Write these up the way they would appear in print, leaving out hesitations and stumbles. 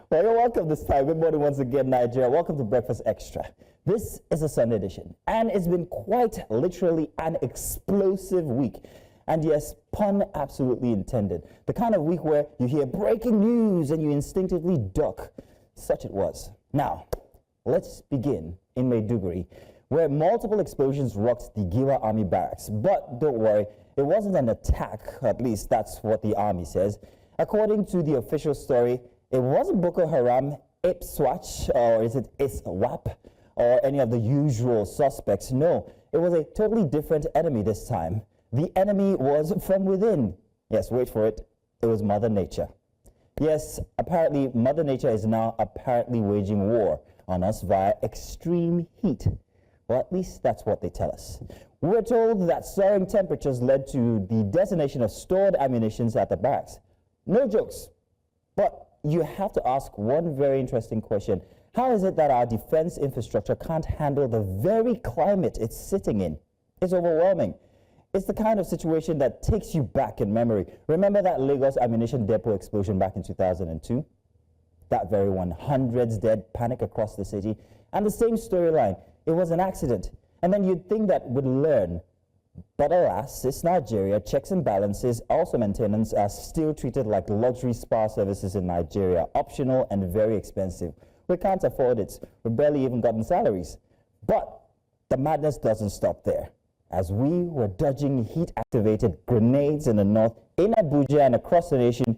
Well, you're welcome this time. Good morning once again, Nigeria. Welcome to Breakfast Extra. This is a Sunday edition, and it's been quite literally an explosive week. And yes, pun absolutely intended. The kind of week where you hear breaking news and you instinctively duck. Such it was. Now, let's begin in Maiduguri, where multiple explosions rocked the Giwa Army Barracks. But don't worry, it wasn't an attack, at least that's what the army says. According to the official story, it wasn't Boko Haram, IPSWAT, or is it ISWAP, or any of the usual suspects. No, it was a totally different enemy this time. The enemy was from within. Yes, wait for it. It was Mother Nature. Yes, apparently Mother Nature is now apparently waging war on us via extreme heat. Well, at least that's what they tell us. We're told that soaring temperatures led to the detonation of stored ammunitions at the barracks. No jokes, but you have to ask one very interesting question. How is it that our defense infrastructure can't handle the very climate it's sitting in? It's overwhelming. It's the kind of situation that takes you back in memory. Remember that Lagos ammunition depot explosion back in 2002? That very one, hundreds dead, panic across the city. And the same storyline, it was an accident. And then you'd think that would learn. But alas, it's Nigeria. Checks and balances, also maintenance, are still treated like luxury spa services in Nigeria, optional and very expensive. We can't afford it. We've barely even gotten salaries. But the madness doesn't stop there. As we were dodging heat-activated grenades in the north, in Abuja and across the nation,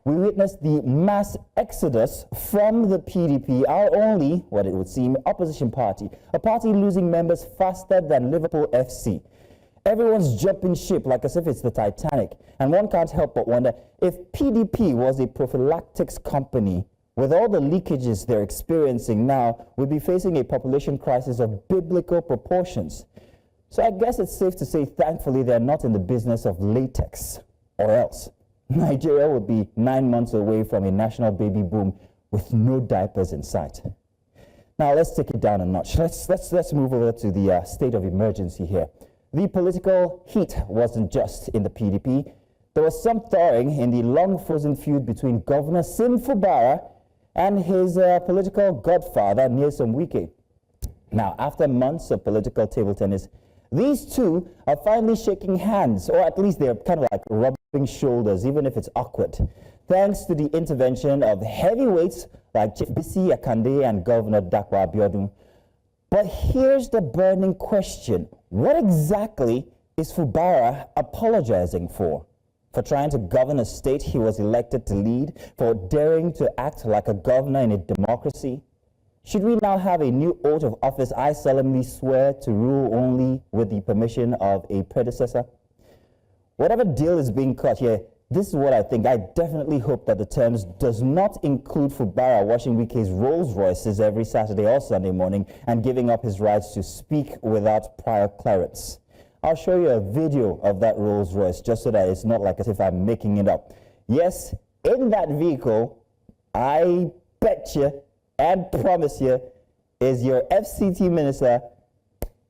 we witnessed the mass exodus from the PDP, our only, what it would seem, opposition party, a party losing members faster than Liverpool FC. Everyone's jumping ship like as if it's the Titanic, and one can't help but wonder if PDP was a prophylactics company. With all the leakages they're experiencing now, we'd be facing a population crisis of biblical proportions. So I guess it's safe to say, thankfully, they're not in the business of latex, or else Nigeria would be 9 months away from a national baby boom with no diapers in sight. Now let's take it down a notch. Let's move over to the state of emergency here. The political heat wasn't just in the PDP. There was some thawing in the long-frozen feud between Governor Sim Fubara and his political godfather, Nyesom Wike. Now, after months of political table tennis, these two are finally shaking hands, or at least they're kind of like rubbing shoulders, even if it's awkward, thanks to the intervention of heavyweights like Chief Bisi Akande and Governor Dakwa Abiodun. But here's the burning question. What exactly is Fubara apologizing for? For trying to govern a state he was elected to lead? For daring to act like a governor in a democracy? Should we now have a new oath of office? I solemnly swear to rule only with the permission of a predecessor. Whatever deal is being cut here, this is what I think. I definitely hope that the terms does not include Fubara washing Wike's Rolls Royces every Saturday or Sunday morning and giving up his rights to speak without prior clearance. I'll show you a video of that Rolls Royce just so that it's not like as if I'm making it up. Yes, in that vehicle, I bet you and promise you, is your FCT minister,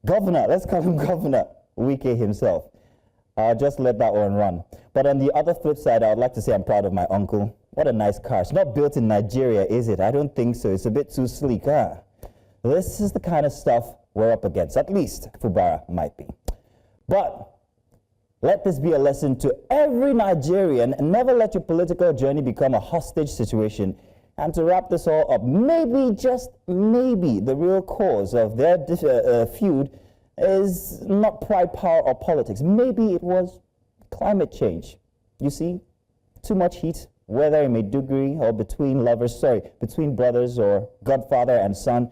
Governor, let's call him Governor Wike himself. I'll just let that one run. But on the other flip side, I would like to say I'm proud of my uncle. What a nice car. It's not built in Nigeria, is it? I don't think so. It's a bit too sleek, huh? This is the kind of stuff we're up against. At least Fubara might be. But let this be a lesson to every Nigerian. Never let your political journey become a hostage situation. And to wrap this all up, maybe, just maybe, the real cause of their feud is not pride, power, or politics. Maybe it was climate change. You see, too much heat, whether in Maiduguri or between lovers, between brothers or godfather and son,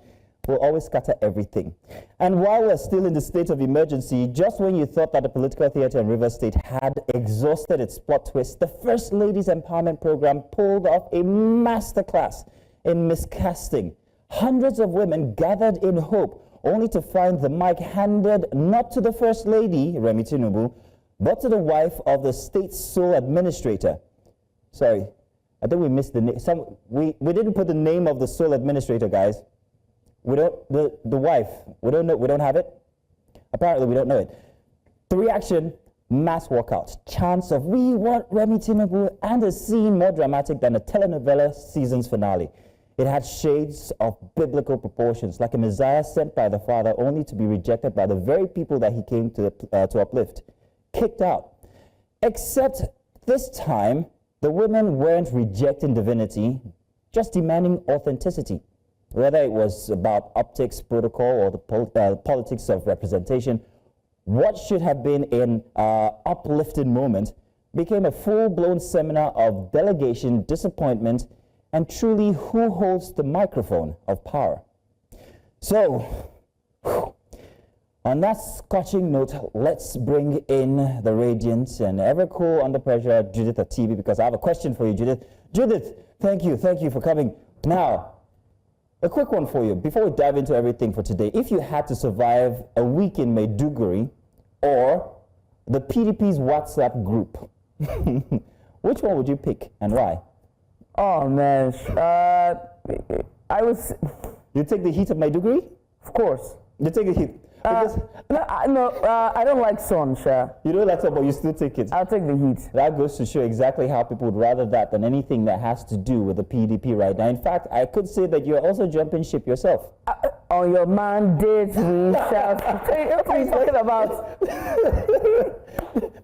will always scatter everything. And while we're still in the state of emergency, just when you thought that the political theater in Rivers State had exhausted its plot twist, the First Ladies Empowerment Program pulled off a masterclass in miscasting. Hundreds of women gathered in hope, only to find the mic handed not to the First Lady, Remi Tinubu, but to the wife of the state's sole administrator. Sorry, I think we missed the name. We didn't put the name of the sole administrator, guys. We don't, the wife, we don't know, we don't have it. Apparently we don't know it. The reaction, mass walkouts, chants of "We want Remi Tinubu," and a scene more dramatic than a telenovela season's finale. It had shades of biblical proportions, like a Messiah sent by the Father only to be rejected by the very people that he came to uplift, kicked out. Except this time, the women weren't rejecting divinity, just demanding authenticity. Whether it was about optics, protocol, or the politics of representation, what should have been an uplifting moment became a full-blown seminar of delegation, disappointment, and truly who holds the microphone of power. So, on that scorching note, let's bring in the radiant and ever cool under pressure Judith at TV, because I have a question for you, Judith. Judith, thank you for coming. Now, a quick one for you before we dive into everything for today. If you had to survive a week in Maiduguri or the PDP's WhatsApp group, which one would you pick and why? Oh man, I was. You take the heat of Maiduguri? Of course. You take the heat. I don't like sun, Sha. You don't like sun, but you still take it. I'll take the heat. That goes to show exactly how people would rather that than anything that has to do with the PDP right now. In fact, I could say that you're also jumping ship yourself. On your mandate, we shall. What are you talking about?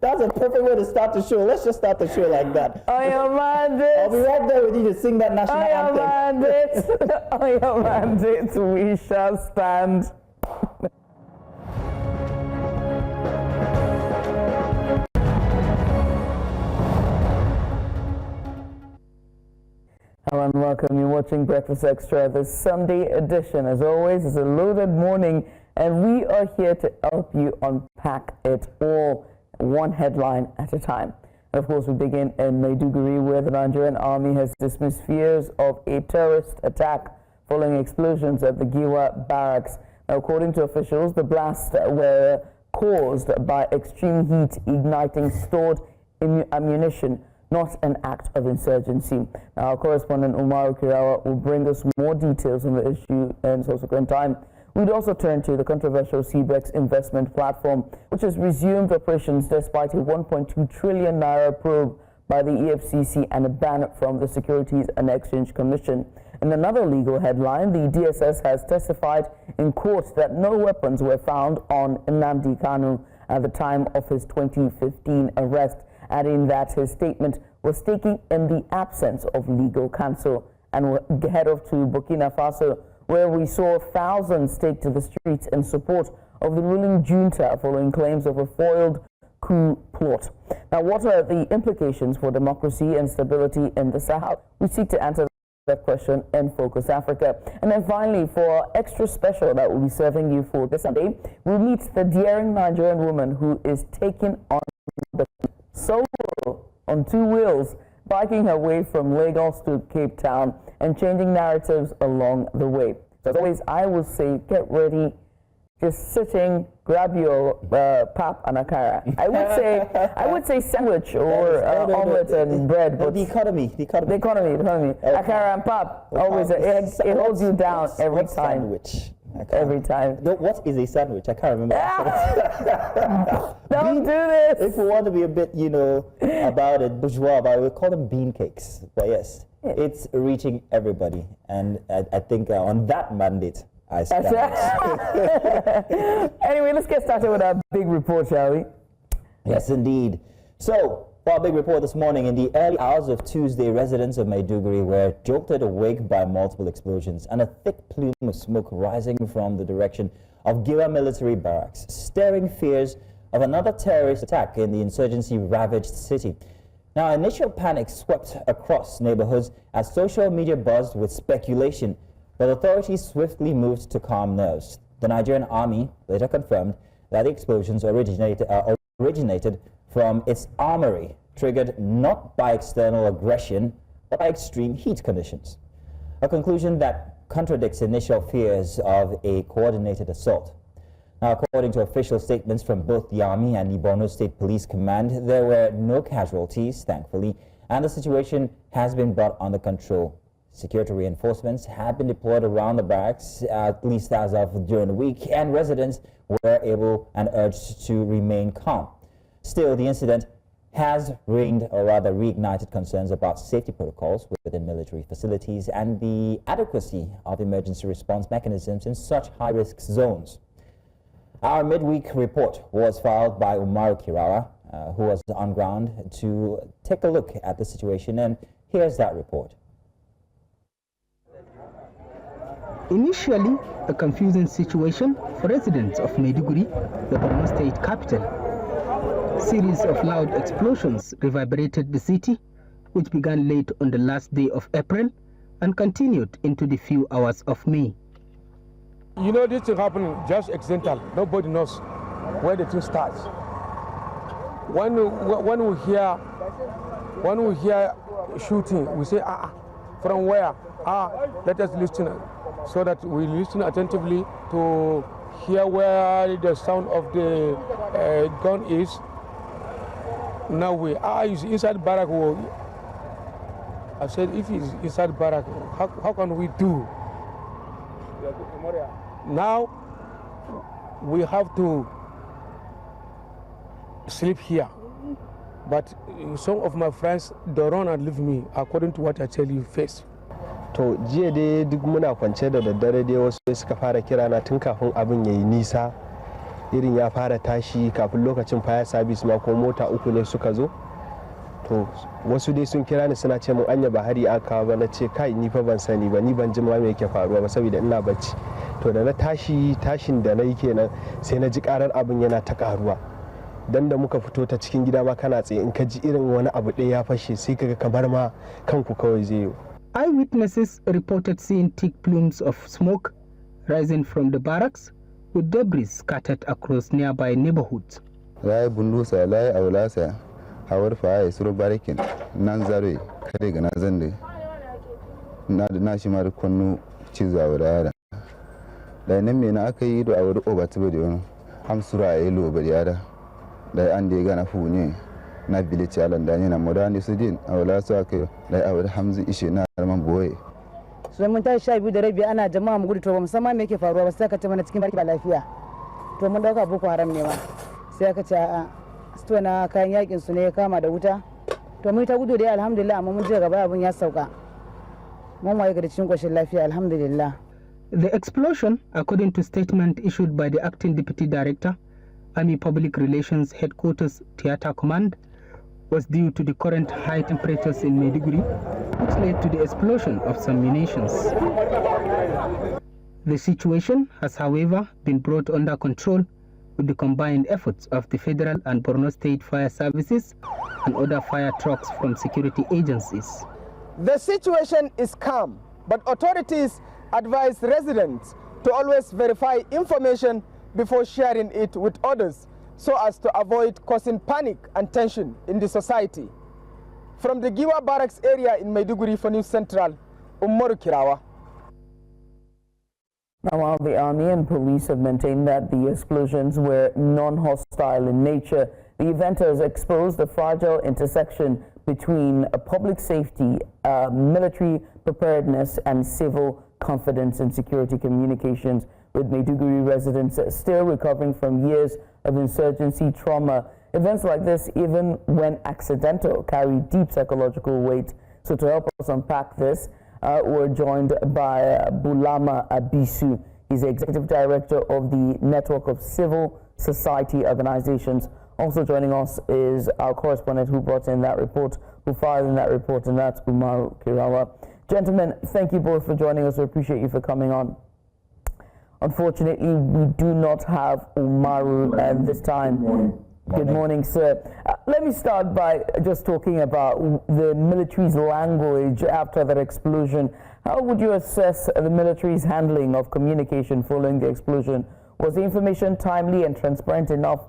That's a perfect way to start the show. Let's just start the show like that. On your mandate. I'll be right there with you to sing that national anthem. On your mandate, we shall stand. Hello and welcome. You're watching Breakfast Extra. The Sunday edition, as always, is a loaded morning, and we are here to help you unpack it all, one headline at a time. Of course, we begin in Maiduguri, where the Nigerian army has dismissed fears of a terrorist attack following explosions at the Giwa Barracks. Now, according to officials, the blasts were caused by extreme heat igniting stored ammunition, not an act of insurgency. Now, our correspondent Umar Kirawa will bring us more details on the issue in subsequent time. We'd also turn to the controversial CBEX investment platform, which has resumed operations despite a 1.2 trillion naira probe by the EFCC and a ban from the Securities and Exchange Commission. In another legal headline, the DSS has testified in court that no weapons were found on Nnamdi Kanu at the time of his 2015 arrest, adding that his statement was taken in the absence of legal counsel. And we'll head off to Burkina Faso, where we saw thousands take to the streets in support of the ruling junta following claims of a foiled coup plot. Now, what are the implications for democracy and stability in the Sahel? We seek to answer that question in Focus Africa. And then finally, for our extra special that we'll be serving you for this Sunday, we'll meet the daring Nigerian woman who is taking on the solo on two wheels, biking her way from Lagos to Cape Town and changing narratives along the way. So as always, I will say, get ready, just sitting, grab your pap and akara. I would say sandwich or omelette and bread. But the economy. Akara and pap, always, it holds you down every time. Sandwich? Every time. What is a sandwich? I can't remember. Don't do this. If we want to be a bit, about it, bourgeois about it, we call them bean cakes. But yes, it's reaching everybody. And I think on that mandate, I stand. Anyway, let's get started with our big report, shall we? Yes, indeed. So, for our big report this morning, in the early hours of Tuesday, residents of Maiduguri were jolted awake by multiple explosions and a thick plume of smoke rising from the direction of Giwa military barracks, stirring fears of another terrorist attack in the insurgency-ravaged city. Now, initial panic swept across neighborhoods as social media buzzed with speculation, but authorities swiftly moved to calm nerves. The Nigerian army later confirmed that the explosions originated from its armory, triggered not by external aggression, but by extreme heat conditions. A conclusion that contradicts initial fears of a coordinated assault. Now, according to official statements from both the Army and the Borno State Police Command, there were no casualties, thankfully, and the situation has been brought under control. Security reinforcements have been deployed around the barracks, at least as of during the week, and residents were able and urged to remain calm. Still, the incident has reignited concerns about safety protocols within military facilities and the adequacy of emergency response mechanisms in such high-risk zones. Our midweek report was filed by Umaru Kirawa, who was on ground to take a look at the situation, and here's that report. Initially, a confusing situation for residents of Maiduguri, the Borno state capital. Series of loud explosions reverberated the city, which began late on the last day of April and continued into the few hours of May. You know, this thing happening just accidental. Nobody knows where the thing starts. When we hear shooting, we say, from where? Let us listen, so that we listen attentively to hear where the sound of the gun is. Now we are inside barrack. I said, if it's inside barrack, how can we do? Now we have to sleep here. But some of my friends, they run and leave me, according to what I tell you first. To jiya dai duk muna kwance da daddare dai wasu suka fara kira na tun kafin abin yayi nisa. Irin ya fara tashi kafin lokacin fire service ma ko mota uku ne suka zo. To wasu dai sun kira ni suna ce mun anya ba hari aka ba, na ce kai ni fa ban sani ba, ni ban ji ma me yake faruwa ba saboda ina bacci. To da na tashin da nayi kenan sai na ji karar abin yana ta karuwa. Dan da muka fito ta cikin gida ma kana tsaye in ka ji irin wani abu ɗaya ya fashe sai kaga kamar ma kanku kawai zai yi. Eyewitnesses reported seeing thick plumes of smoke rising from the barracks, with debris scattered across nearby neighborhoods. Lai bundusa lai aulasa hawar fa ya suru barikin nan zare kare ga nazan da na shi mar kunnu cizo awara da nan me na aka yi do awar obatu bade wani hamsura ya lo bade yara da an da ga na fu ne na bilici alan da ne na modani su din awala su aka da awar hamzi ishe na man boye. So mun tashi 12:30 ana jama'a mu gudu to ba musamman me yake faruwa ba sai aka ce mana cikin barki ba lafiya. To mun dauka boko haram ne ma. Sai aka ce a'a sto na kayan yakin su ne ya kama da wuta. To mun ta gudu dai alhamdulillah, amma mun je gaba abun ya sauka. Mun waye ga cikin koshin lafiya alhamdulillah. The explosion, according to statement issued by the acting deputy director, Army Public Relations Headquarters Theater Command, was due to the current high temperatures in Maiduguri, which led to the explosion of some munitions. The situation has, however, been brought under control with the combined efforts of the federal and Borno State fire services and other fire trucks from security agencies. The situation is calm, but authorities advise residents to always verify information before sharing it with others, so as to avoid causing panic and tension in the society. From the Giwa Barracks area in Maiduguri for News Central, Umaru Kirawa. Now, while the army and police have maintained that the explosions were non-hostile in nature, the event has exposed the fragile intersection between public safety, military preparedness, and civil confidence and security communications, with Maiduguri residents still recovering from years of insurgency trauma. Events like this, even when accidental, carry deep psychological weight. So to help us unpack this, we're joined by Bulama Abisu. He's the executive director of the Network of Civil Society Organizations. Also joining us is our correspondent who brought in that report, who filed in that report, and that's Umaru Kirawa. Gentlemen, thank you both for joining us. We appreciate you for coming on. Unfortunately, we do not have Umaru at this time. Good morning, sir. Let me start by just talking about the military's language after that explosion. How would you assess the military's handling of communication following the explosion? Was the information timely and transparent enough,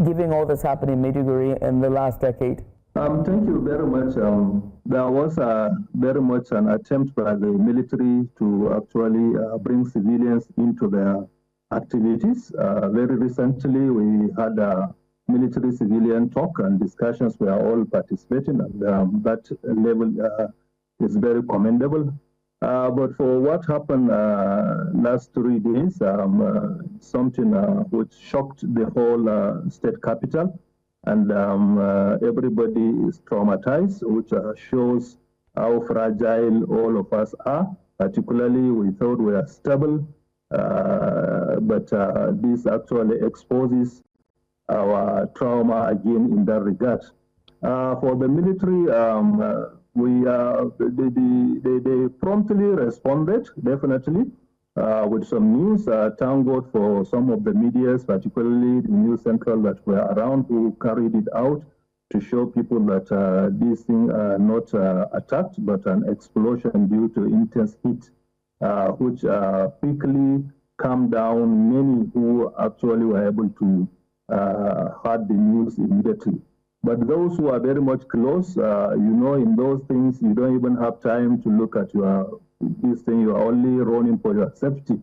given all that's happened in Maiduguri in the last decade? Thank you very much. There was very much an attempt by the military to actually bring civilians into their activities. Very recently, we had a military-civilian talk, and discussions were all participating, and that level is very commendable. But for what happened last 3 days, something which shocked the whole state capital, and everybody is traumatized, which shows how fragile all of us are. Particularly, we thought we are stable, but this actually exposes our trauma again in that regard. For the military, they promptly responded, definitely, with some news. Thank God for some of the medias, particularly the News Central that were around, who carried it out to show people that these things are not attacked, but an explosion due to intense heat, which quickly calmed down many who actually were able to heard the news immediately. But those who are very much close, in those things, you don't even have time to look at this thing. You are only running for your safety.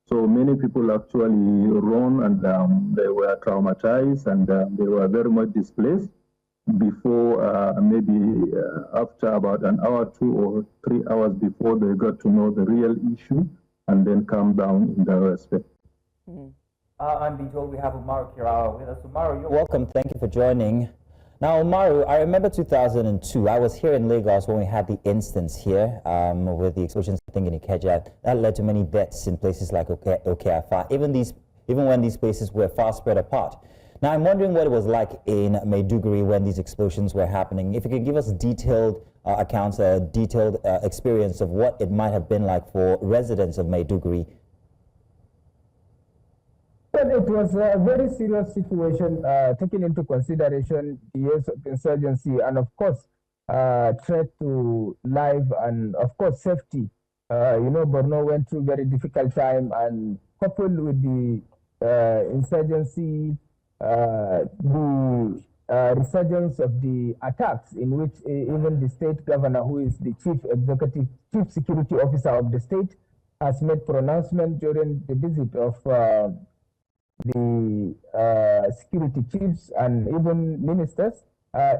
So many people actually run, and they were traumatized, and they were very much displaced before maybe after about an hour, 2 or 3 hours before they got to know the real issue and then calm down in that respect. I'm being told we have Umaru Kirawa with us. Umaru, you're welcome. Thank you for joining. Now, Umaru, I remember 2002. I was here in Lagos when we had the instance here with the explosions, I think, in Ikeja. That led to many deaths in places like Okeafa, even when these places were far spread apart. Now, I'm wondering what it was like in Maiduguri when these explosions were happening. If you could give us detailed accounts, a detailed experience of what it might have been like for residents of Maiduguri. Well, it was a very serious situation, taking into consideration the years of insurgency and, of course, threat to life and, of course, safety. Borno went through a very difficult time, and coupled with the insurgency, the resurgence of the attacks, in which even the state governor, who is the chief security officer of the state, has made pronouncement during the visit of the security chiefs and even ministers.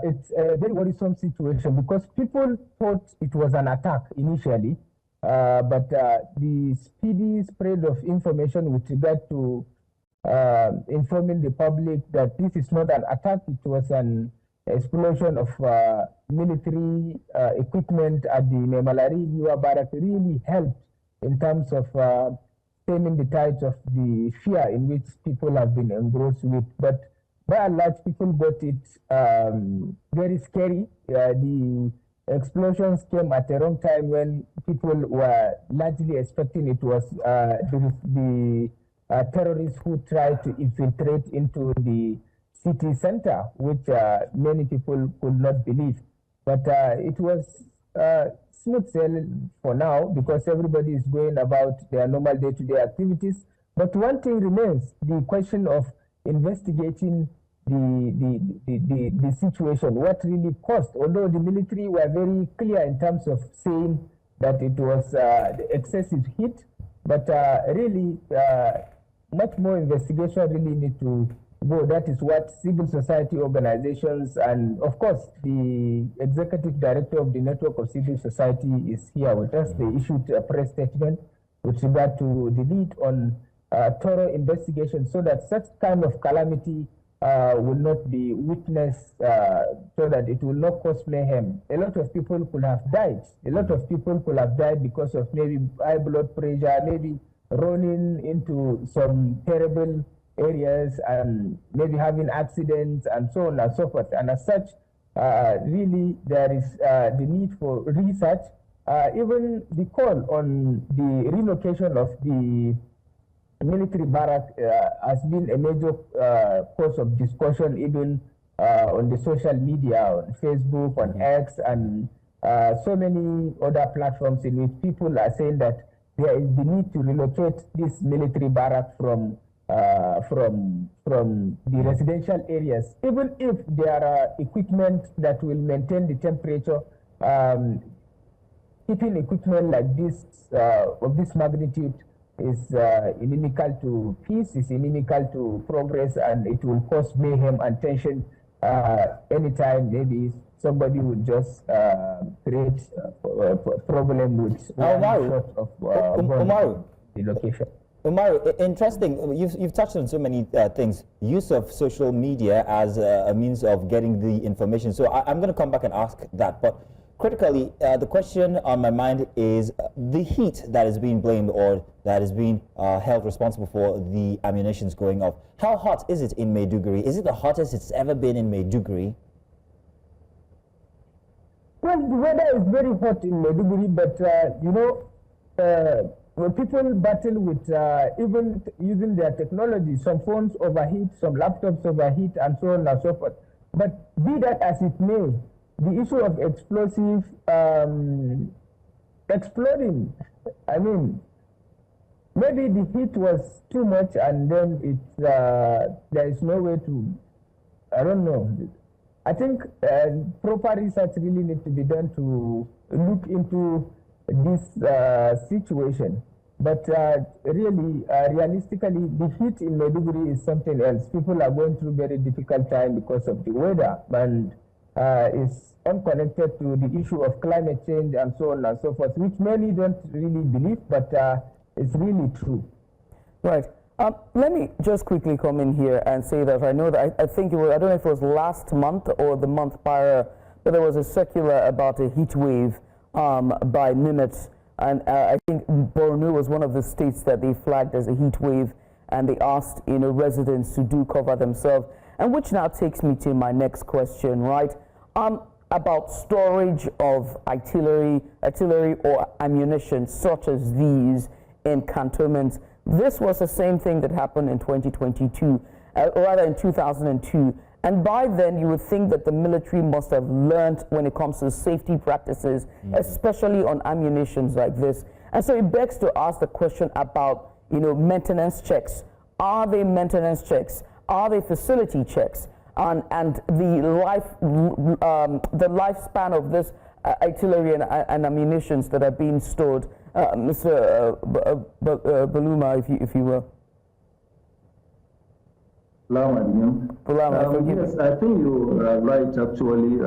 It's a very worrisome situation because people thought it was an attack initially, but the speedy spread of information with regard to informing the public that this is not an attack, it was an explosion of military equipment at the Giwa Barracks, really helped in terms of stemming the tides of the fear in which people have been engrossed with. But by and large, people got it very scary. The explosions came at the wrong time when people were largely expecting it was the terrorists who tried to infiltrate into the city center, which many people could not believe. But it was smooth sailing for now because everybody is going about their normal day-to-day activities. But one thing remains, the question of investigating the situation, what really caused, although the military were very clear in terms of saying that it was the excessive heat, but really much more investigation really need to go. That is what civil society organizations and, of course, the executive director of the Network of Civil Society is here with us. They issued a press statement with regard to the need on thorough investigation so that such kind of calamity will not be witnessed, so that it will not cause mayhem. A lot of people could have died. A lot of people could have died because of maybe high blood pressure, maybe running into some terrible areas and maybe having accidents and so on and so forth. And as such, really there is the need for research. Even the call on the relocation of the military barrack has been a major cause of discussion, even on the social media, on Facebook, on X, and so many other platforms in which people are saying that there is the need to relocate this military barrack from the residential areas, even if there are equipment that will maintain the temperature. Keeping equipment like this of this magnitude is inimical to peace, is inimical to progress, and it will cause mayhem and tension anytime maybe somebody would just create a problem with one shot of the location. Umaru, interesting. You've touched on so many things. Use of social media as a means of getting the information. So I'm going to come back and ask that. But critically, the question on my mind is the heat that is being blamed or that is being held responsible for the ammunitions going off. How hot is it in Maiduguri? Is it the hottest it's ever been in Maiduguri? Well, the weather is very hot in Maiduguri, but when people battle with even using their technology, some phones overheat, some laptops overheat, and so on and so forth. But be that as it may, the issue of explosive exploding, I mean, maybe the heat was too much and then it's, there is no way to, I don't know. I think proper research really needs to be done to look into this situation. But really, realistically, the heat in Maiduguri is something else. People are going through very difficult time because of the weather, and it's unconnected to the issue of climate change and so on and so forth, which many don't really believe, but it's really true. Right. Let me just quickly come in here and say that I know that I think it was, I don't know if it was last month or the month prior, but there was a circular about a heat wave by minutes. And I think Borno was one of the states that they flagged as a heat wave, and they asked residents to do cover themselves. And which now takes me to my next question, right? About storage of artillery or ammunition such as these in cantonments. This was the same thing that happened in 2022, or rather in 2002. And by then, you would think that the military must have learned when it comes to safety practices, especially on ammunitions like this. And so it begs to ask the question about, maintenance checks. Are they maintenance checks? Are they facility checks? And the lifespan of this artillery and ammunitions that are being stored, Mr. Baluma, if you will. Yes, I think you are right, actually.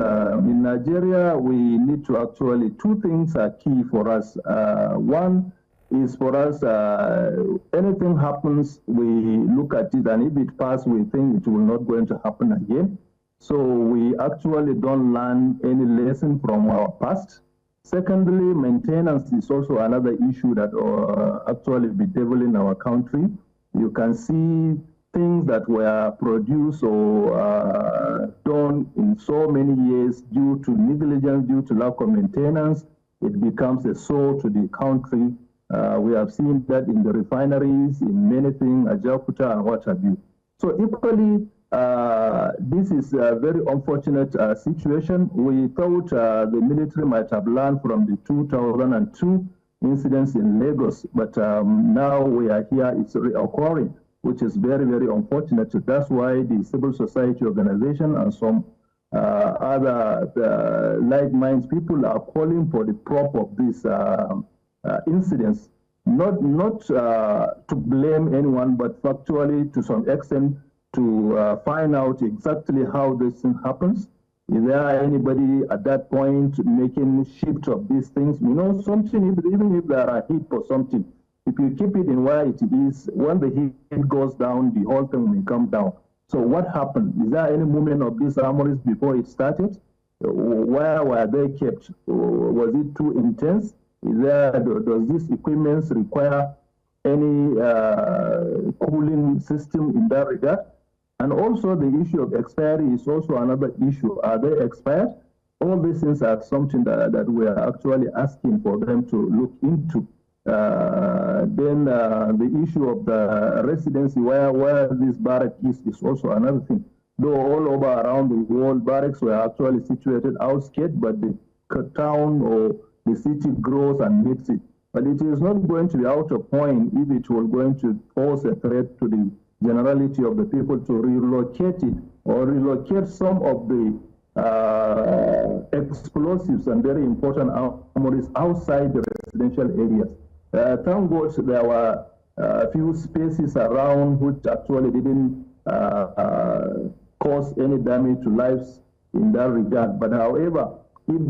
In Nigeria, we need to actually, two things are key for us. One is for us, anything happens, we look at it, and if it passes, we think it will not going to happen again. So we actually don't learn any lesson from our past. Secondly, maintenance is also another issue that actually bedeviling our country. You can see things that were produced or done in so many years due to negligence, due to lack of maintenance, it becomes a sore to the country. We have seen that in the refineries, in many things, Ajakuta and what have you. So equally, this is a very unfortunate situation. We thought the military might have learned from the 2002 incidents in Lagos, but now we are here, it's reoccurring, which is very, very unfortunate. So that's why the civil society organization and some other like-minded people are calling for the prop of these incidents, not to blame anyone, but factually to some extent to find out exactly how this thing happens. Is there anybody at that point making shift of these things? Something, even if there are heat for something, if you keep it in where it is, when the heat goes down, the whole thing will come down. So what happened? Is there any movement of these armories before it started? Where were they kept? Was it too intense? Does this equipment require any cooling system in that regard? And also the issue of expiry is also another issue. Are they expired? All these things are something that we are actually asking for them to look into. Then the issue of the residency, where this barrack is also another thing. Though all over around the world, barracks were actually situated outskirts, but the town or the city grows and makes it. But it is not going to be out of point if it was going to pose a threat to the generality of the people to relocate it or relocate some of the explosives and very important armories outside the residential areas. Thank God there were a few spaces around which actually didn't cause any damage to lives in that regard. But however, if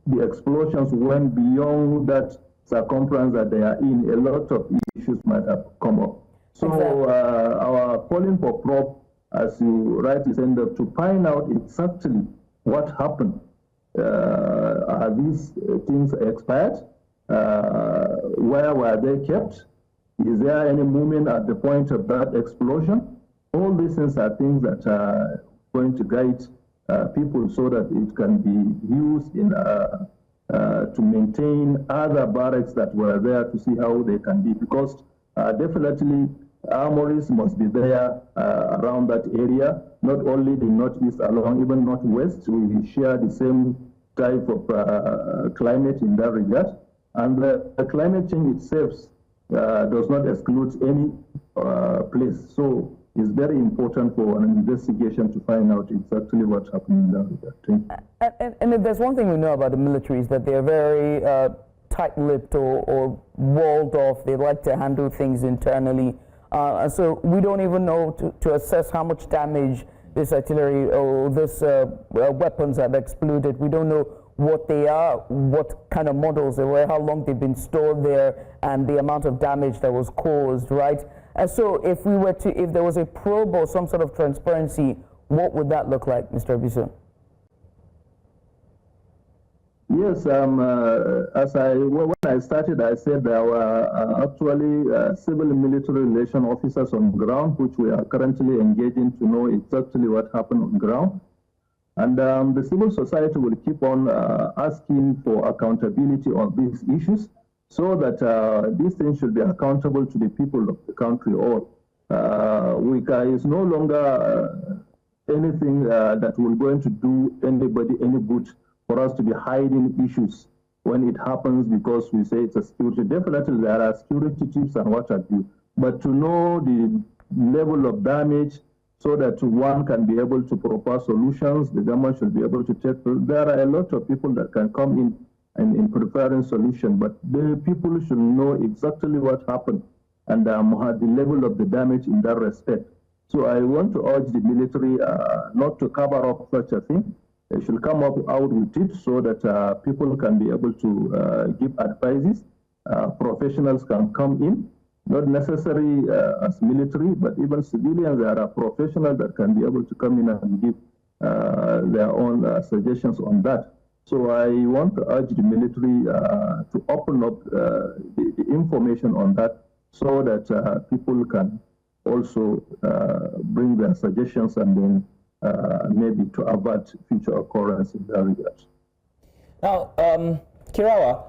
the explosions went beyond that circumference that they are in, a lot of issues might have come up. So our calling for probe, as you rightly said, to find out exactly what happened. Are these things expired? Where were they kept? Is there any movement at the point of that explosion? All these things are things that are going to guide people so that it can be used in to maintain other barracks that were there to see how they can be, because definitely armories must be there around that area, not only the northeast, along even northwest. We share the same type of climate in that regard, and the climate change itself does not exclude any place. So it's very important for an investigation to find out exactly what happened in that regard. And if there's one thing we know about the military is that they're very tight-lipped or walled off. They like to handle things internally. And so we don't even know to assess how much damage this artillery or this weapons have exploded. We don't know what they are, what kind of models they were, how long they've been stored there, and the amount of damage that was caused, right? And so if there was a probe or some sort of transparency, what would that look like, Mr. Abiso? Yes, when I started, I said there were actually civil and military relation officers on ground, which we are currently engaging to know exactly what happened on ground. And the civil society will keep on asking for accountability on these issues, so that these things should be accountable to the people of the country all. It's no longer anything that will going to do anybody any good for us to be hiding issues when it happens because we say it's a security. Definitely there are security tips and what have you, but to know the level of damage so that one can be able to propose solutions, the government should be able to take. There are a lot of people that can come in and in preparing solutions, but the people should know exactly what happened and the level of the damage in that respect. So I want to urge the military not to cover up such a thing. They should come out with it so that people can be able to give advices. Professionals can come in, not necessarily as military, but even civilians. There are professionals that can be able to come in and give their own suggestions on that. So I want to urge the military to open up the information on that so that people can also bring their suggestions and then maybe to avert future occurrence in that regard. Now, Kirawa,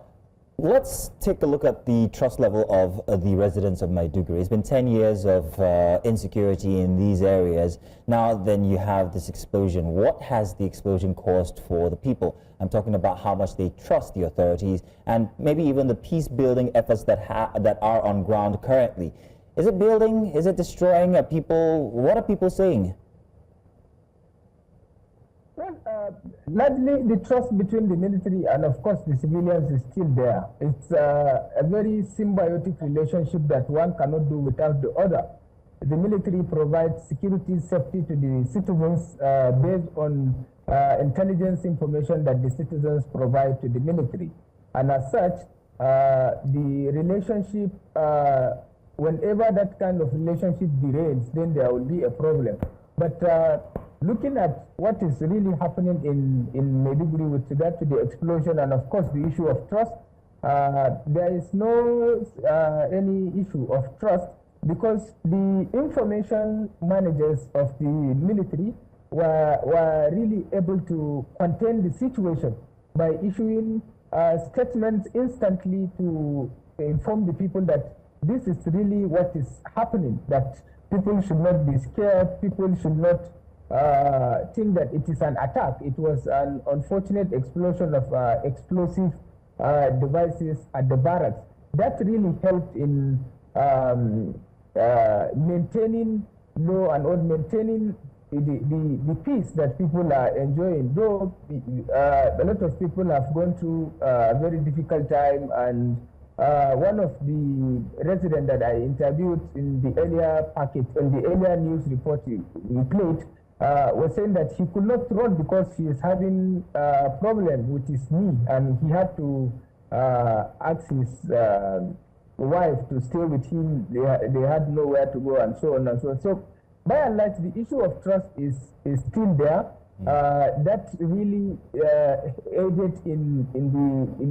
let's take a look at the trust level of the residents of Maiduguri. It's been 10 years of insecurity in these areas. Now then you have this explosion. What has the explosion caused for the people? I'm talking about how much they trust the authorities and maybe even the peace-building efforts that are on ground currently. Is it building? Is it destroying? What are people saying? Well, largely the trust between the military and of course the civilians is still there. It's a very symbiotic relationship that one cannot do without the other. The military provides security, safety to the citizens based on intelligence information that the citizens provide to the military. And as such, the relationship, whenever that kind of relationship derails, then there will be a problem. But looking at what is really happening in Maiduguri with regard to the explosion and of course the issue of trust, there is no any issue of trust because the information managers of the military were really able to contain the situation by issuing statements instantly to inform the people that this is really what is happening, that people should not be scared, people should not think that it is an attack. It was an unfortunate explosion of explosive devices at the barracks. That really helped in maintaining law and order, maintaining the peace that people are enjoying. Though a lot of people have gone through a very difficult time, and one of the residents that I interviewed in the earlier package, in the earlier news report we played, was saying that he could not run because he is having a problem with his knee and he had to asked his wife to stay with him. They had nowhere to go, and so on and so on. So, by and large, the issue of trust is still there. That really aided in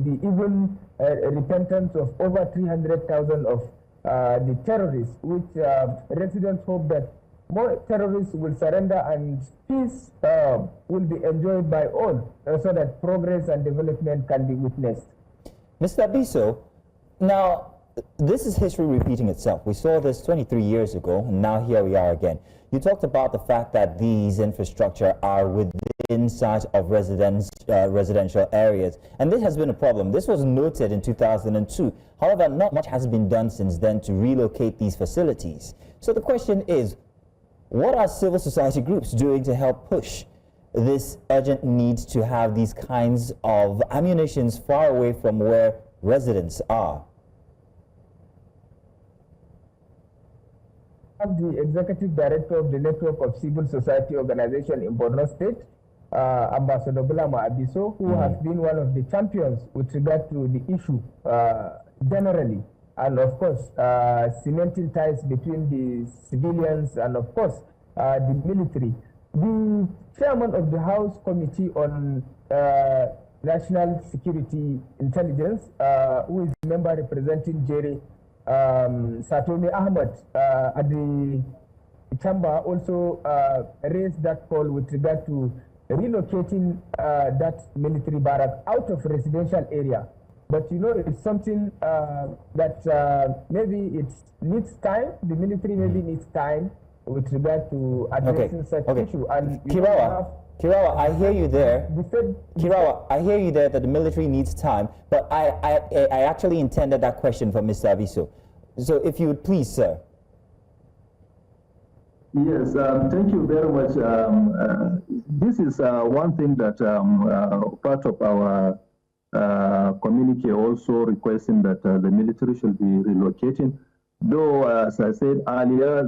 the even repentance of over 300,000 of the terrorists, which residents hope that more terrorists will surrender and peace will be enjoyed by all, so that progress and development can be witnessed. Mr. Abiso, now this is history repeating itself. We saw this 23 years ago, and now here we are again. You talked about the fact that these infrastructure are within sight of residential areas, and this has been a problem. This was noted in 2002. However, not much has been done since then to relocate these facilities. So the question is, what are civil society groups doing to help push this urgent need to have these kinds of ammunitions far away from where residents are? I'm the executive director of the network of civil society organization in Borno State, Ambassador Bulama Abiso, who has been one of the champions with regard to the issue generally, and of course cementing ties between the civilians and of course the military. The chairman of the House Committee on National Security Intelligence, who is a member representing Jerry, Satomi Ahmed at the chamber, also raised that call with regard to relocating that military barrack out of residential area. But you know, it's something that maybe it needs time. The military maybe needs time with regard to addressing such issue. And Kirawa, I hear you there. Kirawa, I hear you there that the military needs time, but I actually intended that question for Mr. Abiso. So if you would please, sir. Yes, thank you very much. This is one thing that part of our communique also requesting that the military should be relocating. Though, as I said earlier,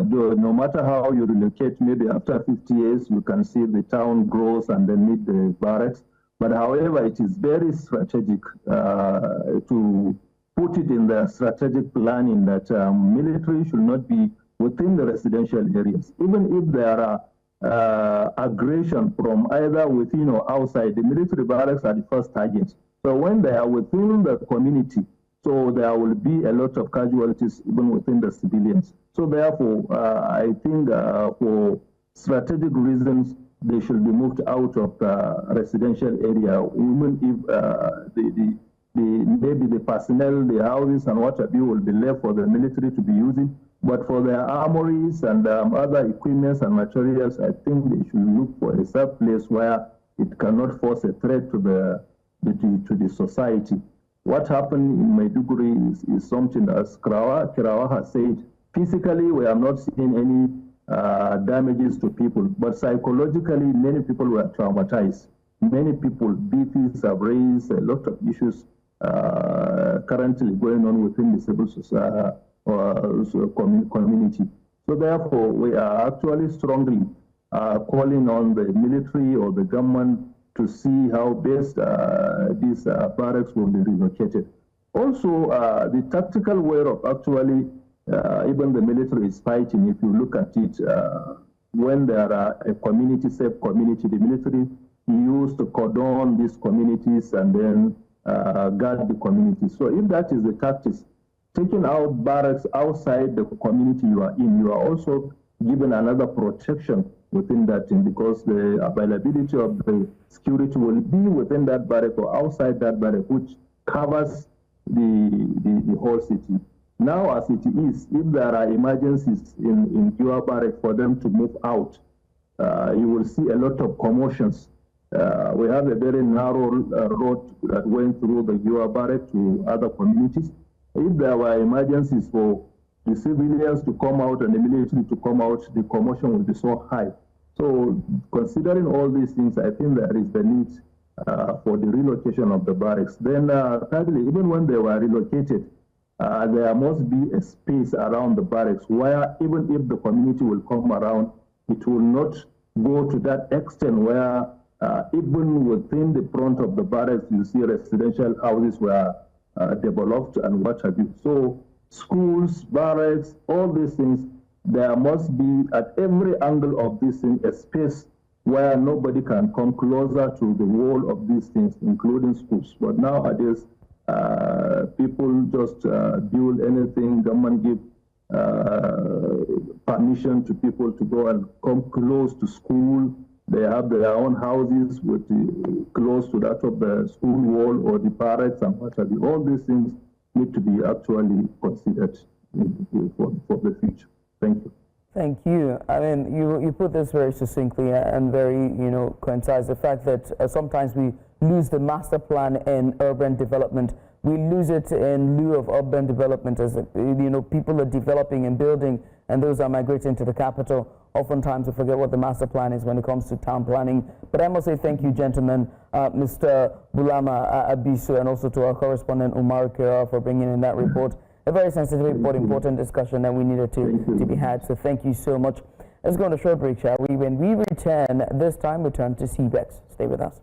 no matter how you relocate, maybe after 50 years, you can see the town grows and then meet the barracks. But however, it is very strategic to put it in the strategic planning that military should not be within the residential areas. Even if there are aggression from either within or outside, the military barracks are the first target. So when they are within the community, so there will be a lot of casualties even within the civilians. So therefore, I think for strategic reasons, they should be moved out of the residential area, even if maybe the personnel, the houses and what have you will be left for the military to be using. But for their armories and other equipments and materials, I think they should look for a safe place where it cannot pose a threat to the society. What happened in Maiduguri is something, as Kirawa has said, physically we have not seen any damages to people, but psychologically many people were traumatized. Many people, BPs have raised a lot of issues currently going on within the civil society community. So therefore, we are actually strongly calling on the military or the government to see how best these barracks will be relocated. Also, the tactical way of actually even the military is fighting, if you look at it, when there are a community, safe community, the military used to cordon these communities and then guard the community. So if that is the tactics, taking out barracks outside the community you are in, you are also given another protection within that thing, because the availability of the security will be within that barrack or outside that barrack, which covers the whole city. Now, as it is, if there are emergencies in Giwa Barracks for them to move out, you will see a lot of commotions. We have a very narrow road that went through the Giwa Barracks to other communities. If there were emergencies for the civilians to come out and the military to come out, the commotion will be so high. So considering all these things, I think there is the need for the relocation of the barracks. Then thirdly, even when they were relocated, there must be a space around the barracks where even if the community will come around, it will not go to that extent where Even within the front of the barracks, you see residential houses were developed and what have you. So schools, barracks, all these things, there must be at every angle of this thing a space where nobody can come closer to the wall of these things, including schools. But nowadays, people just build anything, government give permission to people to go and come close to school. They have their own houses with close to that of the school wall or the barracks and what have you. All these things need to be actually considered for the future. Thank you. Thank you. I mean, you put this very succinctly and very, concise. The fact that sometimes we lose the master plan in urban development. We lose it in lieu of urban development as, people are developing and building and those are migrating to the capital. Oftentimes we forget what the master plan is when it comes to town planning. But I must say thank you, gentlemen, Mr. Bulama Abisu, and also to our correspondent Umar Kira for bringing in that report. A very sensitive but important discussion that we needed to be had. So thank you so much. Let's go on a short break, shall we? When we return, this time we turn to CBEX. Stay with us.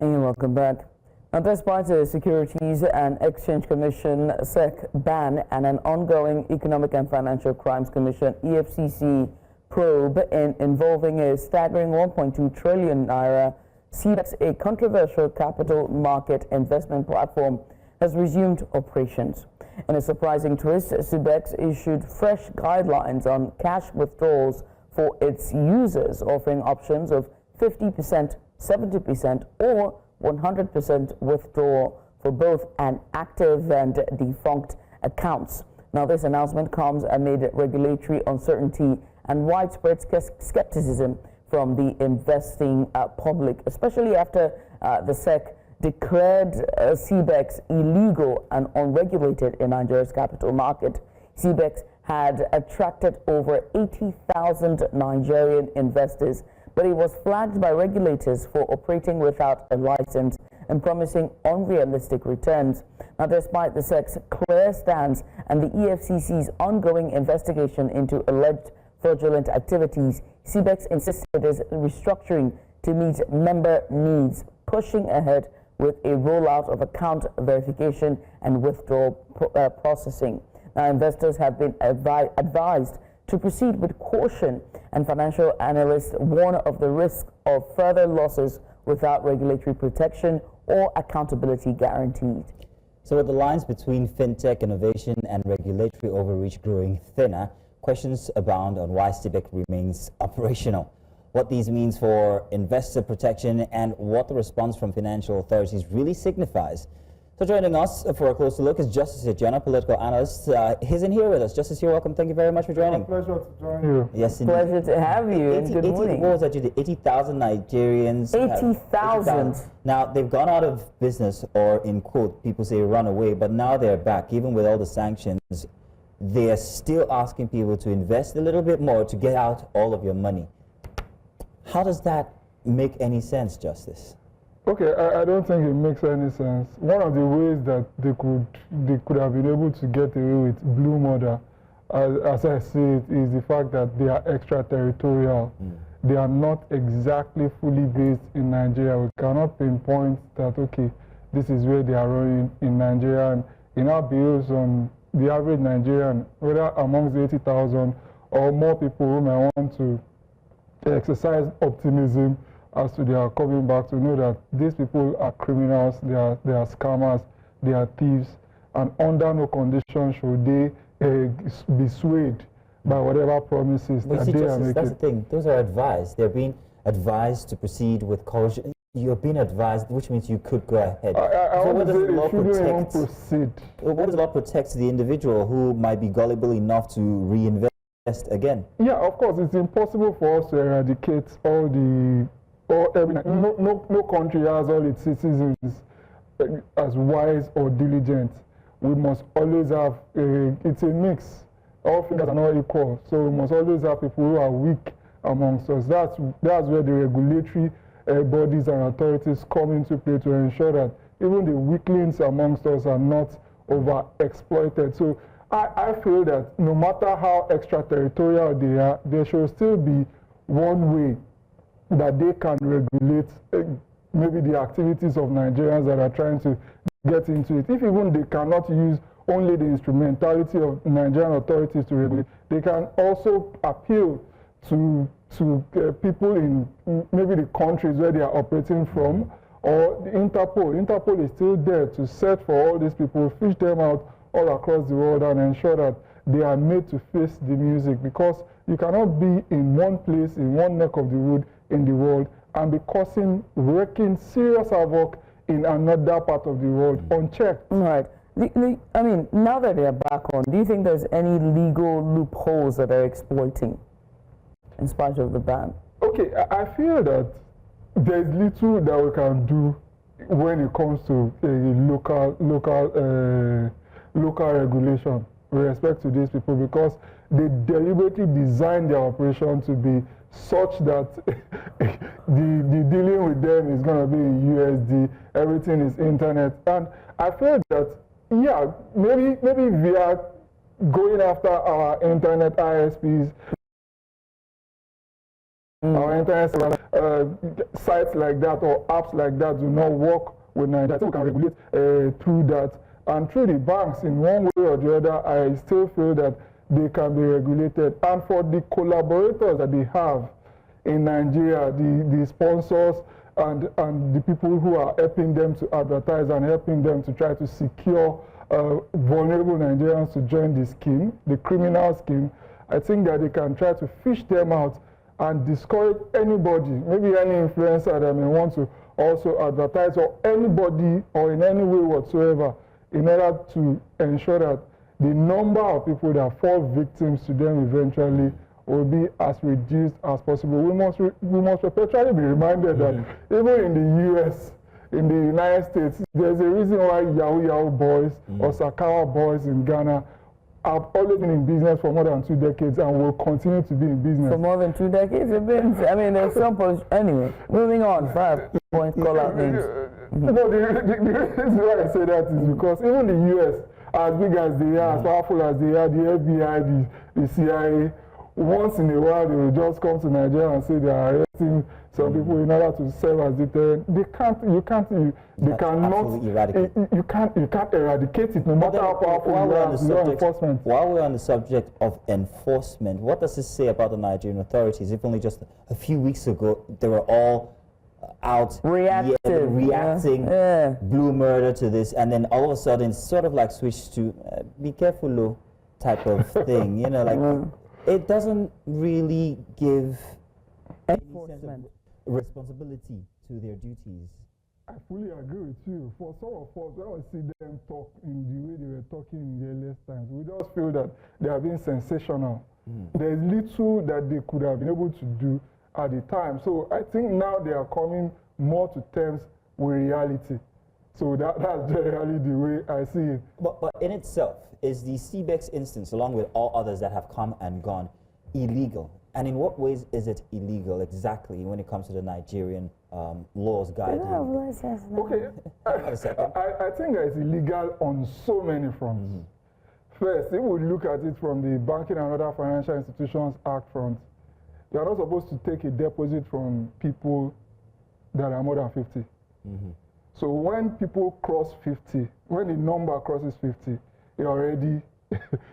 Welcome back. Now, despite the Securities and Exchange Commission (SEC) ban and an ongoing Economic and Financial Crimes Commission (EFCC) probe involving a staggering 1.2 trillion naira, CBEX, a controversial capital market investment platform, has resumed operations. In a surprising twist, CBEX issued fresh guidelines on cash withdrawals for its users, offering options of 50%, 70%, or 100% withdrawal for both an active and defunct accounts. Now, this announcement comes amid regulatory uncertainty and widespread skepticism from the investing public, especially after the SEC declared CBEX illegal and unregulated in Nigeria's capital market. CBEX had attracted over 80,000 Nigerian investors, but it was flagged by regulators for operating without a license and promising unrealistic returns. Now, despite the SEC's clear stance and the EFCC's ongoing investigation into alleged fraudulent activities, CBEX insisted it is restructuring to meet member needs, pushing ahead with a rollout of account verification and withdrawal processing. Now, investors have been advised to proceed with caution, and financial analysts warn of the risk of further losses without regulatory protection or accountability guaranteed. So with the lines between fintech innovation and regulatory overreach growing thinner, questions abound on why CBEX remains operational, what these means for investor protection, and what the response from financial authorities really signifies. So joining us for a closer look is Justice Ejana, political analyst. He's in here with us. Justice, you're welcome. Thank you very much for joining. Pleasure to join you. Yes, indeed. Pleasure to have you, and good morning. What was that, Judy? 80,000 Nigerians. 80,000. Now, they've gone out of business, or in quote, people say run away, but now they're back. Even with all the sanctions, they are still asking people to invest a little bit more to get out all of your money. How does that make any sense, Justice? Okay, I don't think it makes any sense. One of the ways that they could have been able to get away with blue murder, as I see it, is the fact that they are extraterritorial. They are not exactly fully based in Nigeria. We cannot pinpoint that, okay, this is where they are running in Nigeria. And in our bills on the average Nigerian, whether amongst the 80,000 or more people who may want to exercise optimism as to their coming back, to know that these people are criminals, they are scammers, they are thieves, and under no condition should they be swayed by whatever promises that they are making. That's the thing. Those are advised. They're being advised to proceed with caution. You're being advised, which means you could go ahead. So what does the law protect? What does the law protect the individual who might be gullible enough to reinvest again? Yeah, of course, it's impossible for us to eradicate no country has all its citizens as wise or diligent. We must always have it's a mix. all fingers are not equal. So we must always have people who are weak amongst us. That's where the regulatory bodies and authorities come into play to ensure that even the weaklings amongst us are not over-exploited. So I feel that no matter how extraterritorial they are, there should still be one way that they can regulate maybe the activities of Nigerians that are trying to get into it. If even they cannot use only the instrumentality of Nigerian authorities to regulate, they can also appeal to people in maybe the countries where they are operating from, or the Interpol. Interpol is still there to search for all these people, fish them out all across the world and ensure that they are made to face the music, because you cannot be in one place, in one neck of the wood in the world and be wreaking serious havoc in another part of the world unchecked. Right. I mean, now that they're back on, do you think there's any legal loopholes that they're exploiting in spite of the ban? Okay, I feel that there's little that we can do when it comes to local regulation with respect to these people, because they deliberately designed their operation to be such that the dealing with them is going to be in USD, everything is internet. And I feel that, yeah, maybe we are going after our internet ISPs, our internet sites like that or apps like that do not work with Nigeria. So we can regulate through that. And through the banks, in one way or the other, I still feel that they can be regulated. And for the collaborators that they have in Nigeria, the sponsors and the people who are helping them to advertise and helping them to try to secure vulnerable Nigerians to join the scheme, the criminal scheme, I think that they can try to fish them out and discourage anybody, maybe any influencer that may want to also advertise, or anybody or in any way whatsoever, in order to ensure that the number of people that fall victims to them eventually will be as reduced as possible. We must perpetually be reminded that even in the US, in the United States, there's a reason why Yahoo boys or Sakawa boys in Ghana have always been in business for more than 2 decades and will continue to be in business. For more than 2 decades? I mean, there's some polish. Anyway, moving on. 5 point call-out names. No, the reason why I say that is because even the US, as big as they are, as powerful as they are, the FBI, the CIA, once in a while they will just come to Nigeria and say they are arresting some people in order to serve as deterrent. You can't eradicate it, no matter how powerful you are as law enforcement. While we're on the subject of enforcement, what does this say about the Nigerian authorities? If only just a few weeks ago they were all out reacting blue murder to this, and then all of a sudden sort of like switched to be careful Lo type of thing, you know, like it doesn't really give any sense of responsibility to their duties. I fully agree with you. For some of us, when we see them talk in the way they were talking in the earliest times, we just feel that they are being sensational. There's little that they could have been able to do at the time. So I think now they are coming more to terms with reality. So that's generally the way I see it. But in itself, is the CBEX instance, along with all others that have come and gone, illegal? And in what ways is it illegal exactly when it comes to the Nigerian laws guiding? Okay, I think that it's illegal on so many fronts. First, if we look at it from the Banking and Other Financial Institutions Act front, you are not supposed to take a deposit from people that are more than 50. So when people cross 50, when the number crosses 50, you're already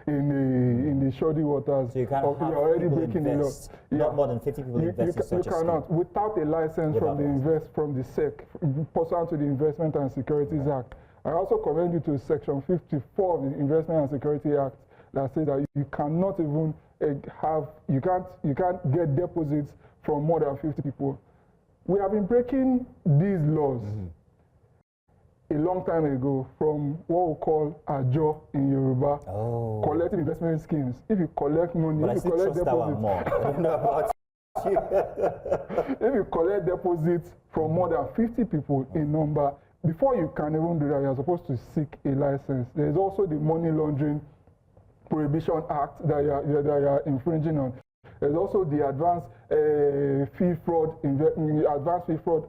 in the shoddy waters. So you can't have already breaking the law. Not more than 50 people invest in such a scheme. You cannot, without a license from the SEC, pursuant to the Investment and Securities Act. I also commend you to Section 54 of the Investment and Security Act that says that you cannot even you can't get deposits from more than 50 people. We have been breaking these laws a long time ago from what we call Ajo in Yoruba, collecting investment schemes. If you collect money, if you collect deposits, if you collect deposits from more than 50 people in number, before you can even do that, you're supposed to seek a license. There's also the money laundering Prohibition Act that you are infringing on. There's also the Advanced Fee Fraud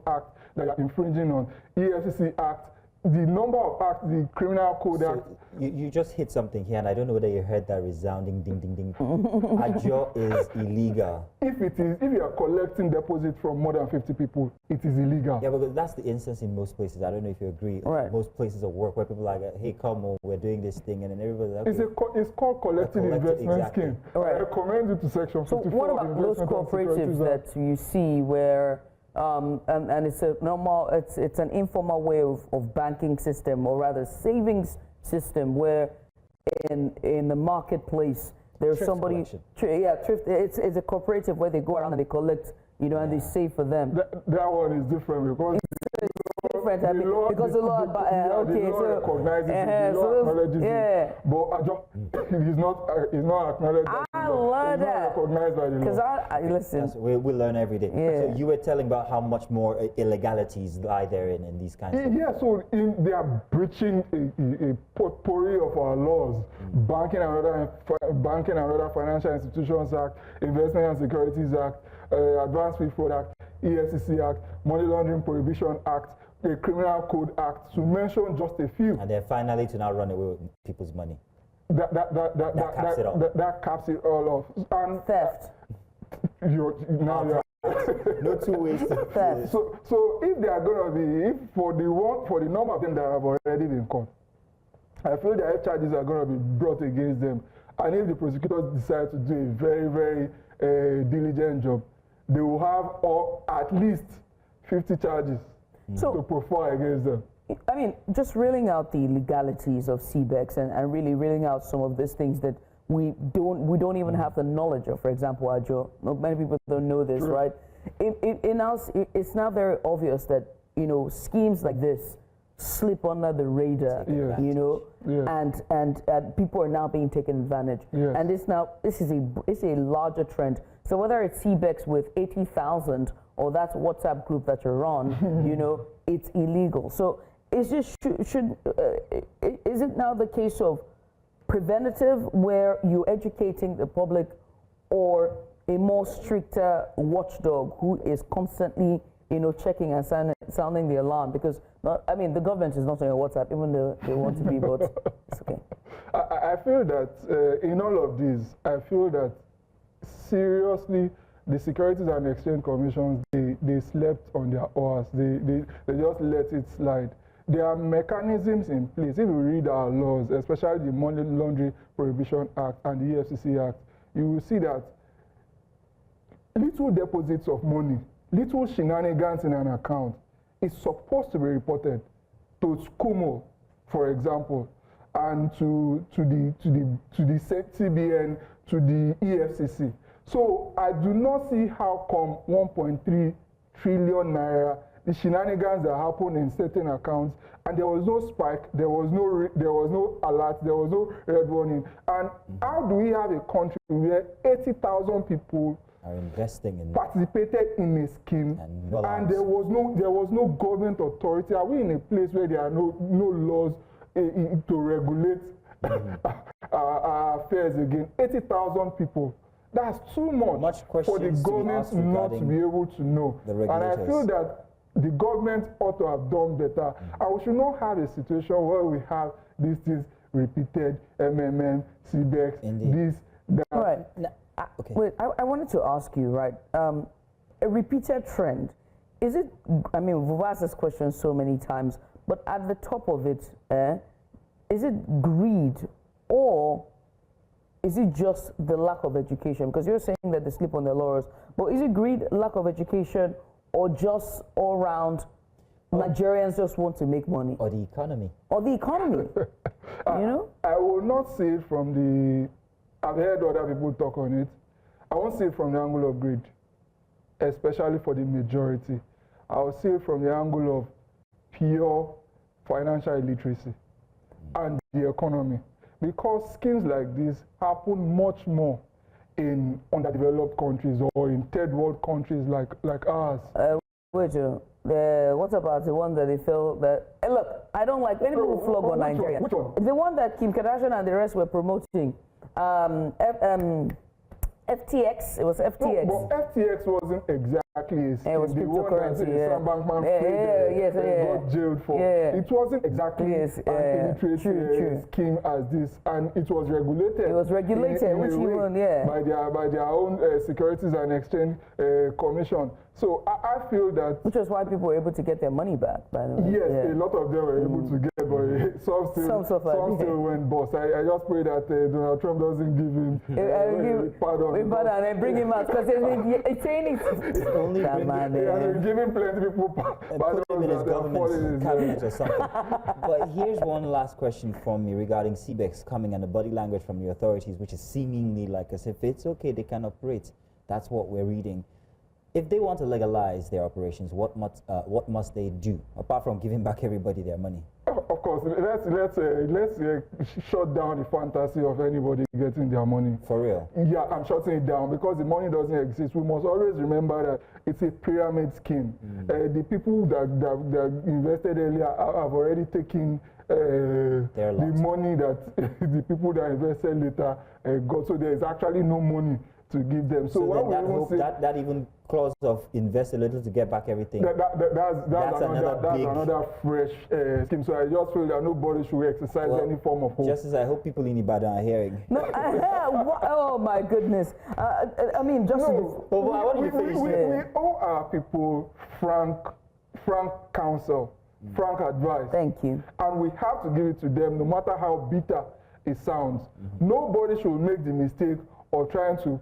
Act that you are infringing on. EFCC Act, the number of acts, the Criminal Code Act. You just hit something here, and I don't know whether you heard that resounding ding ding ding. Ajo is illegal. If you are collecting deposits from more than 50 people, it is illegal. Yeah, but that's the instance in most places. I don't know if you agree. Right. Most places of work where people are like, hey, come on, we're doing this thing, and then everybody's like, okay. It's called collective investment scheme. Right. I recommend it to Section 54. So what about those cooperatives that you see where and it's a normal, it's an informal way of banking system, or rather savings system, where in the marketplace there's somebody, thrift. It's a cooperative where they go around and they collect, you know, and they save for them. That one is different because different. I mean, because the law, okay, the law so recognizes it, the law acknowledges it. But he's not acknowledged. I love that. Recognized by the law. Because I listen. We learn every day. Yeah. So you were telling about how much more illegalities lie there in these kinds of... Yeah, so they are breaching a potpourri of our laws. Banking and Other Financial Institutions Act, Investment and Securities Act, Advanced Fee Fraud Act, EFCC Act, Money Laundering Prohibition Act, the Criminal Code Act, to mention just a few. And then finally to now run away with people's money. That caps it all off. And theft. No two ways to theft. So if they are going to be, for the number of them that have already been caught, I feel that charges are going to be brought against them. And if the prosecutors decide to do a very, very diligent job, they will have at least 50 charges to profile against them. I mean, just reeling out the legalities of CBEX and really reeling out some of these things that we don't even have the knowledge of. For example, Ajo, many people don't know this, right? It's now very obvious that, you know, schemes like this slip under the radar, you know, and people are now being taken advantage. And this is a larger trend. So whether it's CBEX with 80,000 or that WhatsApp group that you're on, you know, it's illegal. So is this is it now the case of preventative, where you're educating the public, or a more stricter watchdog who is constantly, you know, checking and sounding the alarm? Because I mean, the government is not on your WhatsApp, even though they want to be, but it's okay. I feel that in all of this, I feel that seriously, the Securities and Exchange Commissions, they slept on their oars. They just let it slide. There are mechanisms in place. If you read our laws, especially the Money Laundering Prohibition Act and the EFCC Act, you will see that little deposits of money, little shenanigans in an account is supposed to be reported to SCOMO, for example, and to the CBN, to the EFCC. So I do not see how come 1.3 trillion naira, the shenanigans that happen in certain accounts, and there was no spike, there was no alert, there was no red warning. And how do we have a country where 80,000 people are investing in participated in a scheme, and there was no government authority? Are we in a place where there are no laws to regulate our affairs again? 80,000 people. That's too much for the government not to be able to know. And I feel that the government ought to have done better. And we should not have a situation where we have these things repeated, MMM, CBEX, this, that. Right. Okay. Wait, I wanted to ask you, right, a repeated trend, is it, I mean, we've asked this question so many times, but at the top of it, is it greed, or is it just the lack of education? Because you're saying that they sleep on their laurels, but is it greed, lack of education, or just all around Nigerians just want to make money? Or the economy. Or the economy, you know? I will not see it from the, I've heard other people talk on it. I won't see it from the angle of greed, especially for the majority. I will see it from the angle of pure financial illiteracy and the economy. Because schemes like this happen much more in underdeveloped countries or in third world countries like ours. Wait, what about the one that they feel that, hey, look, I don't like any people flog on Nigeria. Which one? The one that Kim Kardashian and the rest were promoting. FTX. It was FTX. No, but FTX wasn't exactly a scheme. It was cryptocurrency. Sam Bankman got jailed for. It wasn't exactly an scheme as this, and it was regulated. It was regulated, which even by their own Securities and Exchange Commission. So I feel that, which was why people were able to get their money back. By the way, yes, a lot of them were able to get, but some still went bust. I just pray that Donald Trump doesn't give him pardon and bring him out, because it's saying it's only giving plenty of people pardon in his government cabinet or something. But here's one last question from me regarding CBEX coming and the body language from the authorities, which is seemingly like as if it's okay, they can operate. That's what we're reading. If they want to legalize their operations, what must they do apart from giving back everybody their money? Of course, let's shut down the fantasy of anybody getting their money. For real? Yeah, I'm shutting it down because the money doesn't exist. We must always remember that it's a pyramid scheme. The people that invested earlier have already taken the money that the people that invested later got. So there is actually no money to give them. So that even clause of invest a little to get back everything. That's another fresh scheme. So I just feel that nobody should exercise any form of hope. Just as I hope people in Ibadan are hearing. No, oh my goodness. I mean, just we owe our people frank counsel, frank advice. Thank you. And we have to give it to them, no matter how bitter it sounds. Nobody should make the mistake of trying to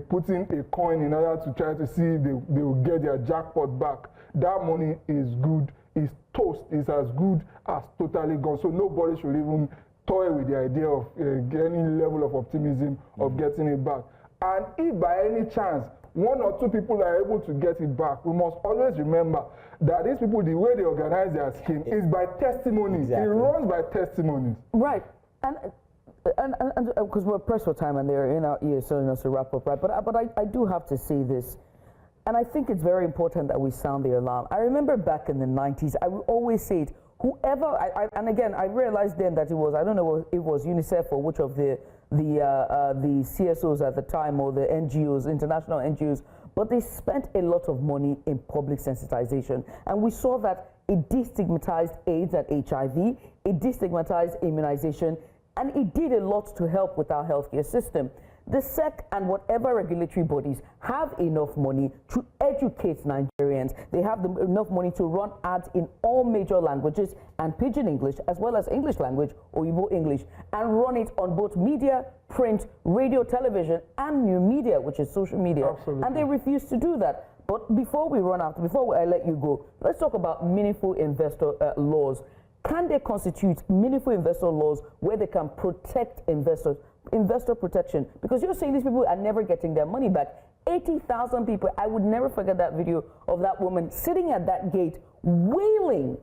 put in a coin in order to try to see if they will get their jackpot back. That money is good, is toast, is as good as totally gone. So nobody should even toy with the idea of any level of optimism of getting it back. And if by any chance one or two people are able to get it back, we must always remember that these people, the way they organize their scheme is by testimonies. Exactly. It runs by testimonies. Right. And because we're pressed for time and they're in our ears telling us to wrap up, right? But I do have to say this, and I think it's very important that we sound the alarm. I remember back in the 90s, I would always say it, whoever, and again, I realized then that it was, I don't know if it was UNICEF or which of the CSOs at the time or the NGOs, international NGOs, but they spent a lot of money in public sensitization. And we saw that it destigmatized AIDS and HIV, it destigmatized immunization, and it did a lot to help with our healthcare system. The SEC and whatever regulatory bodies have enough money to educate Nigerians. They have enough money to run ads in all major languages and Pidgin English, as well as English language or Igbo English, and run it on both media, print, radio, television, and new media, which is social media. Absolutely. And they refuse to do that. But before I let you go, let's talk about meaningful investor laws. Can they constitute meaningful investor laws where they can protect investors, investor protection? Because you're saying these people are never getting their money back. 80,000 people, I would never forget that video of that woman sitting at that gate, wailing,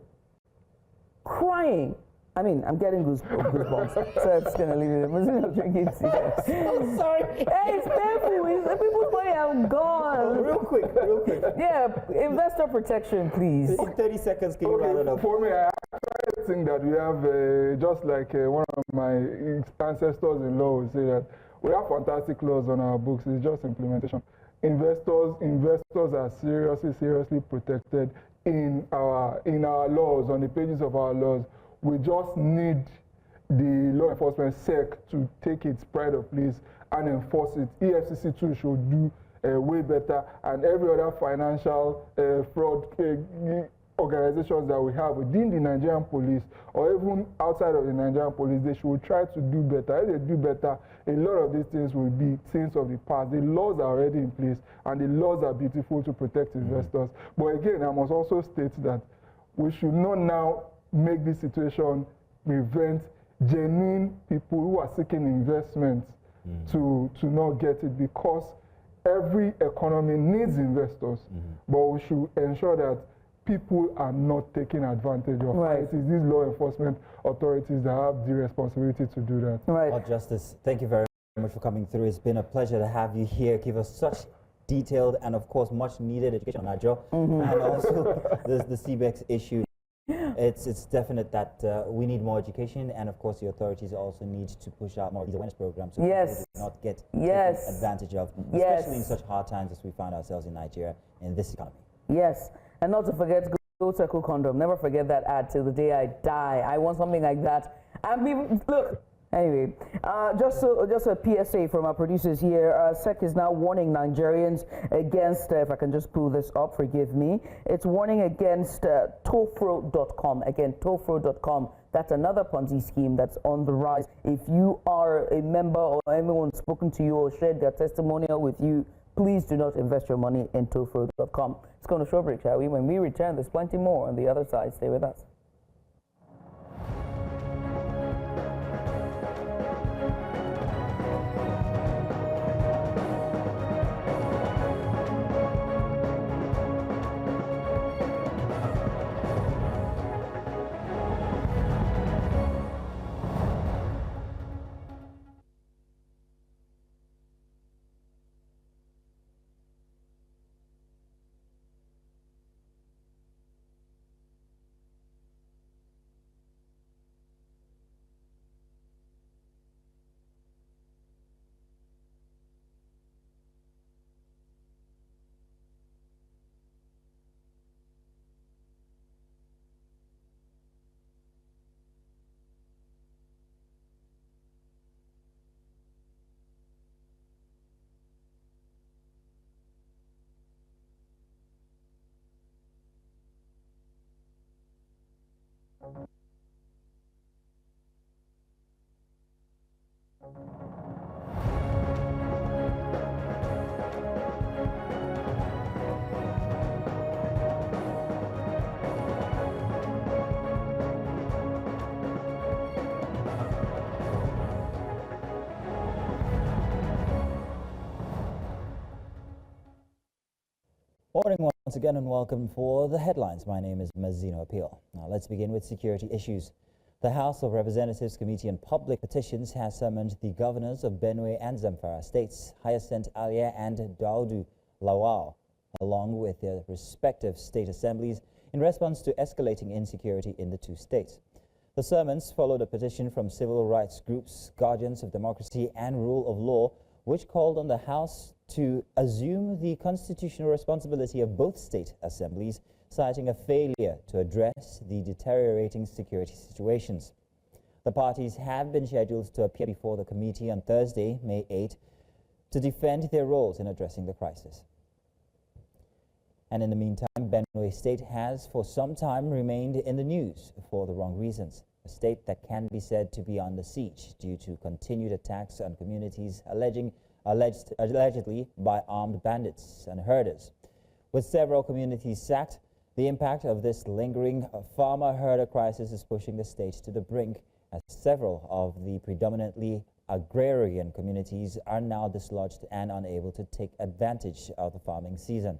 crying. I mean, I'm getting goosebumps, so I'm just going to leave it. I'm not drinking tea. I'm sorry. Hey, it's painful. People's money are gone. Real quick. Yeah, investor protection, please. In 30 seconds, can you round it up? For me, I think that we have, just like one of my ancestors-in-law would say, that we have fantastic laws on our books. It's just implementation. Investors are seriously protected in our laws, on the pages of our laws. We just need the law enforcement SEC to take its pride of place and enforce it. EFCC too should do way better, and every other financial fraud organizations that we have within the Nigerian police or even outside of the Nigerian police, they should try to do better. If they do better, a lot of these things will be things of the past. The laws are already in place, and the laws are beautiful to protect investors. But again, I must also state that we should not now make this situation prevent genuine people who are seeking investments to not get it, because every economy needs investors, but we should ensure that people are not taking advantage of it. It is these law enforcement authorities that have the responsibility to do that. Lord Justice, thank you very much for coming through. It's been a pleasure to have you here. Give us such detailed and, of course, much needed education on our job, and also the CBEX issue. it's definite that we need more education, and of course the authorities also need to push out more of these awareness programs so people do not get taken advantage of, especially in such hard times as we find ourselves in Nigeria in this economy. Yes, and not to forget Go Circle Condom. Never forget that ad till the day I die. I want something like that. And people, look. Anyway, just a PSA from our producers here. SEC is now warning Nigerians against, if I can just pull this up, forgive me. It's warning against tofro.com. Again, tofro.com. That's another Ponzi scheme that's on the rise. If you are a member or anyone spoken to you or shared their testimonial with you, please do not invest your money in tofro.com. Let's go on a short break, shall we? When we return, there's plenty more on the other side. Stay with us. Morning once again and welcome for the headlines. My name is Mazino Appeal. Now let's begin with security issues. The House of Representatives Committee on Public Petitions has summoned the governors of Benue and Zamfara states, Hyacinth Alia and Daudu Lawal, along with their respective state assemblies in response to escalating insecurity in the two states. The summons followed a petition from civil rights groups, guardians of democracy and rule of law, which called on the House to assume the constitutional responsibility of both state assemblies, citing a failure to address the deteriorating security situations. The parties have been scheduled to appear before the committee on Thursday, May 8, to defend their roles in addressing the crisis. And in the meantime, Benue State has for some time remained in the news for the wrong reasons. A state that can be said to be under siege due to continued attacks on communities allegedly by armed bandits and herders. With several communities sacked, the impact of this lingering farmer-herder crisis is pushing the state to the brink, as several of the predominantly agrarian communities are now dislodged and unable to take advantage of the farming season.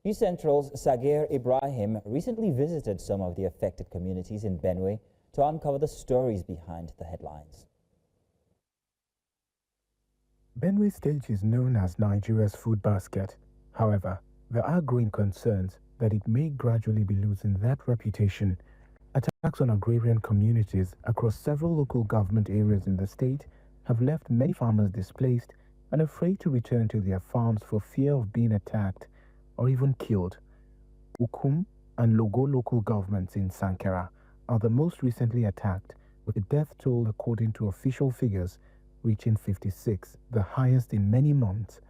News Central's Sagir Ibrahim recently visited some of the affected communities in Benue to uncover the stories behind the headlines. Benue State is known as Nigeria's food basket. However, there are growing concerns that it may gradually be losing that reputation. Attacks on agrarian communities across several local government areas in the state have left many farmers displaced and afraid to return to their farms for fear of being attacked or even killed. Ukum and Logo local governments in Sankera are the most recently attacked, with the death toll, according to official figures, reaching 56, the highest in many months.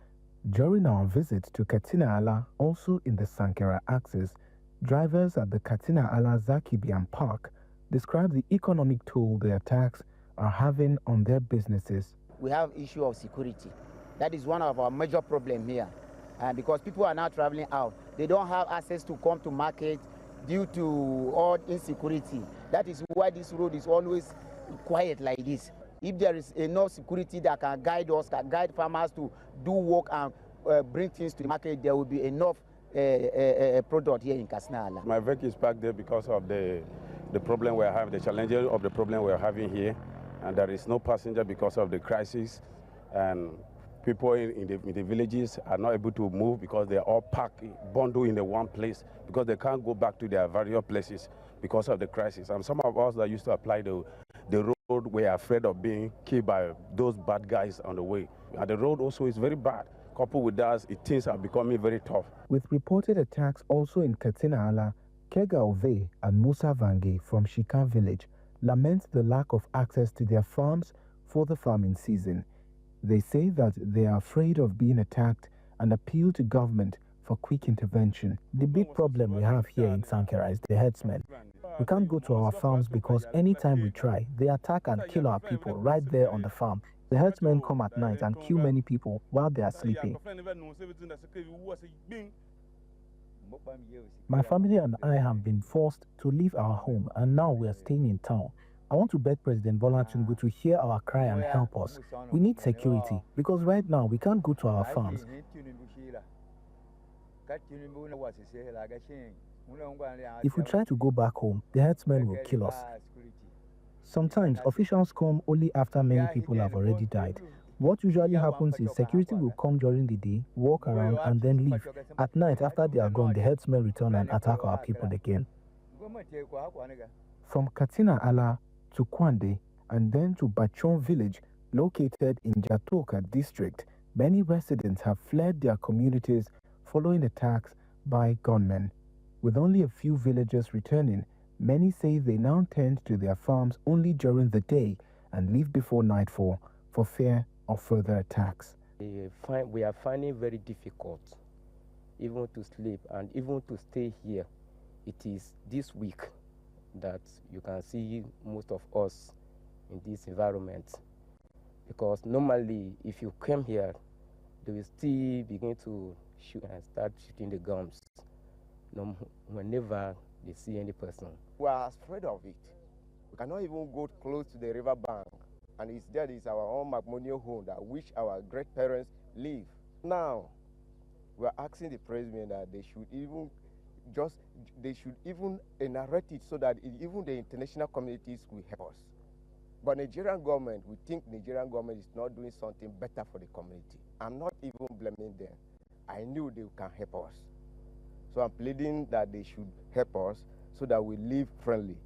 During our visit to Katina Ala, also in the Sankera axis, drivers at the Katina Ala Zakibian Park describe the economic toll the attacks are having on their businesses. We have issue of security. That is one of our major problems here. Because people are now traveling out. They don't have access to come to market due to all insecurity. That is why this road is always quiet like this. If there is enough security that can guide us, can guide farmers to do work and bring things to the market, there will be enough product here in Katsina Ala. My vehicle is parked there because of the problem we are having, the challenges of the problem we are having here. And there is no passenger because of the crisis. And People in the villages are not able to move because they're all packed, bundled in the one place because they can't go back to their various places because of the crisis. And some of us that used to apply the road were afraid of being killed by those bad guys on the way. And the road also is very bad. Coupled with that, things are becoming very tough. With reported attacks also in Katsina Ala, Kega Ove and Musa Vange from Shika village lament the lack of access to their farms for the farming season. They say that they are afraid of being attacked and appeal to government for quick intervention. The big problem we have here in Sankera is the herdsmen. We can't go to our farms because anytime we try, they attack and kill our people right there on the farm. The herdsmen come at night and kill many people while they are sleeping. My family and I have been forced to leave our home and now we are staying in town. I want to beg President Bola Tinubu to hear our cry and help us. We need security because right now we can't go to our farms. If we try to go back home, the herdsmen will kill us. Sometimes officials come only after many people have already died. What usually happens is security will come during the day, walk around and then leave. At night, after they are gone, the herdsmen return and attack our people again. From Katsina Ala to Kwande and then to Bachon village, located in Jatoka district, many residents have fled their communities following attacks by gunmen. With only a few villagers returning, many say they now tend to their farms only during the day and leave before nightfall for fear of further attacks. We are finding it very difficult even to sleep and even to stay here. It is this week that you can see most of us in this environment, because normally if you come here, they will still begin to shoot and start shooting the guns whenever they see any person. We are afraid of it. We cannot even go close to the river bank, and there is our own matrimonial home that which our great parents live. Now, we are asking the president that they should even narrate it so that even the international communities will help us. But Nigerian government, we think Nigerian government is not doing something better for the community. I'm not even blaming them. I knew they can help us. So I'm pleading that they should help us so that we live friendly.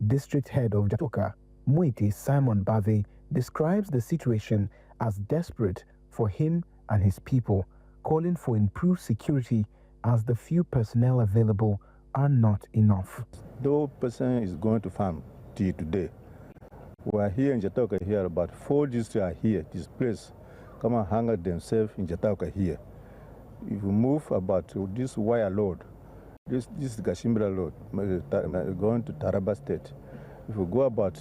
District head of Jatoka, Muiti Simon Bave, describes the situation as desperate for him and his people, calling for improved security as the few personnel available are not enough. No person is going to farm till today. We are here in Jatoka here, about 4 districts are here, this place, come and hang out themselves in Jatoka here. If we move about this wire load, this is Gashimbra load, going to Taraba State. If we go about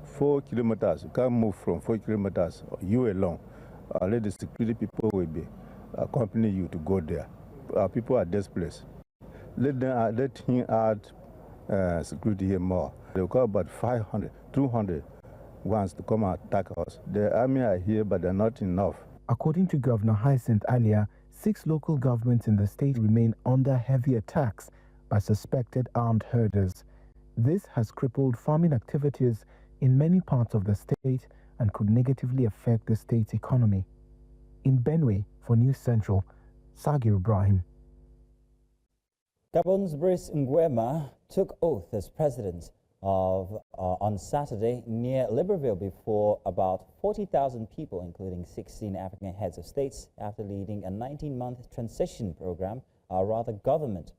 4 kilometers, you can't move from 4 kilometers, you alone. Let the security people will be accompany you to go there. Our people are desperate. Let him add security here more. They'll call about 500, 200 ones to come and attack us. The army are here, but they're not enough. According to Governor Hyacinth Alia, 6 local governments in the state remain under heavy attacks by suspected armed herders. This has crippled farming activities in many parts of the state and could negatively affect the state's economy. In Benue, for News Central, Sagir Ibrahim. Gabon's Brice Nguema took oath as president on Saturday near Libreville before about 40,000 people, including 16 African heads of states, after leading a 19-month transition program, or rather government.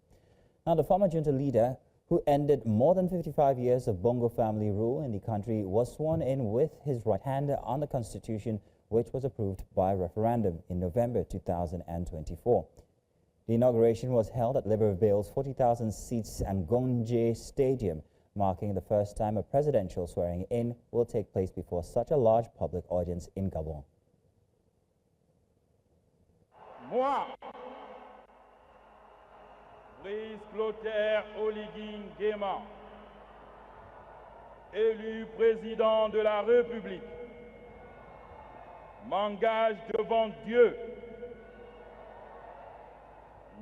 Now, the former junta leader, who ended more than 55 years of Bongo family rule in the country, was sworn in with his right hand on the constitution, which was approved by referendum in November 2024. The inauguration was held at Libreville's 40,000 seats Ngonje Stadium, marking the first time a presidential swearing-in will take place before such a large public audience in Gabon. Moi, Brice Clotaire Oligui Nguema, élu président de la République, m'engage devant Dieu,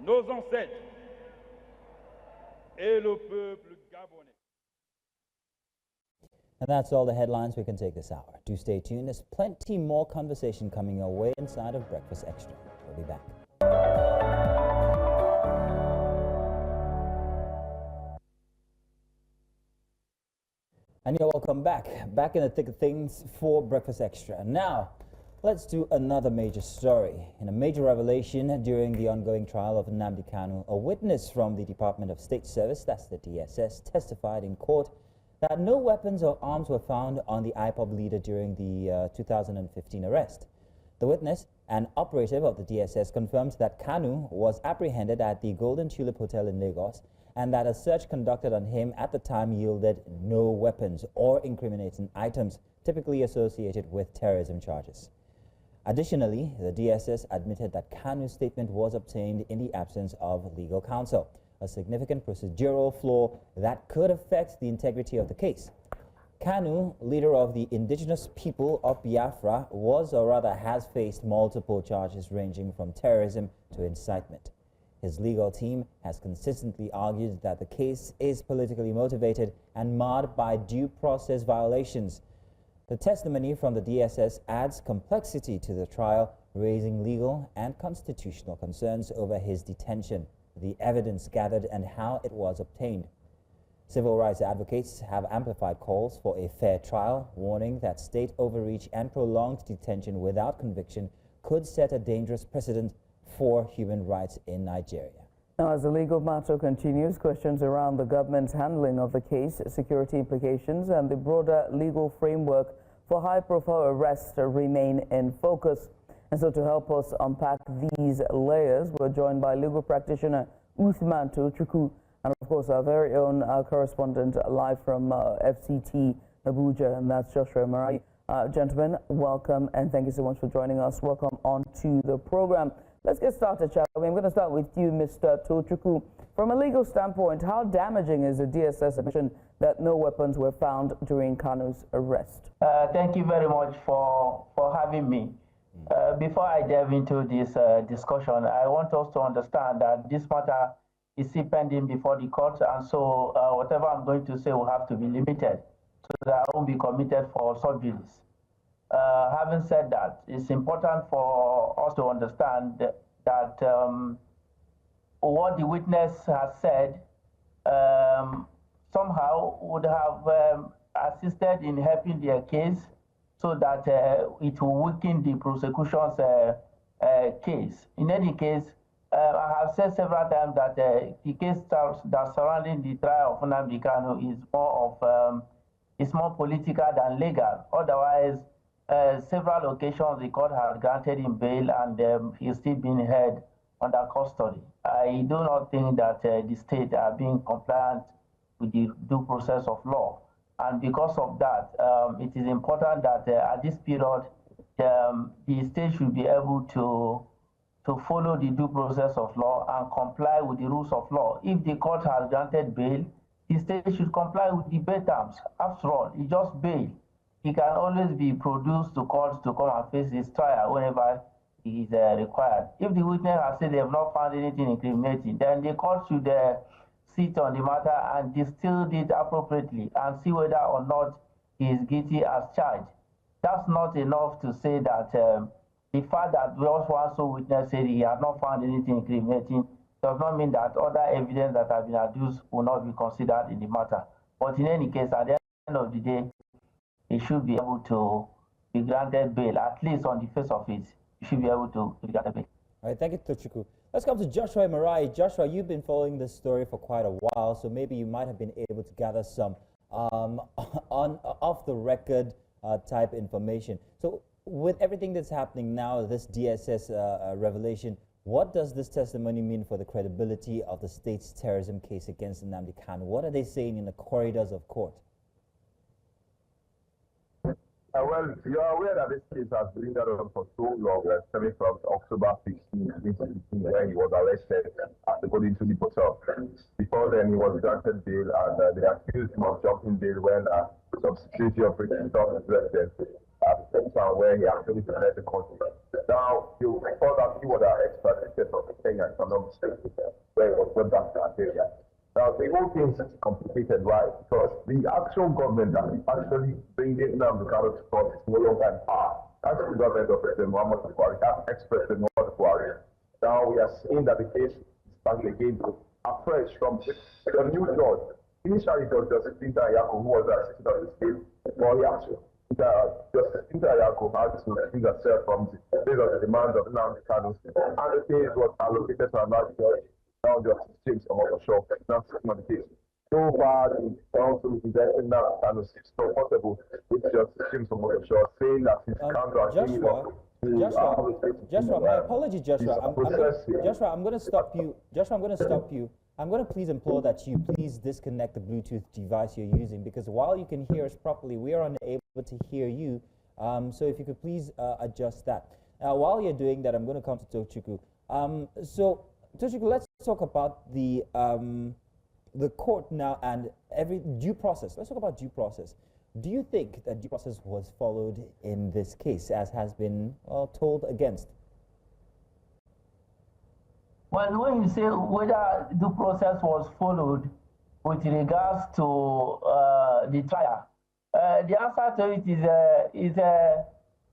nos ancêtres et le peuple gabonais. And that's all the headlines we can take this hour. Do stay tuned. There's plenty more conversation coming your way inside of Breakfast Extra. We'll be back. And you're welcome back. Back in the thick of things for Breakfast Extra. Now, let's do another major story. In a major revelation during the ongoing trial of Nnamdi Kanu, a witness from the Department of State Service, that's the DSS, testified in court that no weapons or arms were found on the IPOB leader during the 2015 arrest. The witness, an operative of the DSS, confirmed that Kanu was apprehended at the Golden Tulip Hotel in Lagos and that a search conducted on him at the time yielded no weapons or incriminating items typically associated with terrorism charges. Additionally, the DSS admitted that Kanu's statement was obtained in the absence of legal counsel, a significant procedural flaw that could affect the integrity of the case. Kanu, leader of the indigenous people of Biafra, was or rather has faced multiple charges ranging from terrorism to incitement. His legal team has consistently argued that the case is politically motivated and marred by due process violations. The testimony from the DSS adds complexity to the trial, raising legal and constitutional concerns over his detention, the evidence gathered and how it was obtained. Civil rights advocates have amplified calls for a fair trial, warning that state overreach and prolonged detention without conviction could set a dangerous precedent for human rights in Nigeria. Now, as the legal matter continues, questions around the government's handling of the case, security implications, and the broader legal framework for high-profile arrests remain in focus. And so to help us unpack these layers, we're joined by legal practitioner Uthman Tochukwu, and of course our very own correspondent live from FCT Abuja, and that's Joshua Marai. Gentlemen, welcome, and thank you so much for joining us. Welcome on to the program. Let's get started, shall we? I'm going to start with you, Mr. Tochukwu. From a legal standpoint, how damaging is the DSS admission that no weapons were found during Kanu's arrest? Thank you very much for having me. Before I delve into this discussion, I want us to understand that this matter is still pending before the court, and so whatever I'm going to say will have to be limited so that I won't be committed for surgeries. Having said that, it's important for us to understand that what the witness has said somehow would have assisted in helping their case so that it will weaken the prosecution's case. In any case, I have said several times that the case that surrounding the trial of Nnamdi Kanu is more political than legal. Otherwise, several occasions the court has granted him bail and he's still being held under custody. I do not think that the state are being compliant with the due process of law. And because of that, it is important that at this period, the state should be able to follow the due process of law and comply with the rules of law. If the court has granted bail, the state should comply with the bail terms. After all, it's just bail. He can always be produced to court to come and face his trial whenever he is required. If the witness has said they have not found anything incriminating, then the court should sit on the matter and distill it appropriately and see whether or not he is guilty as charged. That's not enough to say that the fact that one so witness said he has not found anything incriminating does not mean that other evidence that have been adduced will not be considered in the matter. But in any case, at the end of the day, he should be able to be granted bail, at least on the face of it. He should be able to be granted bail. All right, thank you, Tochukwu. Let's come to Joshua Marai. Joshua, you've been following this story for quite a while, so maybe you might have been able to gather some off-the-record type information. So with everything that's happening now, this DSS revelation, what does this testimony mean for the credibility of the state's terrorism case against Nnamdi Kanu? What are they saying in the corridors of court? Well, you are aware that this case has been going on for so long, stemming from October 16, 2016, when he was arrested at the Golden Tulip Hotel. Before then, he was granted bail, and they accused him of jumping bail when some security operators stopped his residence at the same time where he actually fled the country. Now, you recall that he was extradited from Kenya, if I'm not mistaken, where he was brought back to Nigeria. Now, the whole thing is complicated, right? Because the actual government that is actually bringing Nnamdi Kanu to court is no longer in power. That's the government of President Muhammad Buhari. That's ex-President Muhammad Buhari. Now we are seeing that the case is starting again afresh from the new judge. Initially, Justice Binta Ayako, who was the assistant of the state, well, Justice Binta Ayako had to recuse herself from based on the demands of Nnamdi Kanu. And the case was allocated to another judge. Now Justice James Omotosho, now sitting on the case. So far, the counsel is presenting Nnamdi Kanu is so possible with Justice James Omotosho saying that his counter Joshua, my apology, Joshua. I'm going to stop you. Joshua, I'm going to stop you. I'm going to please implore that you please disconnect the Bluetooth device you're using, because while you can hear us properly, we are unable to hear you. So if you could please adjust that. While you're doing that, I'm going to come to Tochukwu. So Tochukwu, let's talk about the court now and every due process. Let's talk about due process. Do you think that due process was followed in this case, as has been told against? Well, when you say whether due process was followed with regards to the trial, the answer to it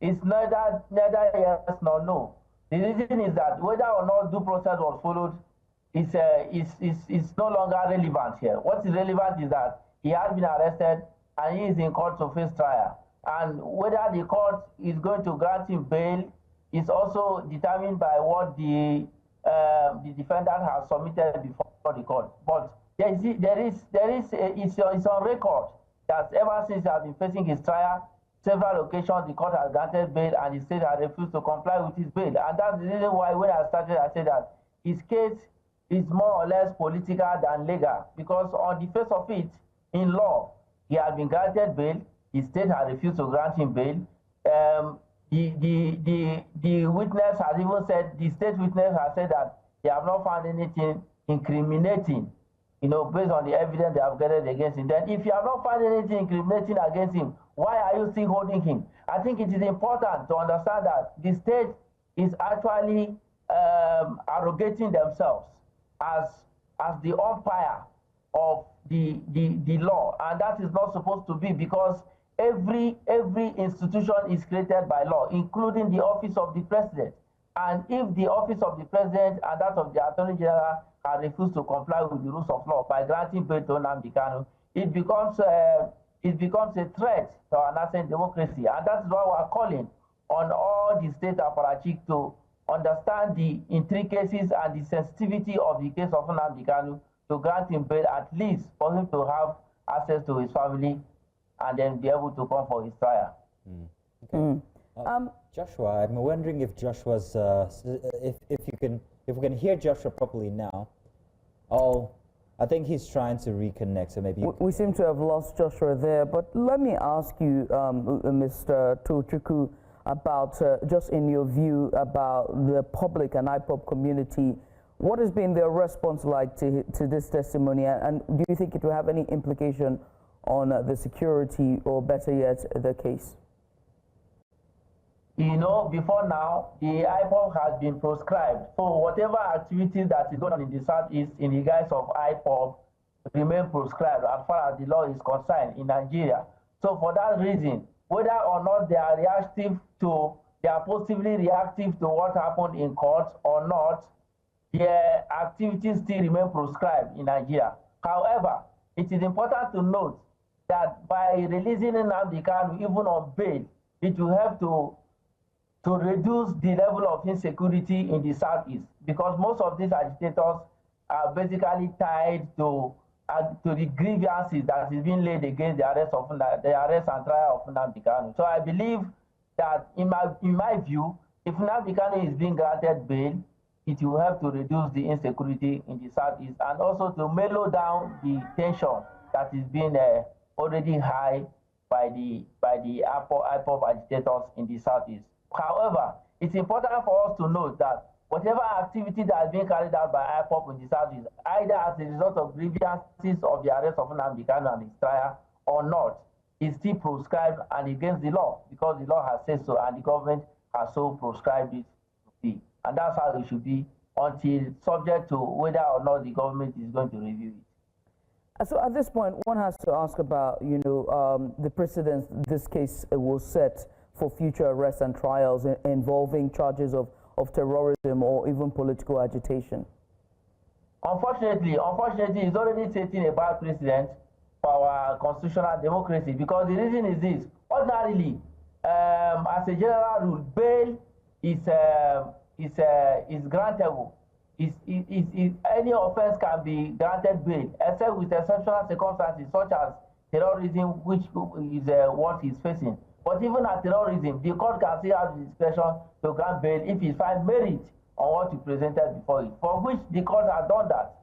is neither yes nor no. The reason is that whether or not due process was followed is no longer relevant here. What is relevant is that he has been arrested and he is in court to face trial. And whether the court is going to grant him bail is also determined by what the defendant has submitted before the court. But it's on record that ever since he has been facing his trial, several occasions the court has granted bail and the state has refused to comply with his bail. And that's the reason why when I started, I said that his case is more or less political than legal, because on the face of it, in law, he has been granted bail, the state has refused to grant him bail. The witness has even said, the state witness has said that they have not found anything incriminating, based on the evidence they have gathered against him. Then if you have not found anything incriminating against him, why are you still holding him? I think it is important to understand that the state is actually arrogating themselves as the umpire of the law, and that is not supposed to be, because every institution is created by law, including the office of the president. And if the office of the president and that of the attorney general are refused to comply with the rules of law by granting bail to Nnamdi Kanu, it becomes a threat to our nascent democracy. And that's why we are calling on all the state apparatchiks to understand the intricacies and the sensitivity of the case of Nnamdi Kanu, to grant him bail, at least for him to have access to his family and then be able to come for his trial. Okay. Joshua, I'm wondering if Joshua's, if we can hear Joshua properly now. I think he's trying to reconnect, so maybe... We seem to have lost Joshua there, but let me ask you, Mr. Tochukwu, about, just in your view, about the public and IPOB community. What has been their response like to this testimony, and do you think it will have any implication on the security, or better yet, the case? Before now, the IPOB has been proscribed. So whatever activities that is going on in the Southeast in the guise of IPOB remain proscribed as far as the law is concerned in Nigeria. So for that reason, whether or not they are positively reactive to what happened in court or not, their activities still remain proscribed in Nigeria. However, it is important to note that by releasing Nnamdi Kanu even on bail, it will help to reduce the level of insecurity in the Southeast, because most of these agitators are basically tied to the grievances that is being laid against the arrest and trial of Nnamdi Kanu. So I believe that, in my view, if Nnamdi Kanu is being granted bail, it will help to reduce the insecurity in the Southeast, and also to mellow down the tension that is being already high by the IPOB agitators in the Southeast. However, it's important for us to note that whatever activity that is being carried out by IPOB in the Southeast, either as a result of grievances of the arrest of Nnamdi Kanu and his trial or not, is still proscribed and against the law, because the law has said so and the government has so prescribed it to be. And that's how it should be, until subject to whether or not the government is going to review it. So at this point, one has to ask about, the precedent this case will set for future arrests and trials involving charges of terrorism or even political agitation. Unfortunately, it's already setting a bad precedent for our constitutional democracy, because the reason is this: ordinarily, as a general rule, bail is grantable. Any offense can be granted bail, except with exceptional circumstances such as terrorism, which is what he's facing. But even at terrorism, the court can still have the discretion to grant bail if he finds merit on what he presented before it, for which the court has done that.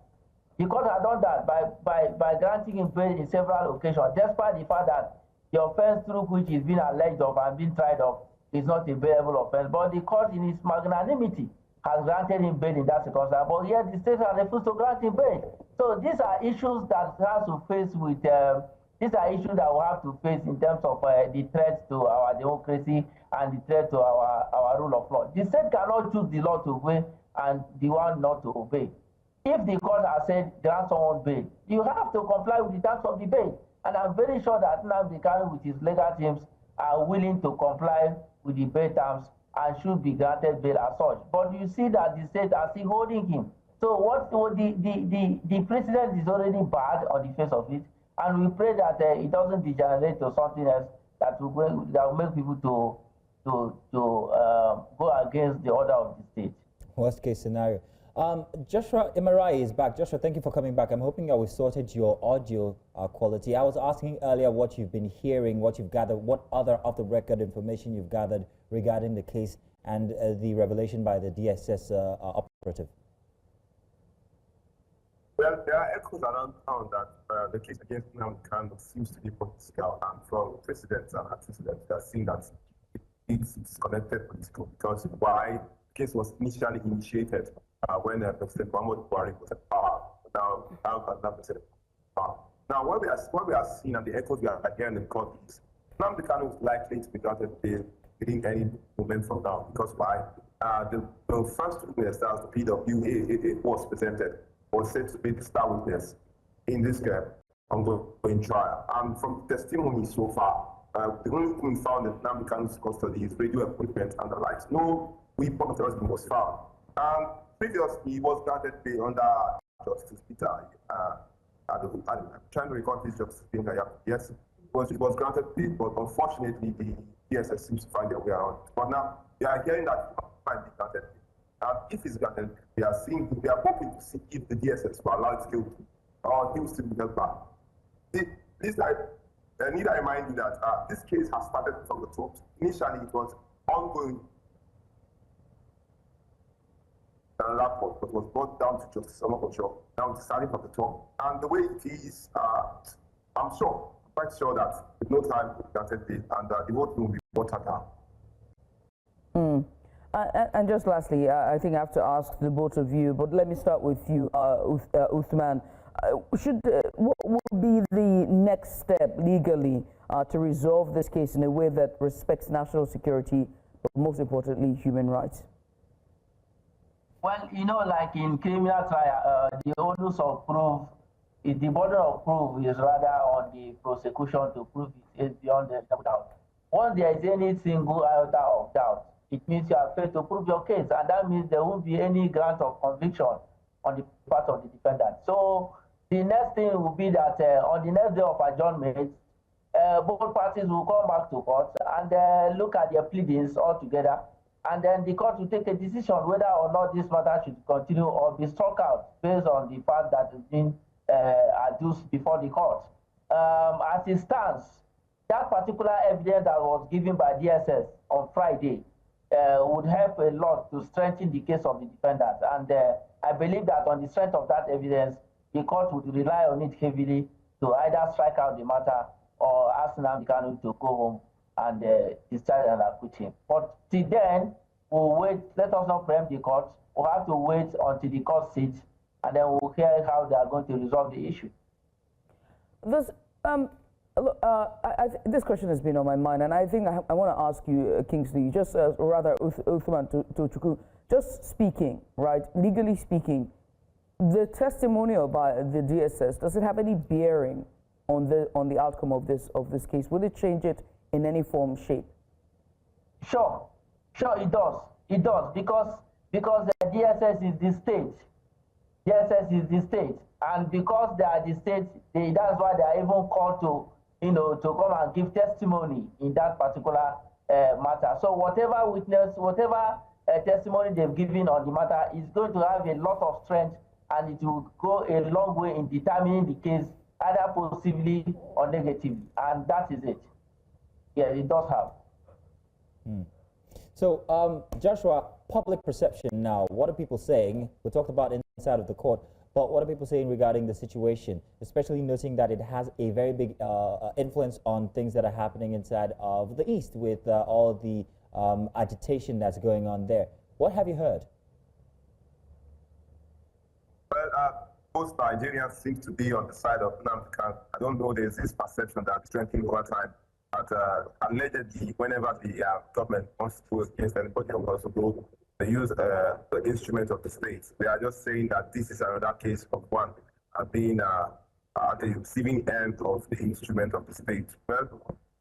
The court has done that by granting him bail in several occasions, despite the fact that the offense through which he's been alleged of and been tried of is not a bailable offense. But the court, in its magnanimity, has granted him bail in that circumstance. But yet the state has refused to grant him bail. So these are issues that has to face with. These are issues that we have to face in terms of the threat to our democracy and the threat to our rule of law. The state cannot choose the law to obey and the one not to obey. If the court has said grant someone bail, you have to comply with the terms of the bail. And I'm very sure that Nnamdi Kanu with his legal teams are willing to comply with the bail terms and should be granted bail as such. But you see that the state are still holding him. So the precedent is already bad on the face of it, and we pray that it doesn't degenerate to something else that will make people to go against the order of the state. Worst case scenario. Joshua Imarai is back. Joshua, thank you for coming back. I'm hoping that we sorted your audio quality. I was asking earlier what you've been hearing, what you've gathered, what other off-the-record information you've gathered regarding the case and the revelation by the DSS operative. Well, there are echoes around town that the case against Nnamdi Kanu seems to be political, and from presidents and antecedents, they are seeing that it's connected political, because why the case was initially initiated when President Muhammadu Buhari was at power. Now President power. Now, what we are seeing and the echoes we are hearing in court is Nnamdi Kanu is likely to be granted bail within any moment from now, because why? The first witness, that was the PWA, was presented, was said to be the star witness in this ongoing trial. And from testimony so far, the only thing found in Nnamdi Kanu's custody is radio equipment and the likes. No weapon of terrorism was found. And previously, he was granted bail under Justice Peter. I'm trying to record this Justice Peter. Yes, it was granted bail, but unfortunately, the DSS seems to find their way around. But now, we are hearing that he might be granted bail. And if he's granted, we are hoping to see if the DSS will allow it guilty or he will still be held back. I need to remind you that this case has started from the top. Initially, it was ongoing report, but was brought down to Justice Omokocho. Now it's starting from the top. And the way it is, I'm quite sure that with no time we granted bail, and the whole thing will be watered down. And just lastly, I think I have to ask the both of you, but let me start with you, Uthman. What would be the next step legally to resolve this case in a way that respects national security, but most importantly, human rights? Well, like in criminal trial, the onus of proof, the burden of proof is rather on the prosecution to prove it is beyond the doubt. Once there is any single iota of doubt, it means you have failed to prove your case, and that means there won't be any grant of conviction on the part of the defendant. So the next thing will be that on the next day of adjournment, both parties will come back to court and look at their pleadings all together, and then the court will take a decision whether or not this matter should continue or be struck out based on the fact that it's been adduced before the court. As it stands, that particular evidence that was given by DSS on Friday would help a lot to strengthen the case of the defendant. And I believe that on the strength of that evidence, the court would rely on it heavily to either strike out the matter or ask Nnamdi Kanu to go home and discharge and acquit him. But till then, we'll wait. Let us not preempt the court. We'll have to wait until the court sits, and then we'll hear how they are going to resolve the issue. This question has been on my mind, and I think I want to ask you, Kingsley, just rather Uthman to Chukwu, just speaking, right, legally speaking, the testimonial by the DSS, does it have any bearing on the outcome of this case? Will it change it in any form, shape? Sure, it does. It does because the DSS is the state. DSS is the state, and because they are the state, that's why they are even called to to come and give testimony in that particular matter. So whatever witness, whatever testimony they've given on the matter is going to have a lot of strength, and it will go a long way in determining the case, either positively or negatively, and that is it. Yeah, it does have. So, Joshua, public perception now, what are people saying? We talked about inside of the court, but what are people saying regarding the situation, especially noting that it has a very big influence on things that are happening inside of the East with all the agitation that's going on there? What have you heard? Well, most Nigerians seem to be on the side of Nnamdi Kanu. I don't know, there's this perception that strengthening over time. But allegedly, whenever the government wants to go against anybody who wants to go, they use the instrument of the state. They are just saying that this is another case of one being at the receiving end of the instrument of the state. Well,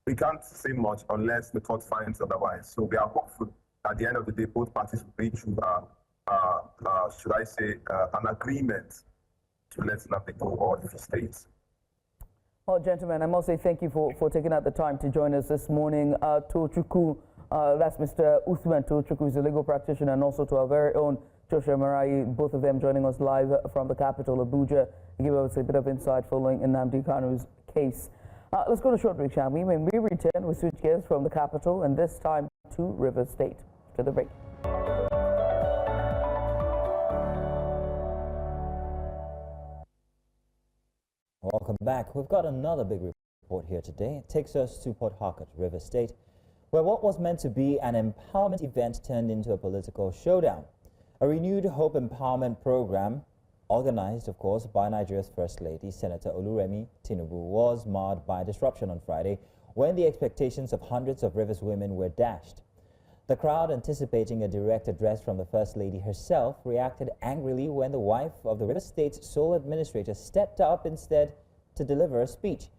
we can't say much unless the court finds otherwise. So we are hopeful at the end of the day, both parties will reach, should I say, an agreement to let Nnamdi go or if he stays. Well, gentlemen, I must say thank you for taking out the time to join us this morning. Tochukwu, that's Mr. Usman Tochukwu, who's a legal practitioner, and also to our very own Joshua Marai, both of them joining us live from the capital, Abuja, to give us a bit of insight following Nnamdi Kanu's case. Let's go to a short break, shall we? When we return, we switch gears from the capital, and this time to Rivers State. To the break. Welcome back. We've got another big report here today. It takes us to Port Harcourt, Rivers State, where what was meant to be an empowerment event turned into a political showdown. A renewed Hope Empowerment Program, organized, of course, by Nigeria's First Lady, Senator Oluremi Tinubu, was marred by disruption on Friday when the expectations of hundreds of Rivers women were dashed. The crowd, anticipating a direct address from the First Lady herself, reacted angrily when the wife of the Rivers State's sole administrator stepped up instead to deliver a speech.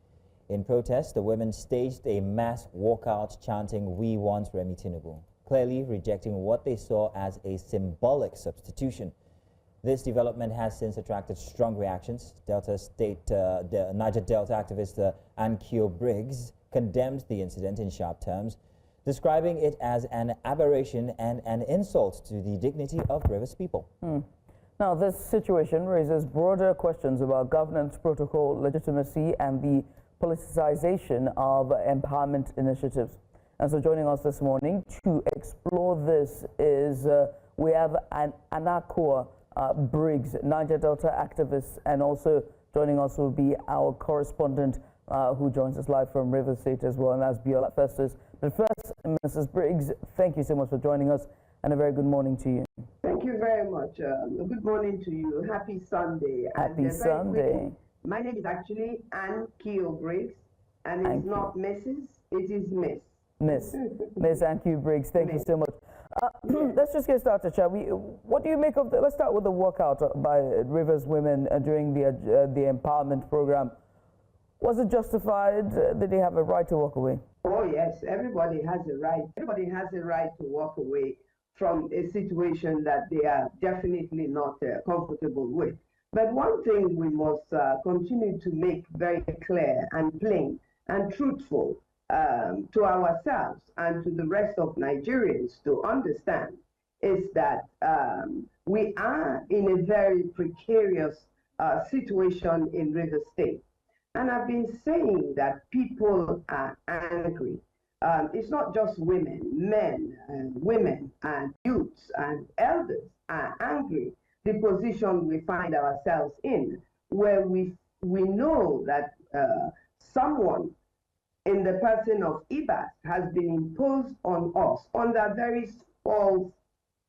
In protest, the women staged a mass walkout chanting, "We want Remi Tinubu," clearly rejecting what they saw as a symbolic substitution. This development has since attracted strong reactions. Delta State, the Niger Delta activist Ankyo Briggs condemned the incident in sharp terms, describing it as an aberration and an insult to the dignity of Rivers people. Now, this situation raises broader questions about governance protocol, legitimacy, and the politicization of empowerment initiatives. And so joining us this morning to explore this is we have Ankyo Briggs, Niger Delta activist, and also joining us will be our correspondent who joins us live from Rivers State as well, and that's Biola Festus. But first, Mrs. Briggs, thank you so much for joining us, and a very good morning to you. Thank you very much. Good morning to you. Happy Sunday. Happy Sunday. My name is actually Ankyo Briggs, and it's not Mrs., it is Miss. Miss Ankyo Briggs, thank you so much. Let's just get started, shall we? What do you make of let's start with the walkout by Rivers women during the empowerment program. Was it justified? Did they have a right to walk away? Oh yes, everybody has a right. Everybody has a right to walk away from a situation that they are definitely not comfortable with. But one thing we must continue to make very clear and plain and truthful to ourselves and to the rest of Nigerians to understand is that we are in a very precarious situation in Rivers State. And I've been saying that people are angry. It's not just women, men, and women, and youths, and elders are angry. The position we find ourselves in, where we know that someone in the person of IBAS has been imposed on us under very false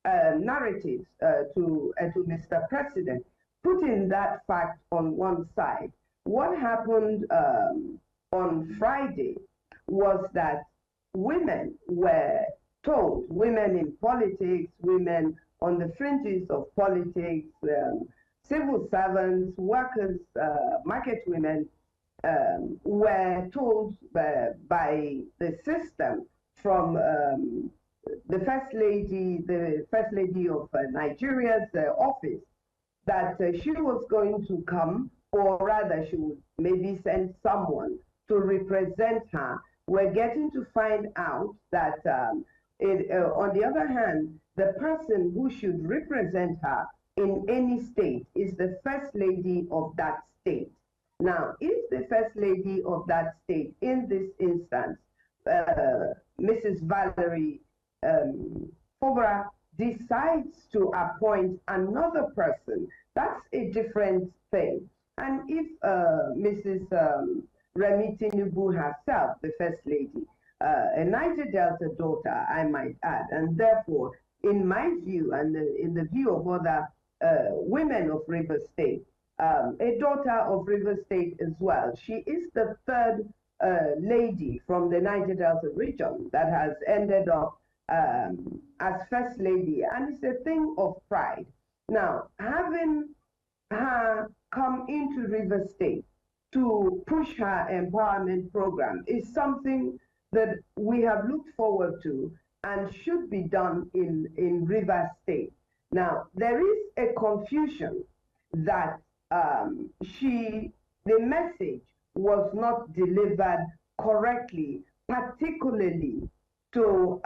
narratives to Mr. President. Putting that fact on one side, what happened on Friday was that women were told, women in politics, women on the fringes of politics, civil servants, workers, market women were told by the system from the First Lady of Nigeria's office, that she was going to come, or rather she would maybe send someone to represent her. We're getting to find out that on the other hand, the person who should represent her in any state is the First Lady of that state. Now, if the First Lady of that state, in this instance, Mrs. Valerie Fobra, decides to appoint another person, that's a different thing. And if Mrs. Remi Tinubu herself, the First Lady, a Niger Delta daughter, I might add, and therefore, in my view, and in the view of other women of Rivers State, a daughter of Rivers State as well, she is the third lady from the Niger Delta region that has ended up as First Lady, and it's a thing of pride. Now, having her come into Rivers State to push her empowerment program is something that we have looked forward to and should be done in Rivers State. Now, there is a confusion that the message was not delivered correctly, particularly to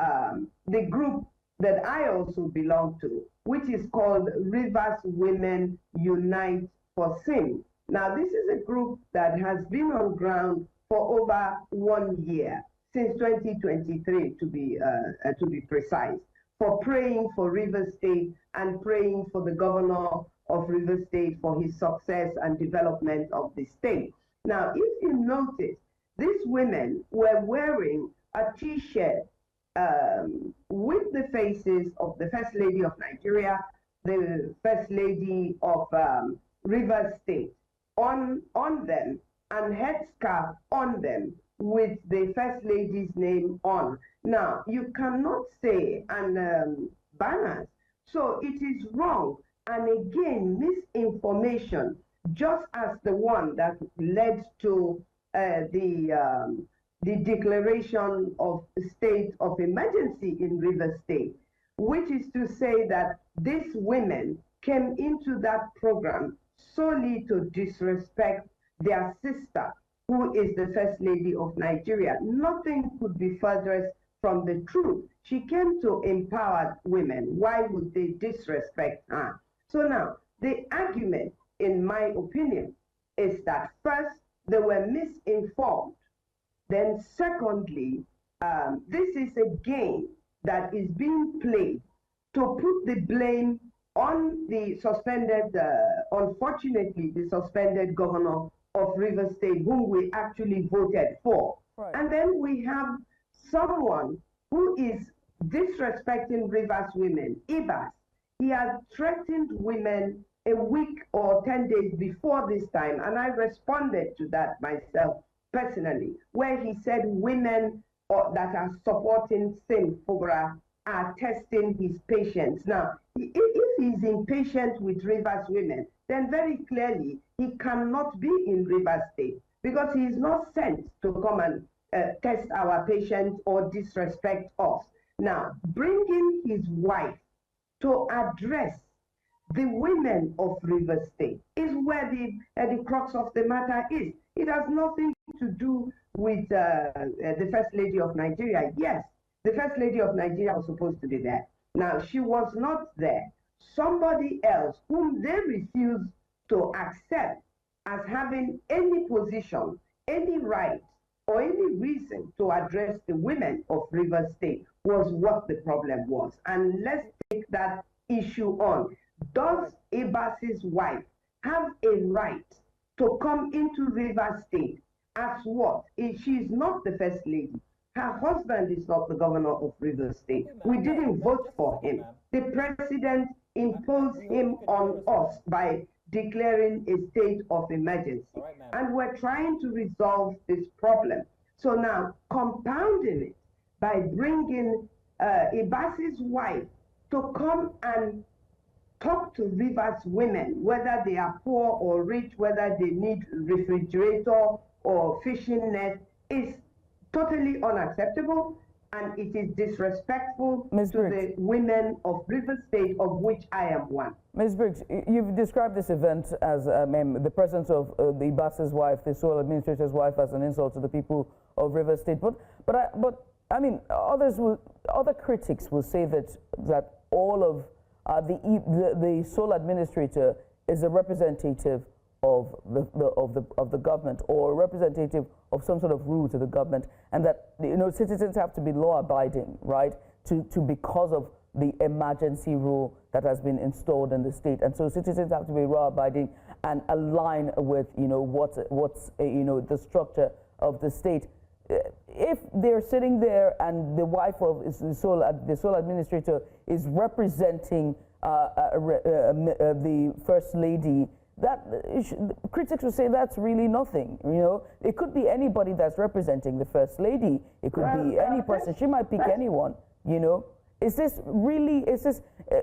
the group that I also belong to, which is called Rivers Women Unite for Sin. Now, this is a group that has been on ground for over 1 year, since 2023 to be precise, for praying for Rivers State and praying for the governor of Rivers State for his success and development of the state. Now, if you notice, these women were wearing a T-shirt with the faces of the First Lady of Nigeria, the First Lady of Rivers State on them, and headscarf on them with the First Lady's name on. Now, you cannot say, and banners, so it is wrong, and again, misinformation, just as the one that led to the declaration of state of emergency in Rivers State, which is to say that these women came into that program solely to disrespect their sister, who is the First Lady of Nigeria. Nothing could be furthest from the truth. She came to empower women. Why would they disrespect her? So now, the argument, in my opinion, is that first, they were misinformed. Then secondly, this is a game that is being played to put the blame on the suspended, unfortunately, the suspended governor of Rivers State, whom we actually voted for. Right. And then we have someone who is disrespecting Rivers women, Ibas. He has threatened women a week or 10 days before this time, and I responded to that myself personally, where he said women that are supporting Sim Fogra are testing his patience. Now, if he's impatient with Rivers women, then very clearly he cannot be in Rivers State, because he is not sent to come and test our patience or disrespect us. Now, bringing his wife to address the women of Rivers State is where the crux of the matter is. It has nothing to do with the First Lady of Nigeria. Yes, the First Lady of Nigeria was supposed to be there. Now, she was not there. Somebody else whom they refused to accept as having any position, any right, or any reason to address the women of Rivers State was what the problem was. And let's take that issue on. Does Ibas's wife have a right to come into Rivers State as what? She is not the First Lady. Her husband is not the governor of Rivers State. We didn't vote for him. The president imposed him on us by declaring a state of emergency. And we're trying to resolve this problem. So now, compounding it by bringing Ibas's wife to come and talk to Rivers women, whether they are poor or rich, whether they need refrigerator or fishing net, is totally unacceptable, and it is disrespectful to the women of Rivers State, of which I am one. Ms. Briggs, you've described this event as the presence of the boss's wife, the sole administrator's wife, as an insult to the people of Rivers State. But I mean, other critics will say that all of the sole administrator is a representative of the government, or a representative of some sort of rule to the government, and that citizens have to be law-abiding, right, because of the emergency rule that has been installed in the state, and so citizens have to be law-abiding and align with what's the structure of the state. If they're sitting there and the wife of the sole administrator is representing the first lady, critics will say that's really nothing. It could be anybody that's representing the first lady. It could be any person. She might pick anyone. Is this really?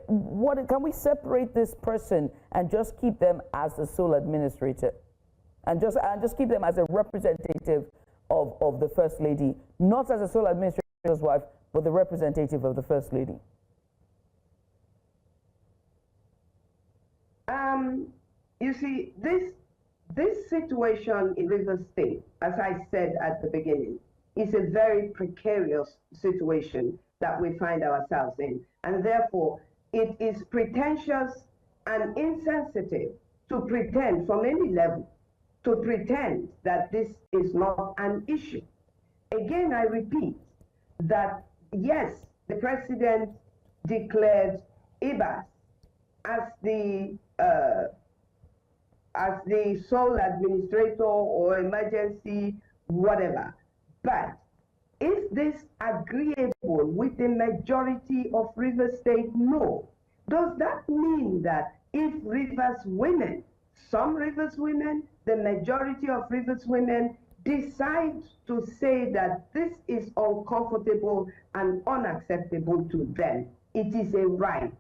What can we separate this person and just keep them as the sole administrator, and just keep them as a representative of the first lady, not as a sole administrator's wife, but the representative of the first lady? You see, this situation in Rivers State, as I said at the beginning, is a very precarious situation that we find ourselves in. And therefore, it is pretentious and insensitive to pretend from any level, to pretend that this is not an issue. Again, I repeat that, yes, the president declared IBAS as the sole administrator or emergency, whatever. But is this agreeable with the majority of Rivers State? No. Does that mean that if Rivers women, some Rivers women, the majority of Rivers women decide to say that this is uncomfortable and unacceptable to them, it is a right?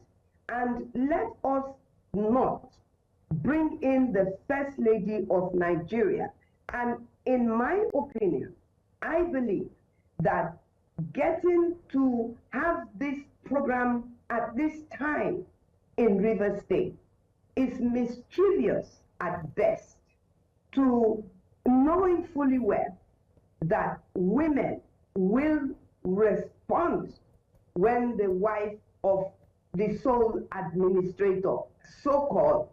And let us not bring in the First Lady of Nigeria. And in my opinion, I believe that getting to have this program at this time in Rivers State is mischievous at best, to knowing fully well that women will respond when the wife of the sole administrator, so-called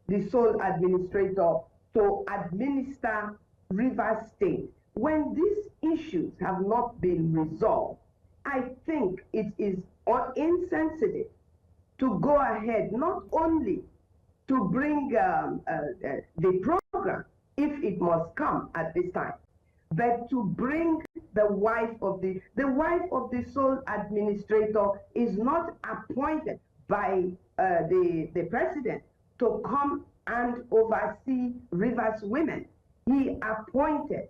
the sole administrator to administer Rivers State. When these issues have not been resolved, I think it is insensitive to go ahead not only to bring the program, if it must come at this time, but to bring the wife of the sole administrator is not appointed by the president to come and oversee Rivers women. He appointed.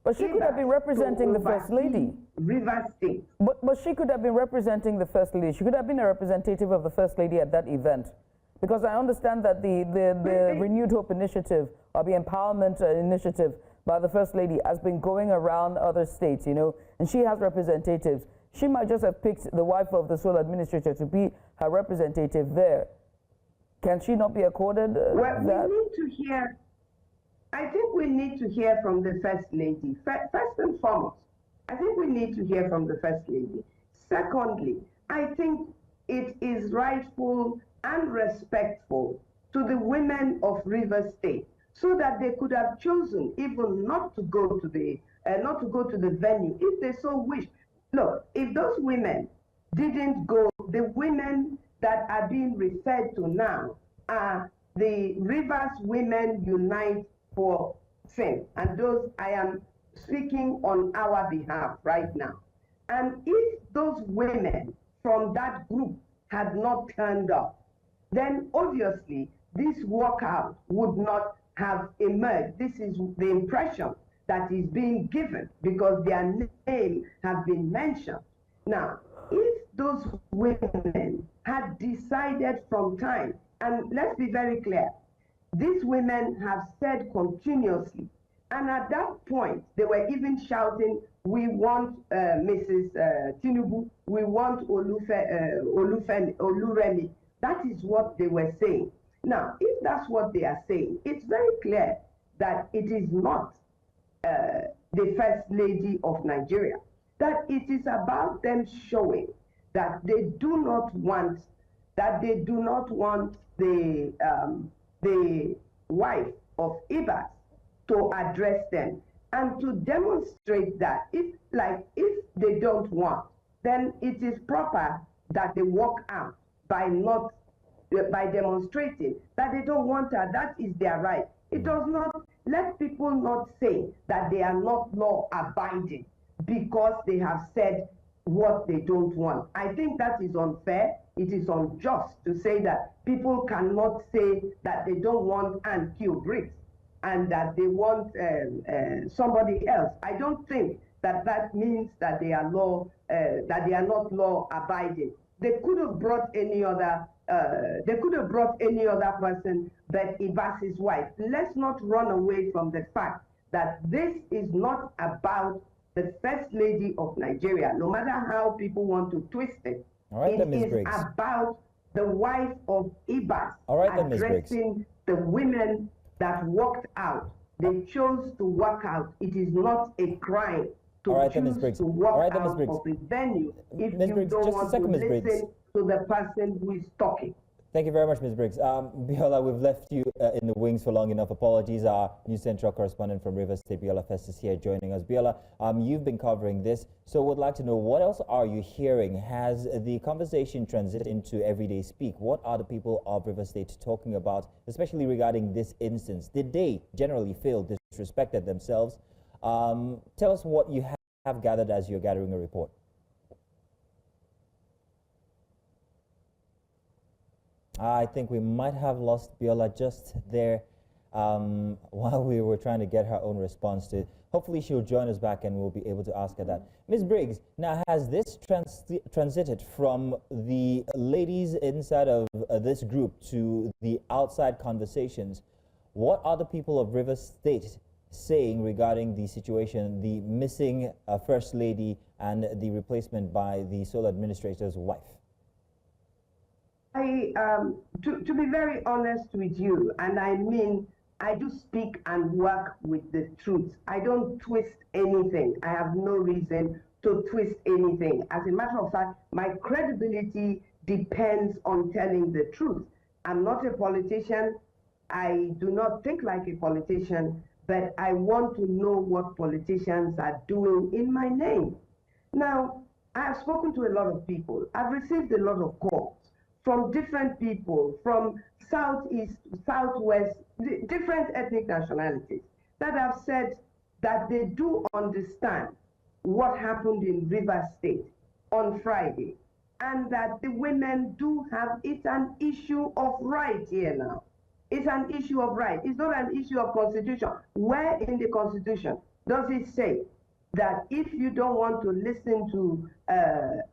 But she could have been representing the First Lady. Rivers State. But she could have been representing the First Lady. She could have been a representative of the First Lady at that event. Because I understand that the Renewed Hope Initiative, or the Empowerment Initiative by the First Lady, has been going around other states, and she has representatives. She might just have picked the wife of the sole administrator to be her representative there. Can she not be accorded well, we need to hear. I think we need to hear from the First Lady. First and foremost, I think we need to hear from the First Lady. Secondly, I think it is rightful and respectful to the women of Rivers State, so that they could have chosen even not to go to the venue if they so wish. Look, if those women didn't go, the women that are being referred to now are the Rivers Women Unite for Sin, and those I am speaking on our behalf right now. And if those women from that group had not turned up, then obviously this walkout would not have emerged. This is the impression that is being given because their name have been mentioned. Now, if those women had decided from time, and let's be very clear, these women have said continuously, and at that point, they were even shouting, we want Mrs. Tinubu, we want Oluremi. That is what they were saying. Now, if that's what they are saying, it's very clear that it is not the First Lady of Nigeria, that it is about them showing that they do not want, the wife of Ibas to address them, and to demonstrate that if they don't want, then it is proper that they walk out by demonstrating that they don't want her. That is their right. It does not, let people not say that they are not law abiding because they have said what they don't want. I think that is unfair. It is unjust to say that people cannot say that they don't want Ann Q Briggs and that they want somebody else. I don't think that that means that they are not law abiding. They could have brought any other person but Ibas's wife. Let's not run away from the fact that this is not about the First Lady of Nigeria, no matter how people want to twist it. All right, it is about the wife of Ibas addressing the women that walked out. They chose to walk out. It is not a crime to choose to walk out of a venue if you don't want to listen to the person who is talking. Thank you very much, Ms. Briggs. Biola, we've left you in the wings for long enough. Apologies. Our News Central correspondent from Rivers State, Biola Fest, is here joining us. Biola, you've been covering this, so would like to know, what else are you hearing? Has the conversation transited into everyday speak? What are the people of Rivers State talking about, especially regarding this instance? Did they generally feel disrespected themselves? Tell us what you have gathered as you're gathering a report. I think we might have lost Biola just there while we were trying to get her own response to it. Hopefully she'll join us back and we'll be able to ask her that. Ms. Briggs, now has this transited from the ladies inside of this group to the outside conversations? What are the people of Rivers State saying regarding the situation, the missing First Lady and the replacement by the sole administrator's wife? To be very honest with you, and I mean, I do speak and work with the truth. I don't twist anything. I have no reason to twist anything. As a matter of fact, my credibility depends on telling the truth. I'm not a politician. I do not think like a politician, but I want to know what politicians are doing in my name. Now, I have spoken to a lot of people. I've received a lot of calls from different people, from southeast, southwest, different ethnic nationalities, that have said that they do understand what happened in Rivers State on Friday, and that the women do have, it's an issue of right here now. It's an issue of right. It's not an issue of constitution. Where in the constitution does it say that if you don't want to listen to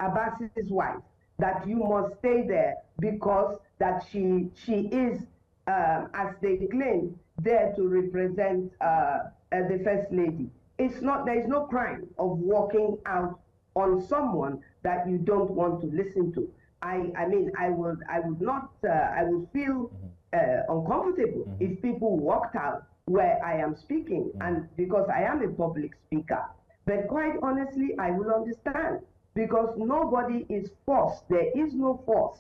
Abbas's wife, that you must stay there because that she is, as they claim, there to represent the First Lady? It's not, there is no crime of walking out on someone that you don't want to listen to. I mean, I would feel uncomfortable if people walked out where I am speaking, and because I am a public speaker. But quite honestly, I will understand, because nobody is forced. There is no force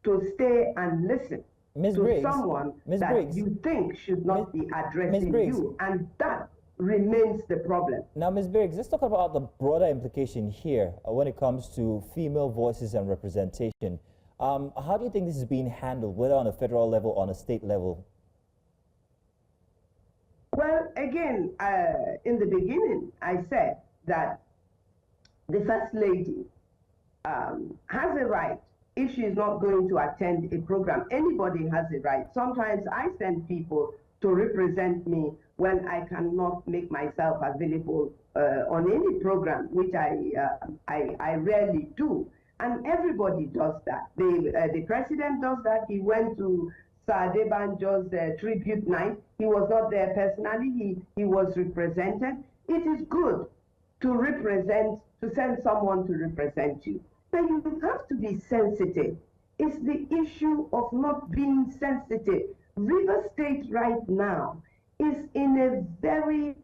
to stay and listen to someone that you think should not be addressing you, and that remains the problem. Now, Ms. Briggs, let's talk about the broader implication here when it comes to female voices and representation. How do you think this is being handled, whether on a federal level or on a state level? Well, again, in the beginning, I said that the First Lady has a right. If she is not going to attend a program, anybody has a right. Sometimes I send people to represent me when I cannot make myself available on any program, which I rarely do. And everybody does that. The president does that. He went to Sir Adebanjo's tribute night. He was not there personally. He was represented. It is good to represent, to send someone to represent you. But you have to be sensitive. It's the issue of not being sensitive. River State right now is in a very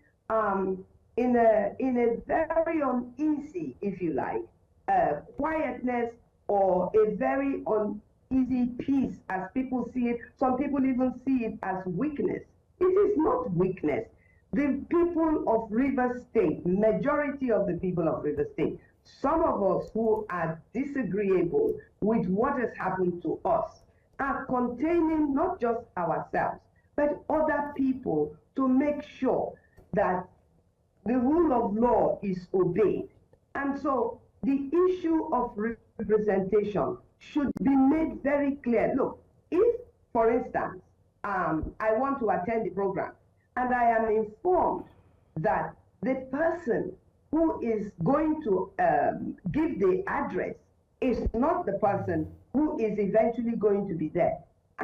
very uneasy, if you like, quietness, or a very uneasy peace as people see it. Some people even see it as weakness. It is not weakness. The people of River State, majority of the people of River State, some of us who are disagreeable with what has happened to us, are containing not just ourselves, but other people to make sure that the rule of law is obeyed. And so the issue of representation should be made very clear. Look, if, for instance, I want to attend the program and I am informed that the person who is going to give the address is not the person who is eventually going to be there,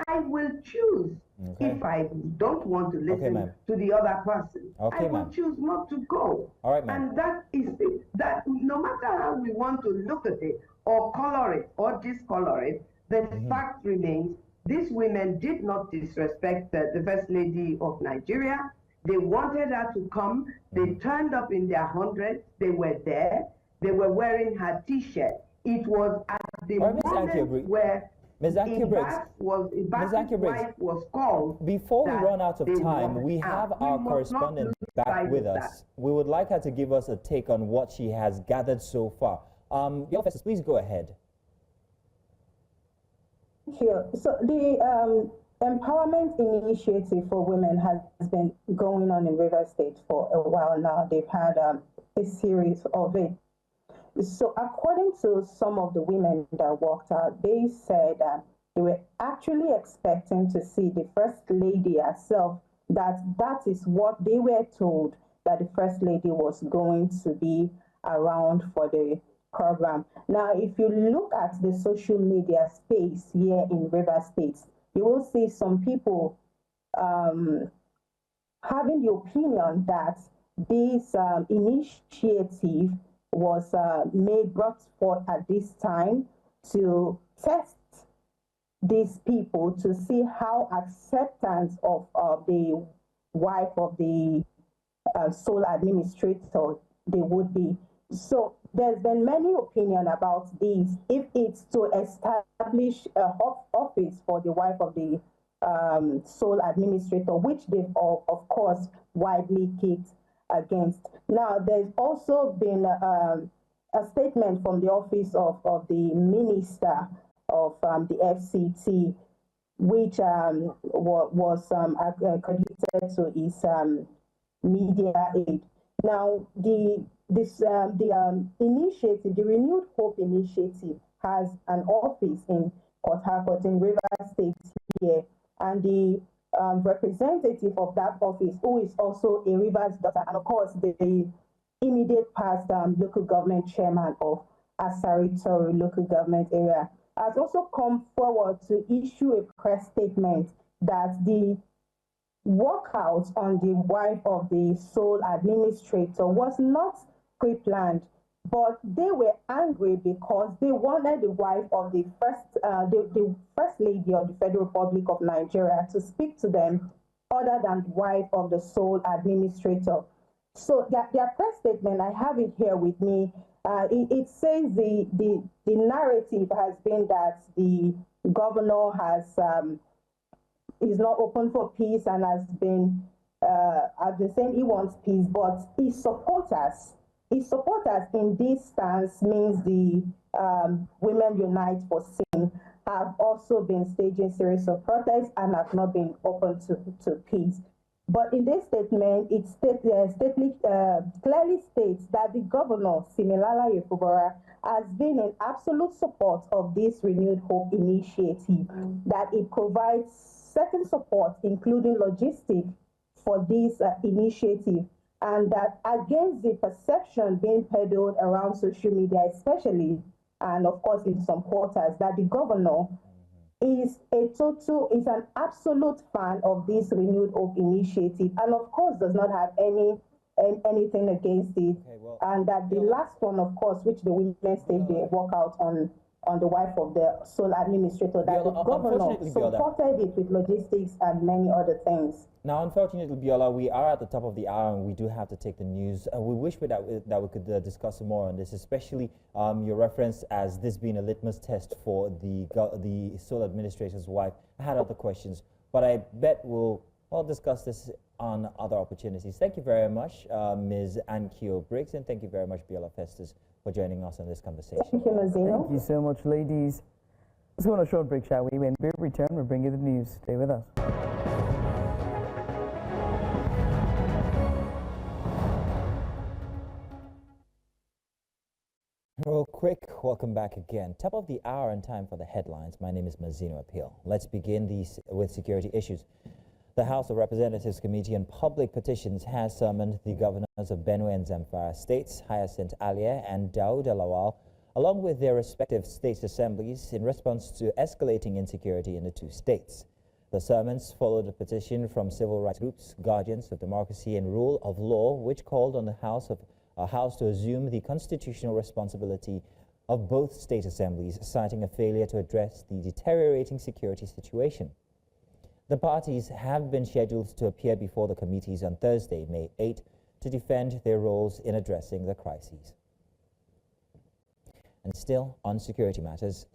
I will choose. If I don't want to listen to the other person, I will choose not to go. All right, ma'am. And that is that. No matter how we want to look at it, or color it, or discolor it, the fact remains: these women did not disrespect the First Lady of Nigeria. They wanted her to come. They turned up in their hundreds. They were there. They were wearing her T-shirt. It was at the moment where Ms. Ankie-Briggs, wife was called. Before we run out of time, we have our correspondent back with us. We would like her to give us a take on what she has gathered so far. Your officers, please go ahead. Thank you. So the empowerment initiative for women has been going on in River State for a while now. They've had a series of it. So according to some of the women that walked out, they said they were actually expecting to see the First Lady herself, that is what they were told, that the First Lady was going to be around for the program. Now, if you look at the social media space here in River State, you will see some people having the opinion that this initiative was brought forth at this time to test these people to see how acceptance of the wife of the sole administrator they would be. So there's been many opinions about this. If it's to establish a office for the wife of the sole administrator, which they've of course widely kicked against. Now, there's also been a statement from the office of the Minister of the FCT, which was credited to his media aid. Now, the initiative, the Renewed Hope Initiative, has an office in Port Harcourt in River State here, and the representative of that office, who is also a Rivers daughter, and of course the immediate past local government chairman of Asari Toru local government area, has also come forward to issue a press statement that the walkout on the wife of the sole administrator was not pre-planned, but they were angry because they wanted the wife of the first lady of the Federal Republic of Nigeria to speak to them other than the wife of the sole administrator. So their press statement, I have it here with me. It says the narrative has been that the governor is not open for peace and has been saying he wants peace, but his supporters in this stance means the Women Unite for Sin have also been staging series of protests and have not been open to peace. But in this statement, it clearly states that the governor, Siminala Yefubara, has been in absolute support of this Renewed Hope initiative, that it provides certain support, including logistics, for this initiative, and that against the perception being peddled around social media, especially and of course in some quarters, that the governor is an absolute fan of this Renewed Hope initiative, and of course does not have anything against it. And that the last one, of course, which the women staged the walkout on the wife of the sole administrator, that the governor supported it with logistics and many other things. Now, unfortunately, Biola, we are at the top of the hour and we do have to take the news. We wish that we could discuss more on this, especially your reference as this being a litmus test for the sole administrator's wife. I had other questions, but I bet we'll discuss this on other opportunities. Thank you very much, Ms. Ankyo Briggs, and thank you very much, Biola Festus, for joining us on this conversation. Thank you, Mazino. Thank you so much, ladies. Let's go on a short break, shall we? When we return, we'll bring you the news. Stay with us. Real quick, welcome back again. Top of the hour and time for the headlines. My name is Mazino Appeal. Let's begin with security issues. The House of Representatives Committee on Public Petitions has summoned the governors of Benue and Zamfara states, Hyacinth Alia and Daud Lawal, along with their respective state assemblies, in response to escalating insecurity in the two states. The summons followed a petition from civil rights groups, guardians of democracy and rule of law, which called on the House to assume the constitutional responsibility of both state assemblies, citing a failure to address the deteriorating security situation. The parties have been scheduled to appear before the committees on Thursday, May 8, to defend their roles in addressing the crises. And still on security matters,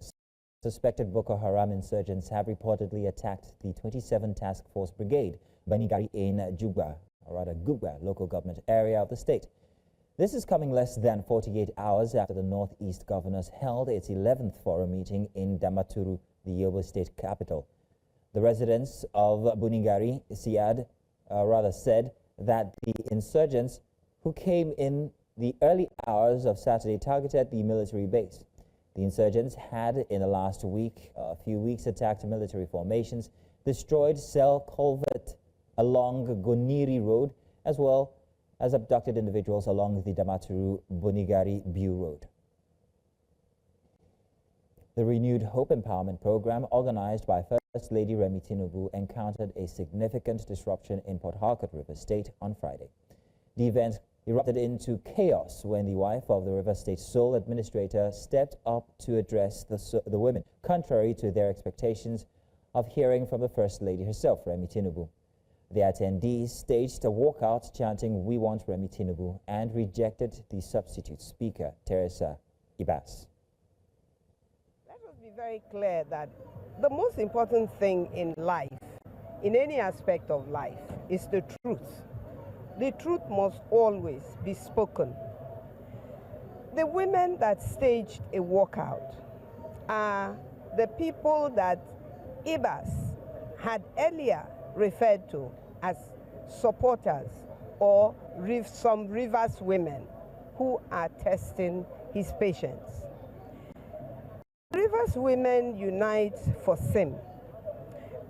suspected Boko Haram insurgents have reportedly attacked the 27 Task Force Brigade, Banigari in Gugba local government area of the state. This is coming less than 48 hours after the Northeast Governors held its 11th forum meeting in Damaturu, the Yobe state capital. The residents of Bunigari, said that the insurgents who came in the early hours of Saturday targeted the military base. The insurgents had, in the last few weeks, attacked military formations, destroyed cell culvert along Goniri Road, as well as abducted individuals along the Damaturu-Bunigari-Biu Road. The Renewed Hope Empowerment Program, organized by First Lady Remi Tinubu, encountered a significant disruption in Port Harcourt, River State, on Friday. The event erupted into chaos when the wife of the River State sole administrator stepped up to address the women, contrary to their expectations of hearing from the First Lady herself, Remi Tinubu. The attendees staged a walkout chanting, "We want Remi Tinubu," and rejected the substitute speaker, Teresa Ibas. Let us be very clear that the most important thing in life, in any aspect of life, is the truth. The truth must always be spoken. The women that staged a walkout are the people that Ibas had earlier referred to as supporters or some Rivers women who are testing his patience. Rivers Women Unite for SIM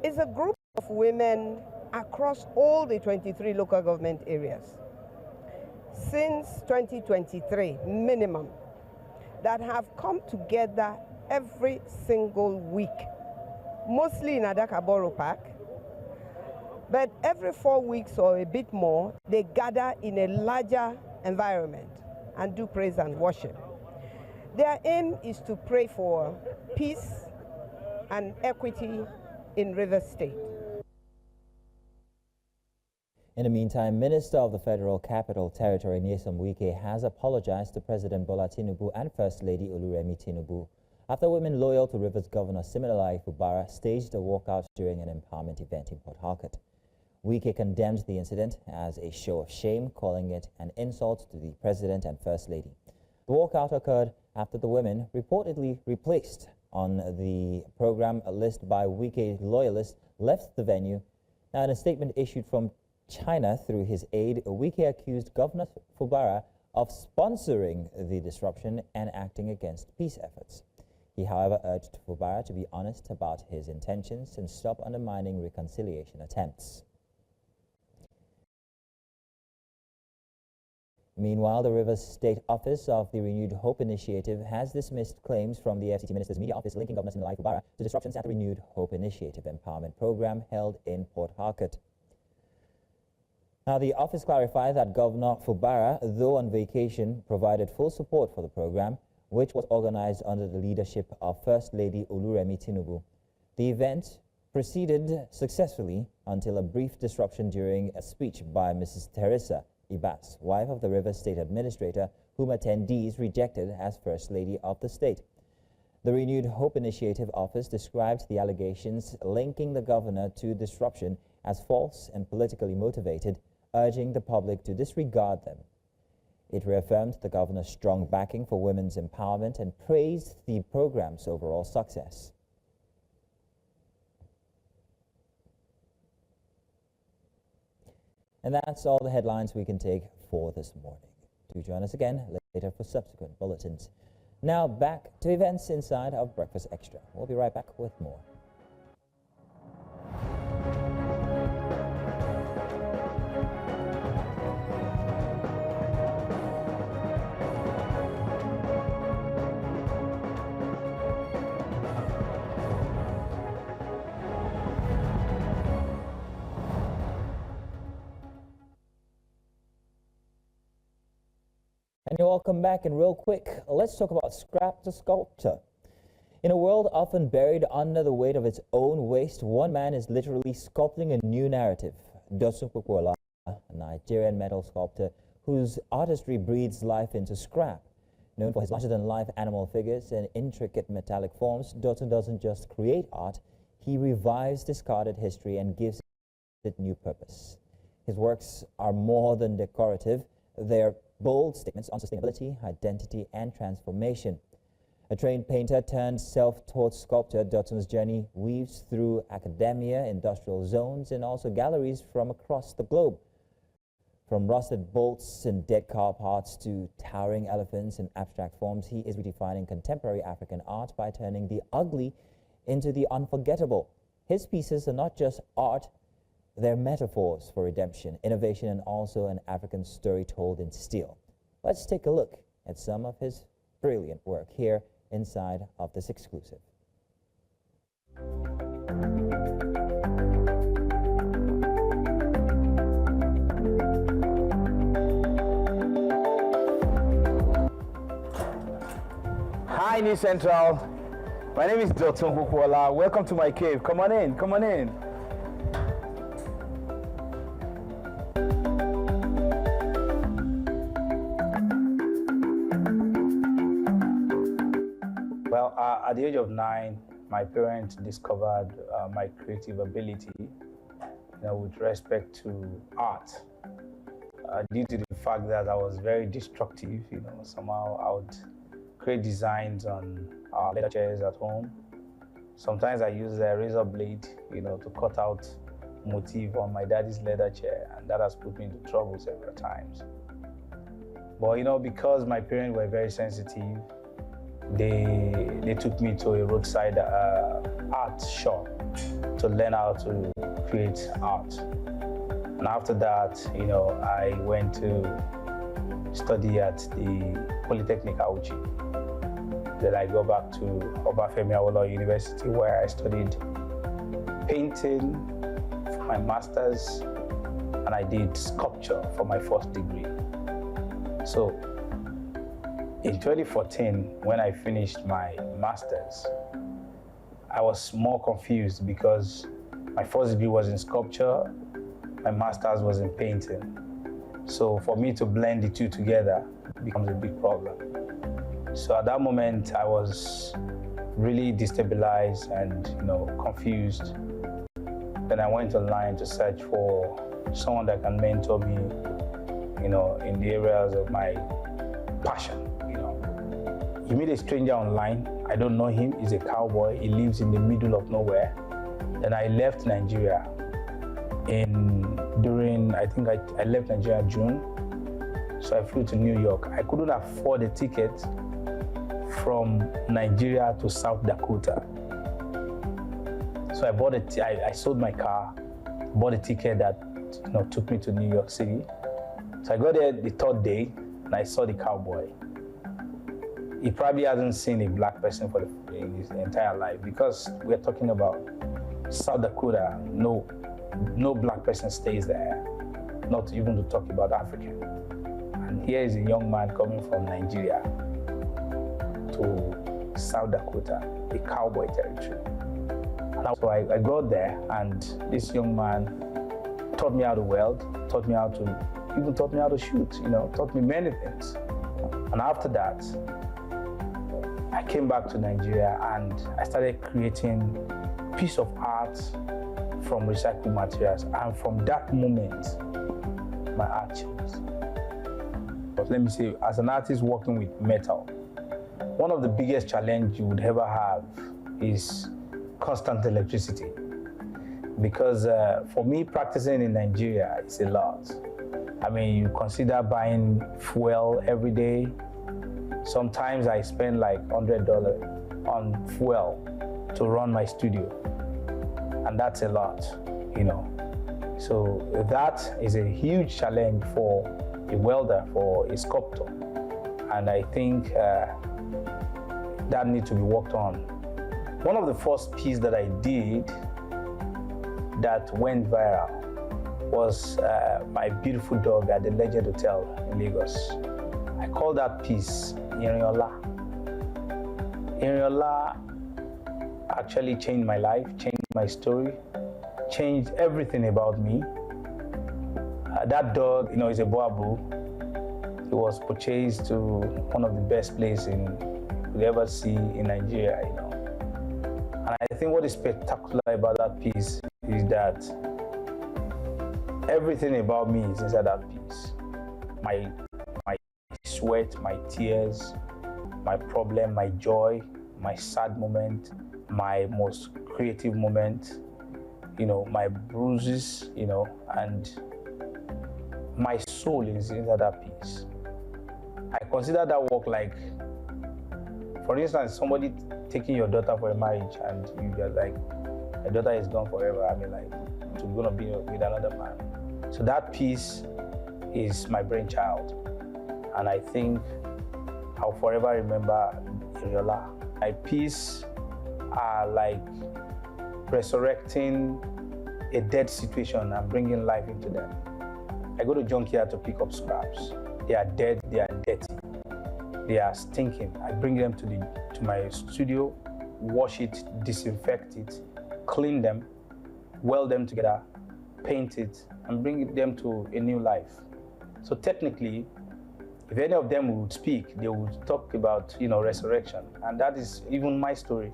is a group of women across all the 23 local government areas since 2023 minimum that have come together every single week, mostly in Adakaboro Park, but every 4 weeks or a bit more, they gather in a larger environment and do praise and worship. Their aim is to pray for peace and equity in Rivers State. In the meantime, Minister of the Federal Capital Territory, Nyesom Wike, has apologized to President Bola Tinubu and First Lady Oluremi Tinubu after women loyal to Rivers Governor Siminalayi Fubara staged a walkout during an empowerment event in Port Harcourt. Wike condemned the incident as a show of shame, calling it an insult to the President and First Lady. The walkout occurred after the women, reportedly replaced on the program list by Wike loyalists, left the venue. Now, in a statement issued from China through his aide, Wike accused Governor Fubara of sponsoring the disruption and acting against peace efforts. He, however, urged Fubara to be honest about his intentions and stop undermining reconciliation attempts. Meanwhile, the Rivers State Office of the Renewed Hope Initiative has dismissed claims from the FCT Minister's Media Office linking Governor Siminalayi Fubara to disruptions at the Renewed Hope Initiative Empowerment Program held in Port Harcourt. Now, the office clarified that Governor Fubara, though on vacation, provided full support for the program, which was organized under the leadership of First Lady Oluremi Tinubu. The event proceeded successfully until a brief disruption during a speech by Mrs. Teresa Ibas, wife of the Rivers State Administrator, whom attendees rejected as First Lady of the state. The Renewed Hope Initiative office described the allegations linking the governor to disruption as false and politically motivated, urging the public to disregard them. It reaffirmed the governor's strong backing for women's empowerment and praised the program's overall success. And that's all the headlines we can take for this morning. Do join us again later for subsequent bulletins. Now back to events inside of Breakfast Extra. We'll be right back with more. And you're welcome back, and real quick, let's talk about scrap to sculpture. In a world often buried under the weight of its own waste, one man is literally sculpting a new narrative. Dotun Kukwola, a Nigerian metal sculptor whose artistry breathes life into scrap. Known for his larger-than-life animal figures and intricate metallic forms, Dotun doesn't just create art, he revives discarded history and gives it new purpose. His works are more than decorative. They're bold statements on sustainability, identity, and transformation. A trained painter turned self-taught sculptor, Dotun's journey weaves through academia, industrial zones, and also galleries from across the globe. From rusted bolts and dead car parts to towering elephants and abstract forms, he is redefining contemporary African art by turning the ugly into the unforgettable. His pieces are not just art, they're metaphors for redemption, innovation, and also an African story told in steel. Let's take a look at some of his brilliant work here inside of this exclusive. Hi, New Central. My name is Dotun Kukwola. Welcome to my cave. Come on in, come on in. Well, at the age of 9, my parents discovered my creative ability, with respect to art. Due to the fact that I was very destructive, somehow I would create designs on leather chairs at home. Sometimes I use a razor blade, to cut out motif on my daddy's leather chair, and that has put me into trouble several times. But because my parents were very sensitive, they took me to a roadside art shop to learn how to create art. And after that, I went to study at the Polytechnic Abuja. Then I go back to Obafemi Awolowo University, where I studied painting for my master's, and I did sculpture for my first degree. So in 2014, when I finished my master's, I was more confused because my first degree was in sculpture, my master's was in painting. So for me to blend the two together becomes a big problem. So at that moment, I was really destabilized and confused. Then I went online to search for someone that can mentor me, in the areas of my passion. You meet a stranger online. I don't know him. He's a cowboy. He lives in the middle of nowhere. Then I left Nigeria I left Nigeria in June. So I flew to New York. I couldn't afford a ticket from Nigeria to South Dakota. So I sold my car, bought a ticket that took me to New York City. So I got there the third day. and I saw the cowboy. He probably hasn't seen a black person in his entire life, because we're talking about South Dakota. No black person stays there, not even to talk about African. And here is a young man coming from Nigeria to South Dakota, a cowboy territory. And so I got there, and this young man taught me how to weld, taught me how to shoot, taught me many things. And after that, I came back to Nigeria and I started creating piece of art from recycled materials. And from that moment, my art changed. But let me say, as an artist working with metal, one of the biggest challenges you would ever have is constant electricity. Because for me, practicing in Nigeria is a lot. I mean, you consider buying fuel every day. Sometimes I spend like $100 on fuel to run my studio. And that's a lot, So that is a huge challenge for a welder, for a sculptor. And I think that needs to be worked on. One of the first pieces that I did that went viral was my beautiful dog at the Legend Hotel in Lagos. I call that piece Iriola. Iriola actually changed my life, changed my story, changed everything about me. That dog, is a Boabu. It was purchased to one of the best places you'll ever see in Nigeria, And I think what is spectacular about that piece is that everything about me is inside that piece. My sweat, my tears, my problem, my joy, my sad moment, my most creative moment, my bruises, and my soul is inside that piece. I consider that work like, for instance, somebody taking your daughter for a marriage and you're like, my daughter is gone forever. I mean, like, she's gonna be with another man. So that piece is my brainchild. And I think I'll forever remember Iriola. My pieces are like resurrecting a dead situation and bringing life into them. I go to junkyard to pick up scraps. They are dead, they are dirty, they are stinking. I bring them to my studio, wash it, disinfect it, clean them, weld them together, paint it, and bring them to a new life. So technically, if any of them would speak, they would talk about, resurrection. And that is even my story.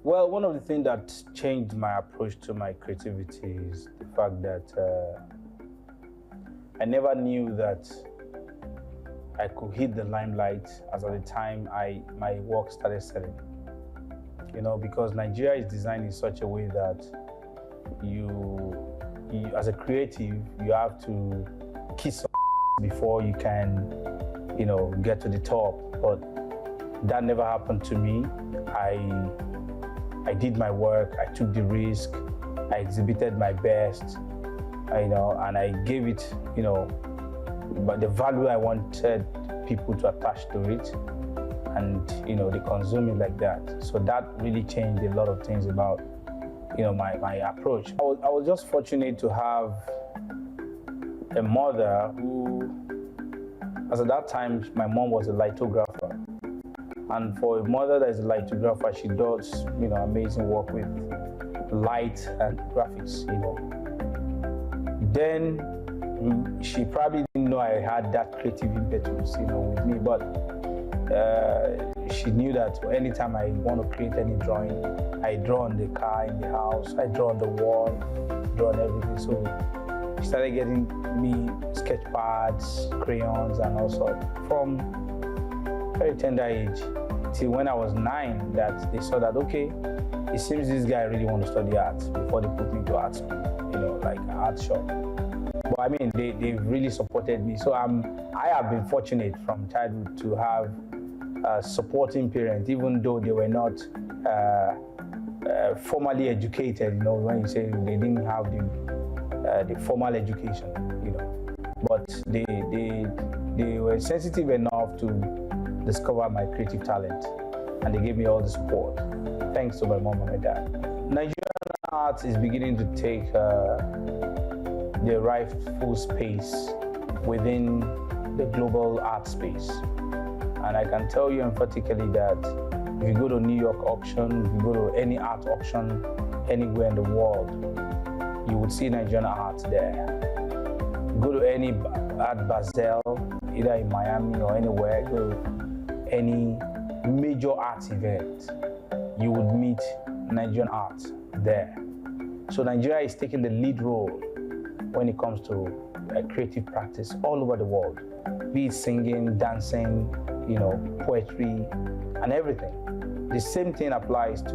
Well, one of the things that changed my approach to my creativity is the fact that I never knew that I could hit the limelight as at the time my work started selling. Because Nigeria is designed in such a way that you as a creative, you have to kiss before you can, get to the top. But that never happened to me. I did my work, I took the risk, I exhibited my best, and I gave it, but the value I wanted people to attach to it, and they consume it like that. So that really changed a lot of things about my approach. I was just fortunate to have a mother who, as at that time, my mom was a lithographer. And for a mother that is a lithographer, she does amazing work with light and graphics. Then she probably didn't know I had that creative impetus with me, but she knew that anytime I want to create any drawing, I draw on the car, in the house, I draw on the wall, draw on everything. So she started getting me sketch pads, crayons, and all sorts from very tender age till when I was 9, that they saw that, okay, it seems this guy really wants to study art before they put me to art school, like an art shop. But I mean, they've really supported me. So I have been fortunate from childhood to have supporting parents, even though they were not formally educated. You know, when you say they didn't have the formal education, you know, but they were sensitive enough to discover my creative talent, and they gave me all the support. Thanks to my mom and my dad. Nigerian art is beginning to take the rightful space within the global art space. And I can tell you emphatically that if you go to New York auction, if you go to any art auction anywhere in the world, you would see Nigerian art there. Go to any art basel, either in Miami or anywhere, go to any major art event, you would meet Nigerian art there. So Nigeria is taking the lead role when it comes to creative practice all over the world, be it singing, dancing, you know, poetry, and everything. The same thing applies to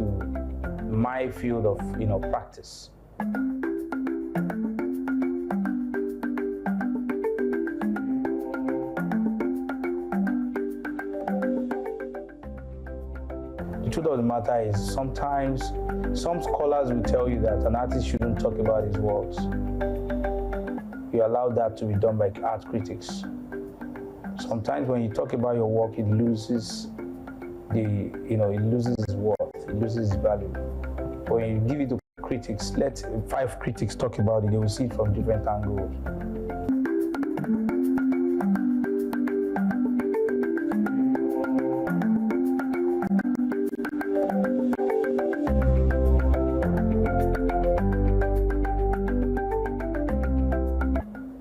my field of, you know, practice. The truth of the matter is sometimes some scholars will tell you that an artist shouldn't talk about his works. You allow that to be done by art critics. Sometimes when you talk about your work, it loses it loses its worth, it loses its value. But when you give it to critics, let 5 critics talk about it, they will see it from different angles.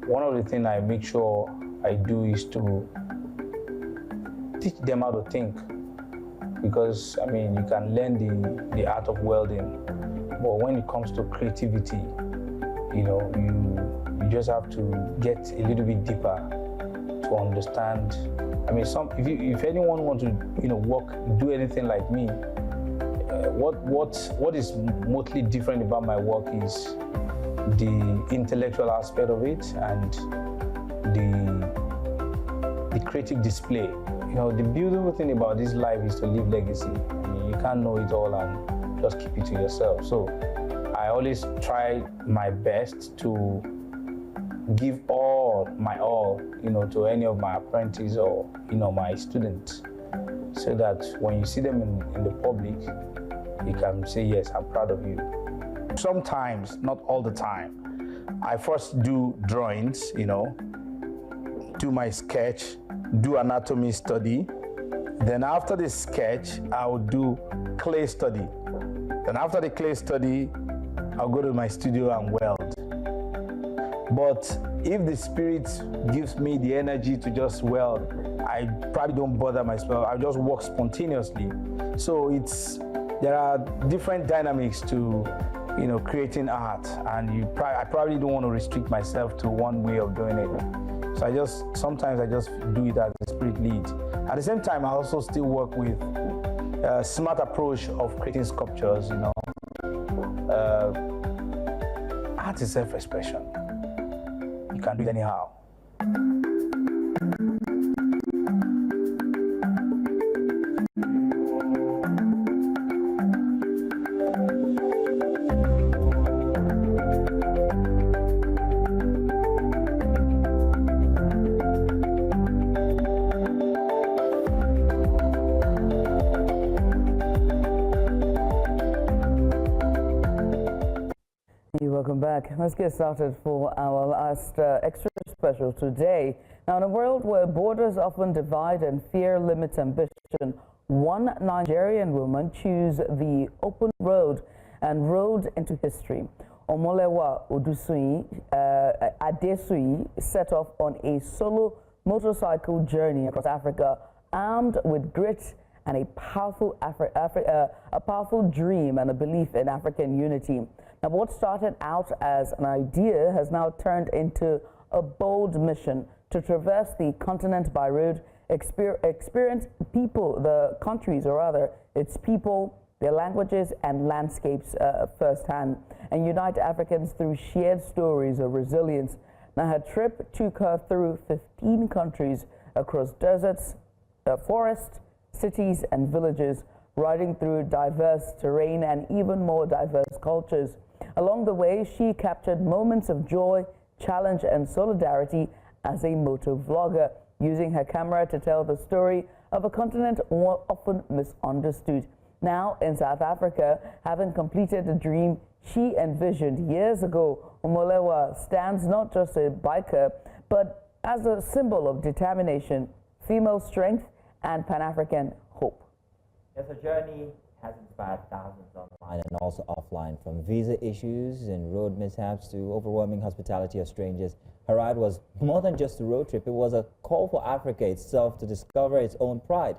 One of the things I make sure I do is to teach them how to think, because I mean you can learn the art of welding, but when it comes to creativity, you know, you just have to get a little bit deeper to understand. I mean, if anyone wants to, you know, do anything like me, what is mostly different about my work is the intellectual aspect of it and the creative display. You know, the beautiful thing about this life is to leave legacy. I mean, you can't know it all and just keep it to yourself. So I always try my best to give all my all, you know, to any of my apprentices or, you know, my students, so that when you see them in the public, you can say, yes, I'm proud of you. Sometimes, not all the time, I first do drawings, you know, do my sketch, do anatomy study. Then after the sketch, I'll do clay study. Then after the clay study, I'll go to my studio and weld. But if the spirit gives me the energy to just weld, I probably don't bother myself. I just work spontaneously. So there are different dynamics to, you know, creating art, and I probably don't want to restrict myself to one way of doing it. So sometimes I just do it as the spirit leads. At the same time, I also still work with a smart approach of creating sculptures, you know. Art is self-expression. You can do it anyhow. Welcome back. Let's get started for our last extra special today. Now, in a world where borders often divide and fear limits ambition, one Nigerian woman chose the open road and rode into history. Omolewa Adesui set off on a solo motorcycle journey across Africa, armed with grit and a powerful dream and a belief in African unity. Now, what started out as an idea has now turned into a bold mission to traverse the continent by road, experience its people, their languages and landscapes firsthand, and unite Africans through shared stories of resilience. Now, her trip took her through 15 countries across deserts, forests, cities and villages, riding through diverse terrain and even more diverse cultures. Along the way, she captured moments of joy, challenge, and solidarity as a moto vlogger, using her camera to tell the story of a continent often misunderstood. Now, in South Africa, having completed a dream she envisioned years ago, Omolewa stands not just a biker, but as a symbol of determination, female strength, and Pan-African hope. Yes, her journey has inspired thousands online and also offline, from visa issues and road mishaps to overwhelming hospitality of strangers. Her ride was more than just a road trip. It was a call for Africa itself to discover its own pride.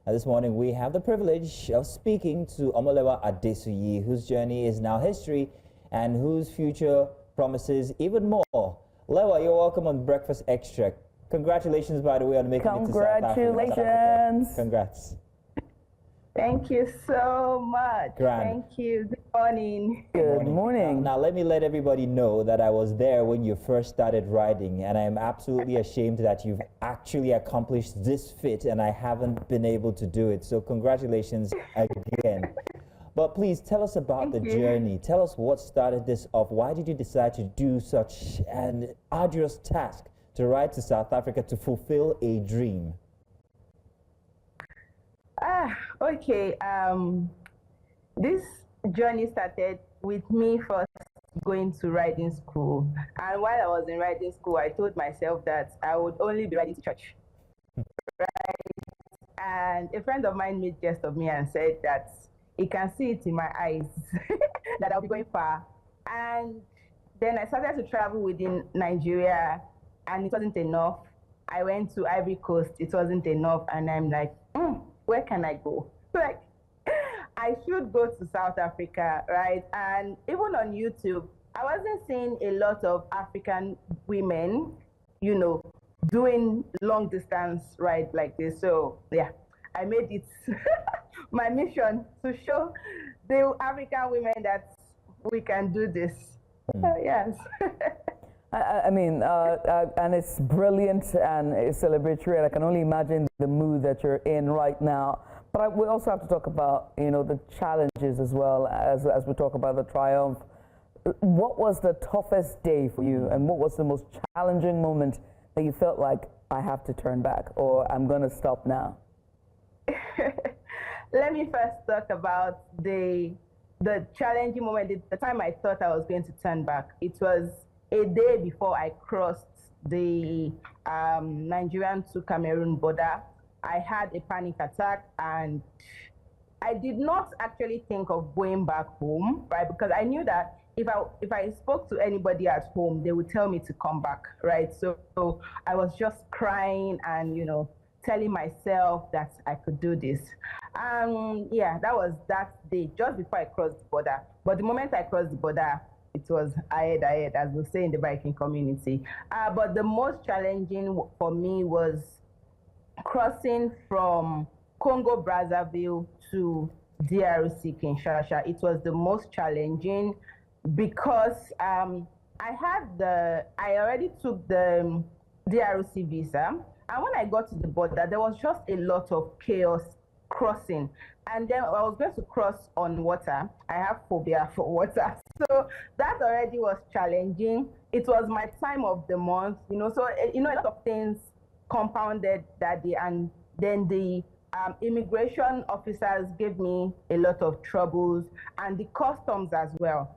And this morning, we have the privilege of speaking to Omolewa Adesuyi, whose journey is now history and whose future promises even more. Lewa, you're welcome on Breakfast Extra. Congratulations, by the way, on making it to South Africa. Congratulations. Congrats. Thank you so much. Grand. Thank you. Good morning. Good morning. Now, let me let everybody know that I was there when you first started riding, and I'm absolutely ashamed that you've actually accomplished this feat, and I haven't been able to do it. So congratulations again. But please tell us about the journey. Tell us what started this off. Why did you decide to do such an arduous task to ride to South Africa to fulfill a dream? Okay. This journey started with me first going to riding school. And while I was in riding school, I told myself that I would only be riding to church. Right? And a friend of mine made jest of me and said that he can see it in my eyes that I'll be going far. And then I started to travel within Nigeria, and it wasn't enough. I went to Ivory Coast, it wasn't enough, and I'm like, where can I go? Like, I should go to South Africa, right? And even on YouTube, I wasn't seeing a lot of African women, you know, doing long distance ride like this. So yeah, I made it my mission to show the African women that we can do this. Yes. I mean, and it's brilliant and it's celebratory, and I can only imagine the mood that you're in right now. But we also have to talk about, you know, the challenges as well as we talk about the triumph. What was the toughest day for you, and what was the most challenging moment that you felt like, I have to turn back, or I'm going to stop now? Let me first talk about the challenging moment, the time I thought I was going to turn back. It was a day before I crossed the Nigerian to Cameroon border. I had a panic attack, and I did not actually think of going back home, right? Because I knew that if I spoke to anybody at home, they would tell me to come back, right? So I was just crying and, you know, telling myself that I could do this. Yeah, that was that day, just before I crossed the border. But the moment I crossed the border, it was ahead, as we say in the biking community. But the most challenging for me was crossing from Congo Brazzaville to DRC Kinshasa. It was the most challenging because I already took the DRC visa, and when I got to the border, there was just a lot of chaos crossing. And then I was going to cross on water. I have phobia for water. So that already was challenging. It was my time of the month, you know, so, you know, a lot of things compounded that day. And then the immigration officers gave me a lot of troubles, and the customs as well.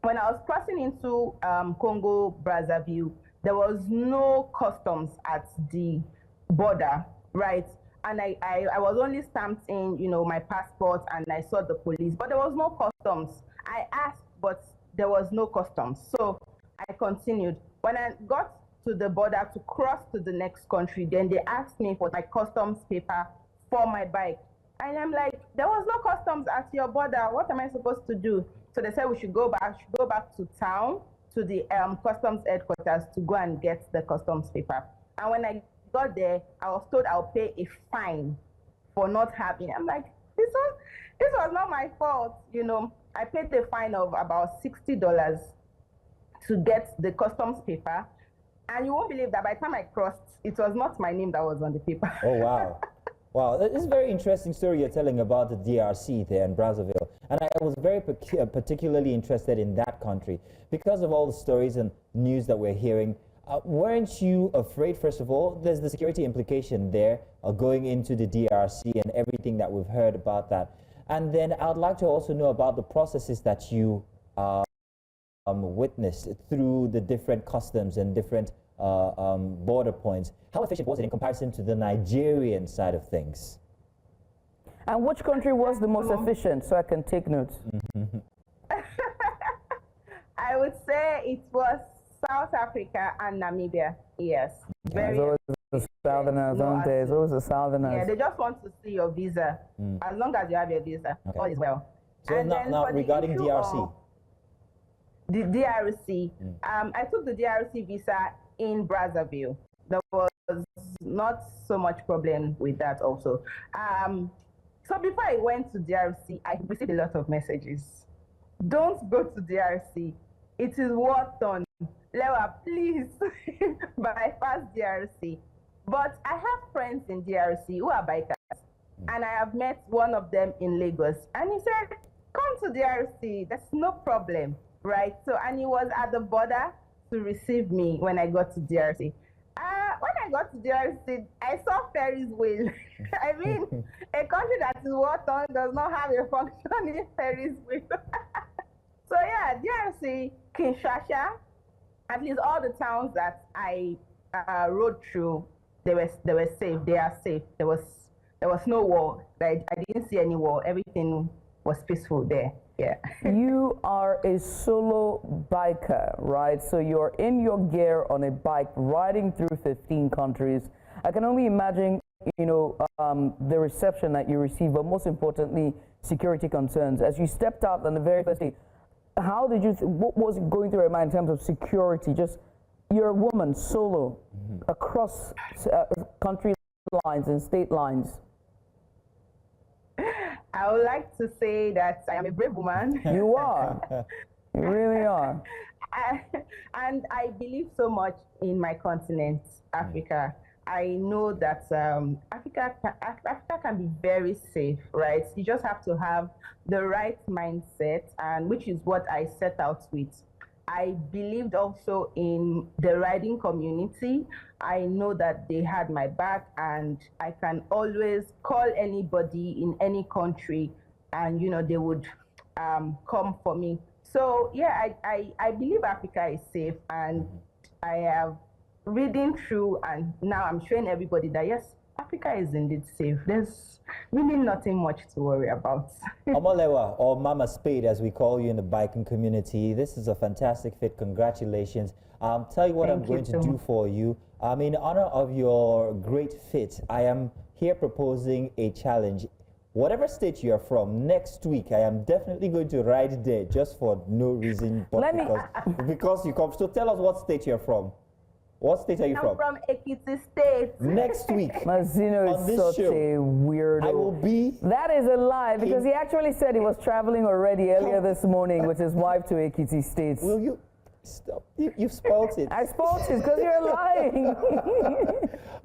When I was crossing into Congo Brazzaville, there was no customs at the border, right? And I was only stamped in, you know, my passport, and I saw the police, but there was no customs. I asked, but there was no customs. So I continued. When I got to the border to cross to the next country, then they asked me for my customs paper for my bike. And I'm like, there was no customs at your border. What am I supposed to do? So they said we should go back to town, to the customs headquarters to go and get the customs paper. And when I got there, I was told I'll pay a fine for not having. I'm like, this was not my fault, you know. I paid the fine of about $60 to get the customs paper, and you won't believe that by the time I crossed, it was not my name that was on the paper. Oh wow! Wow, this is a very interesting story you're telling about the DRC there in Brazzaville. And I was very particularly interested in that country because of all the stories and news that we're hearing. Weren't you afraid, first of all, there's the security implication there going into the DRC and everything that we've heard about that. And then I'd like to also know about the processes that you witnessed through the different customs and different border points. How efficient was it in comparison to the Nigerian side of things? And which country was the most efficient, so I can take notes? I would say it was South Africa and Namibia, yes. Very always the Southerners, don't they? It's always the Southerners. Yeah, they just want to see your visa. As long as you have your visa, all is well. So and now regarding DRC? The DRC, I took the DRC visa in Brazzaville. There was not so much problem with that also. So before I went to DRC, I received a lot of messages. Don't go to DRC. It is war torn. Lewa, please bypass DRC. But I have friends in DRC who are bikers, and I have met one of them in Lagos, and he said, come to DRC, there's no problem, right? So, and he was at the border to receive me when I got to DRC. When I got to DRC, I saw Ferris wheel. I mean, a country that is war torn does not have a functioning Ferris wheel. So yeah, DRC, Kinshasa, at least all the towns that I rode through, they were safe. They are safe. There was no war. I didn't see any war. Everything was peaceful there. Yeah. You are a solo biker, right? So you're in your gear on a bike, riding through 15 countries. I can only imagine, you know, the reception that you receive, but most importantly, security concerns. As you stepped out on the very first day, how did you, what was going through your mind in terms of security? Just, you're a woman, solo, across country lines and state lines. I would like to say that I am a brave woman. You are. You really are. And I believe so much in my continent, Africa. I know that Africa can be very safe, right? You just have to have the right mindset, and which is what I set out with. I believed also in the riding community. I know that they had my back, and I can always call anybody in any country, and you know they would come for me. So yeah, I believe Africa is safe, and I have reading through, and now I'm showing everybody that yes, Africa is indeed safe. There's really nothing much to worry about. Omolewa, or Mama Spade as we call you in the biking community, this is a fantastic fit. Congratulations. Tell you what I'm going to do for you. In honor of your great fit, I am here proposing a challenge. Whatever state you are from, next week I am definitely going to ride there just for no reason but because you come. So tell us what state you're from. What state are you from? I'm from Ekiti State. Next week, Mazino is such a weirdo. I will be. That is a lie, because he actually said he was traveling already earlier this morning with his wife to Ekiti State. Will you stop? You spoiled it. I spoiled it because you're lying.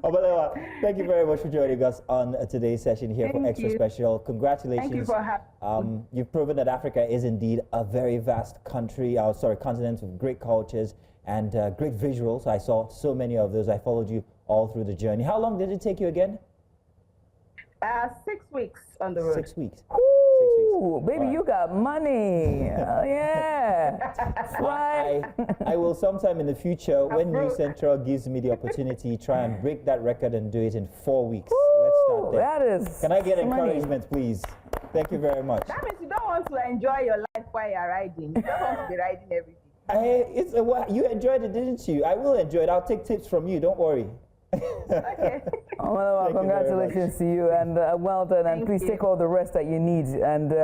Obalewa, thank you very much for joining us on today's session here for Extra Special. Congratulations. Thank you for having You've proven that Africa is indeed a very vast country, continent with great cultures and great visuals. I saw so many of those. I followed you all through the journey. How long did it take you again? 6 weeks on the road. 6 weeks. Ooh, baby, you got money. Yeah. Right. I will sometime in the future, when New Central gives me the opportunity, try and break that record and do it in 4 weeks. Let's start there. That is. Can I get encouragement, please? Thank you very much. That means you don't want to enjoy your life while you're riding. You don't want to be riding every day. You enjoyed it, didn't you? I will enjoy it. I'll take tips from you. Don't worry. Okay. Well, congratulations to you, and well done. And please take all the rest that you need. And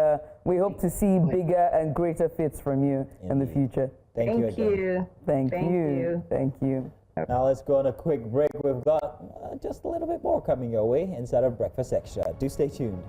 we hope to see bigger and greater fits from you in the future. Thank you again. Thank you. Thank you. Now let's go on a quick break. We've got just a little bit more coming your way inside of Breakfast Extra. Do stay tuned.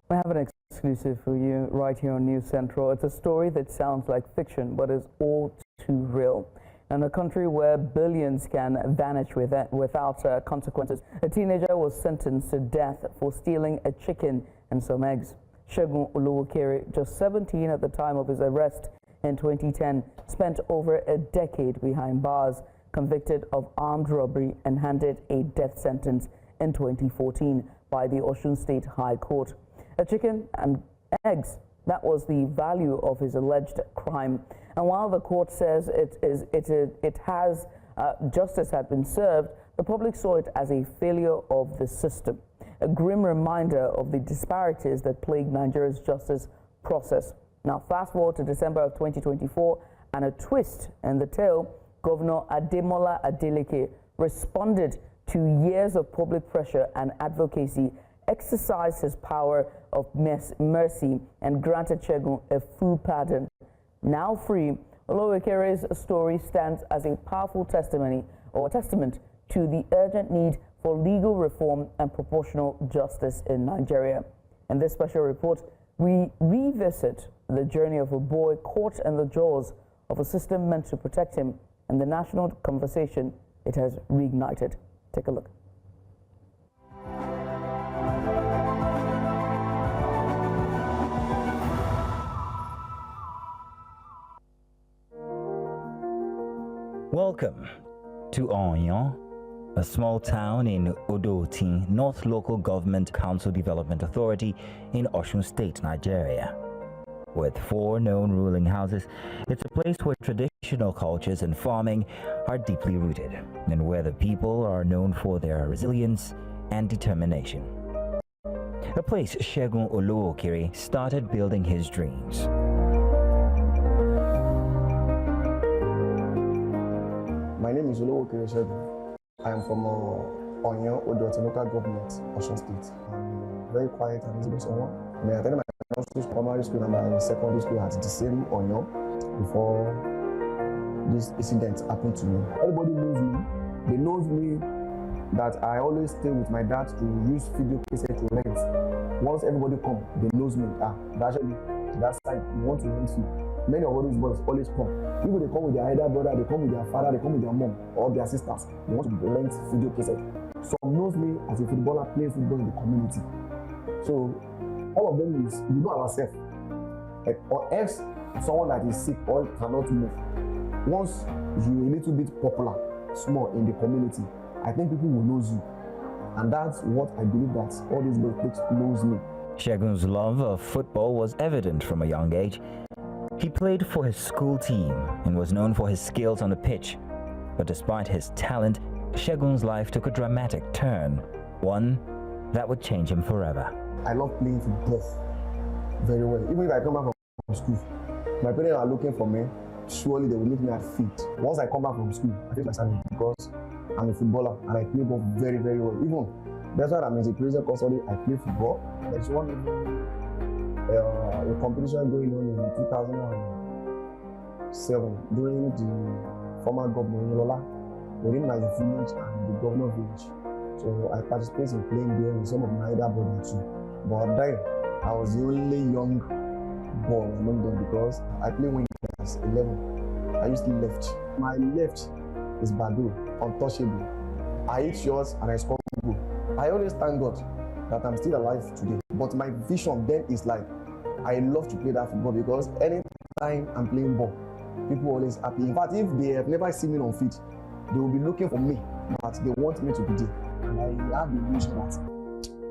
We have an exclusive for you right here on News Central. It's a story that sounds like fiction, but is all too real. In a country where billions can vanish without consequences, a teenager was sentenced to death for stealing a chicken and some eggs. Segun Olowokere, just 17 at the time of his arrest in 2010, spent over a decade behind bars, convicted of armed robbery and handed a death sentence in 2014 by the Osun State High Court. A chicken and eggs, that was the value of his alleged crime. And while the court says justice had been served, the public saw it as a failure of the system, a grim reminder of the disparities that plague Nigeria's justice process. Now, fast forward to December of 2024, and a twist in the tale, Governor Ademola Adeleke responded to years of public pressure and advocacy, exercised his power of mercy, and granted Segun a full pardon. Now free, Olowokere's story stands as a powerful testament to the urgent need for legal reform and proportional justice in Nigeria. In this special report, we revisit the journey of a boy caught in the jaws of a system meant to protect him and the national conversation it has reignited. Take a look. Welcome to Onyon, a small town in Odotin, North Local Government Council Development Authority in Osun State, Nigeria. With 4 known ruling houses, it's a place where traditional cultures and farming are deeply rooted, and where the people are known for their resilience and determination. A place Segun Olowokere started building his dreams. My name is Olowokere Segun. I am from Onyon, Odotin Local Government, Osun State. I'm very quiet and easy someone. I attended my primary school and my secondary school at the same Onyon before this incident happened to me. Everybody knows me. They know me that I always stay with my dad to use video cassette to rent. Once everybody come, they knows me. That's to that side, you want to rent you. Many of these boys always come. People, they come with their elder brother, they come with their father, they come with their mom or their sisters. They want to rent video cassette. Some knows me as a footballer playing football in the community. So all of them is, we know ourselves. Or else someone that is sick or cannot move. Once you're a little bit popular, small in the community, I think people will know you. And that's what I believe that all these boys knows me. Segun's love of football was evident from a young age. He played for his school team and was known for his skills on the pitch. But despite his talent, Segun's life took a dramatic turn, one that would change him forever. I love playing football very well. Even if I come back from school, my parents are looking for me. Surely they will meet me at field. Once I come back from school, I take my salary because I'm a footballer and I play ball very, very well. Even that's why I'm in the crazy course. I play football. There's one a competition going on in 2007 during the former governor Lola within my village and the governor village. So I participated in playing there with some of my elder brothers too. But then I was the only young boy among them because I play wing as 11. I used to left. My left is Badu, untouchable. I hit shots and I score goal. I always thank God that I'm still alive today. But my vision then is like, I love to play that football because anytime I'm playing ball, people are always happy. In fact, if they have never seen me on field, they will be looking for me, but they want me to be there. And I have the vision that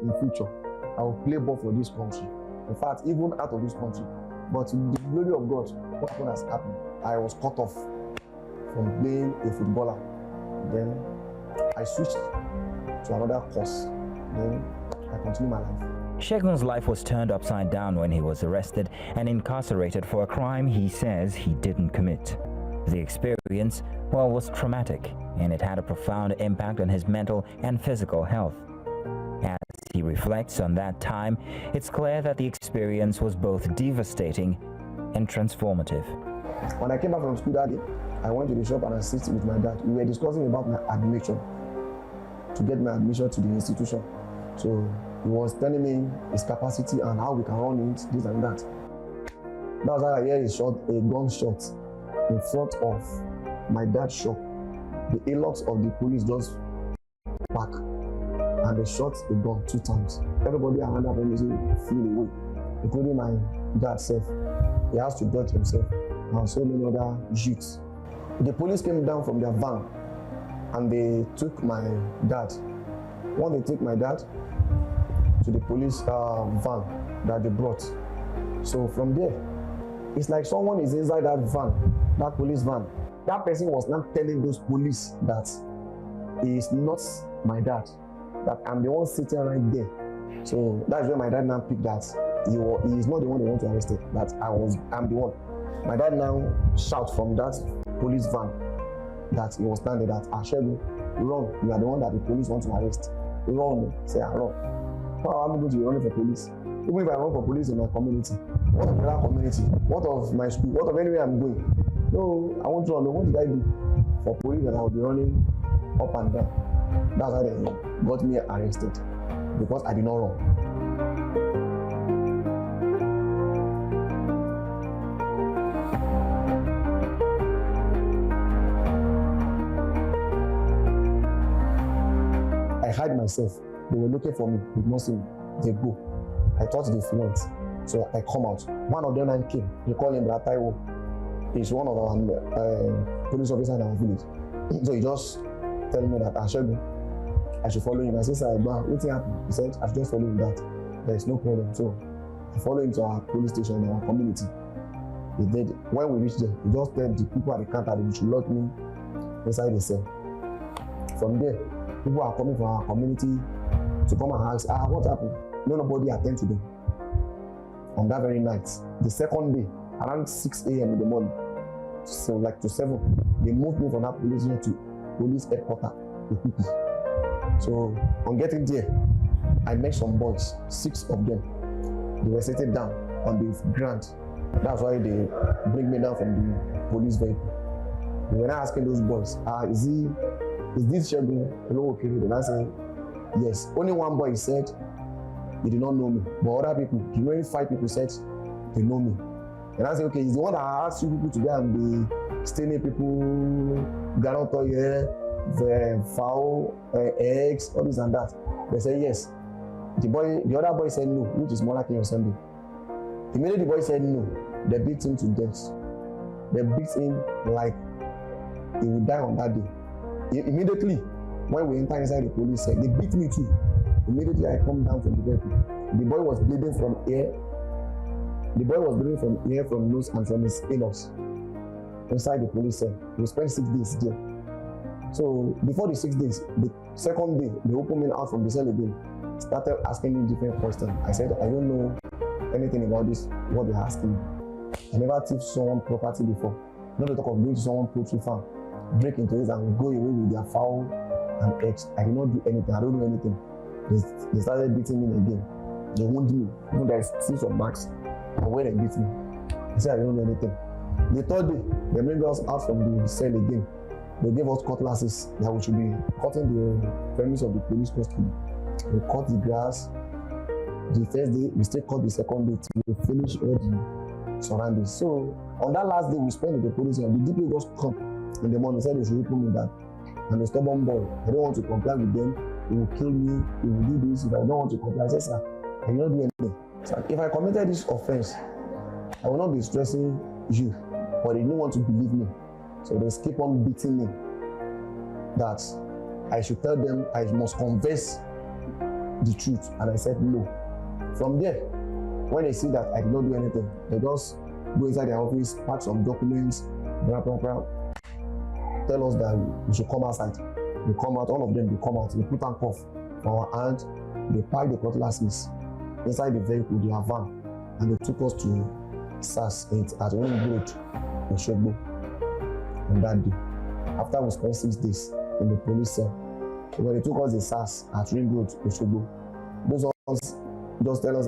in the future, I will play ball for this country. In fact, even out of this country. But to the glory of God, what has happened? I was cut off from being a footballer. Then I switched to another course. Then I continued my life. Segun's life was turned upside down when he was arrested and incarcerated for a crime he says he didn't commit. The experience, well, was traumatic, and it had a profound impact on his mental and physical health. As he reflects on that time, it's clear that the experience was both devastating and transformative. When I came back from school that day, I went to the shop and I sat with my dad. We were discussing about my admission, to get my admission to the institution. So he was telling me his capacity and how we can run it, this and that. That's why I hear a gunshot in front of my dad's shop. The A-locks of the police just back, and they shot the gun 2 times. Everybody around that police flew away, including my dad self. He has to dodge himself, and so many other youths. The police came down from their van, and they took my dad. When they took my dad to the police van that they brought. So from there, it's like someone is inside that van, that police van. That person was not telling those police that he is not my dad, that I'm the one sitting right there. So that's where my dad now picked that he is not the one they want to arrest it, that I'm the one. My dad now shouts from that police van that he was standing that, Ashegu, run, you are the one that the police want to arrest. Run, say run. How am I going to be running for police? Even if I run for police in my community, what of that community? What of my school? What of anywhere I'm going? No, I want to run. What did I do for police that I will be running up and down? That's how they got me arrested, because I did not run. I hide myself. They were looking for me, did not see me. They go. I thought they went, so I come out. One of them came. They call him Taiwo. He's one of our police officers in our village. So he just tell me that I should follow him. I said, sir, what happened? He said, I should just follow him that. There is no problem. So I follow him to our police station in our community. He did. When we reached there, he just told the people at the counter that they should lock me inside the cell. From there, people are coming from our community to come and ask, what happened? Nobody attend to them. On that very night, the second day, around 6 a.m. in the morning, so like to 7, they moved me from that police station to police headquarters. So on getting there, I met some boys, 6 of them. They were sitting down on the ground. That's why they bring me down from the police vehicle. They were asking those boys, is this Shegun? Hello, okay. They were saying, yes. Only one boy said he did not know me, but other people, the remaining 5 people said they know me. And I said, okay, he's the one that asked you people to go and be staining people, Garanto here, the foul, eggs, all this and that. They said yes. The other boy said no, which is Monarchy on Sunday. Immediately the boy said no, they beat him to death. They beat him like he would die on that day. Immediately, when we enter inside the police cell, they beat me too. Immediately I come down from the vehicle. The boy was bleeding from ear. The boy was bleeding from ear, from nose, and from his anus inside the police cell. We spent 6 days there. So before the 6 days, the second day, they opened me out from the cell again. Started asking me different questions. I said, I don't know anything about this, what they're asking me. I never thieved someone property before. Not to talk of going to someone's poultry farm, break into it and go away with their fowl and eggs. I did not do anything. I don't do anything. They started beating me again. They wound me. Even there is still some marks on where they beat me. I said I don't do anything. The third day, they bring us out from the cell again. They gave us cutlasses that we should be cutting the premise of the police custody. We cut the grass. The first day, we still cut the second day till we finish all the surroundings. So on that last day, we spent with the police and the DPO just come in the morning, said they should put me down. And the stubborn boy, I don't want to comply with them. They will kill me. They will do this. If I don't want to comply, I said, sir, I will not do anything. So if I committed this offense, I will not be stressing you, but they don't want to believe me. So they keep on beating me that I should tell them I must confess the truth. And I said no. From there, when they see that I did not do anything, they just go inside their office, pack some documents, tell us that we should come outside. They come out, all of them, they come out, they put handcuffs on our hand, they pack the cutlasses inside the vehicle, their van, and they took us to SAS at Ring Road in Shogbo on that day. After we spent 6 days in the police cell, when they took us to SAS at Ring Road in Shogbo, those ones just tell us,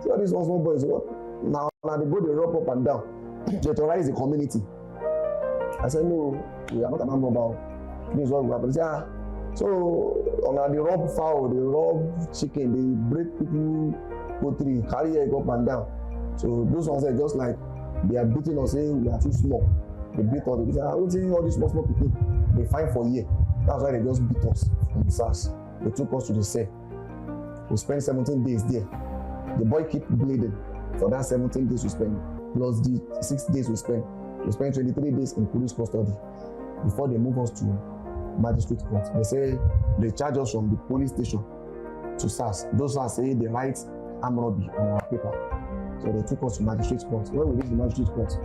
see all these ones, small boys, what? Now they go, they rope up and down, they terrorize the community. I said, no, we are not a member about this is what we happen. So on the rob fowl, they rob chicken, they break people poultry, carry egg up and down. So those ones are just like they are beating us, saying we are too small. They beat us. They say, I don't think all these small people, they fine for a year. That's why they just beat us from the SARS. They took us to the cell. We spent 17 days there. The boy kept bleeding for that 17 days we spent, plus the 6 days we spent. We spent 23 days in police custody before they move us to magistrate court. They say they charge us from the police station to SARS. Those SARS say they write armed robbery on our paper. So they took us to magistrate court. When we reached the magistrate court,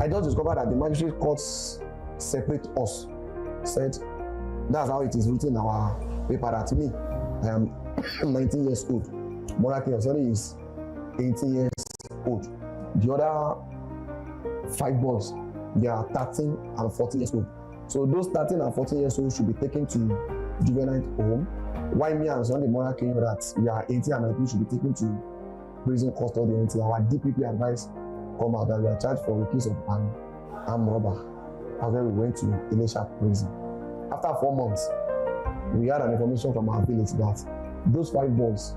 I just discovered that the magistrate courts separate us. Said that's how it is written in our paper that me, I am 19 years old. Moraki Osori is 18 years old. The other 5 boys, they are 13 and 14 years old. So those 13 and 14 years old should be taken to juvenile home. Why me and Sunday Moraki that we are 18 and 19 should be taken to prison custody until our DPP advice come out that we are charged for the case of an armed robber. And then we went to Elisha prison. After 4 months, we had an information from our village that those 5 boys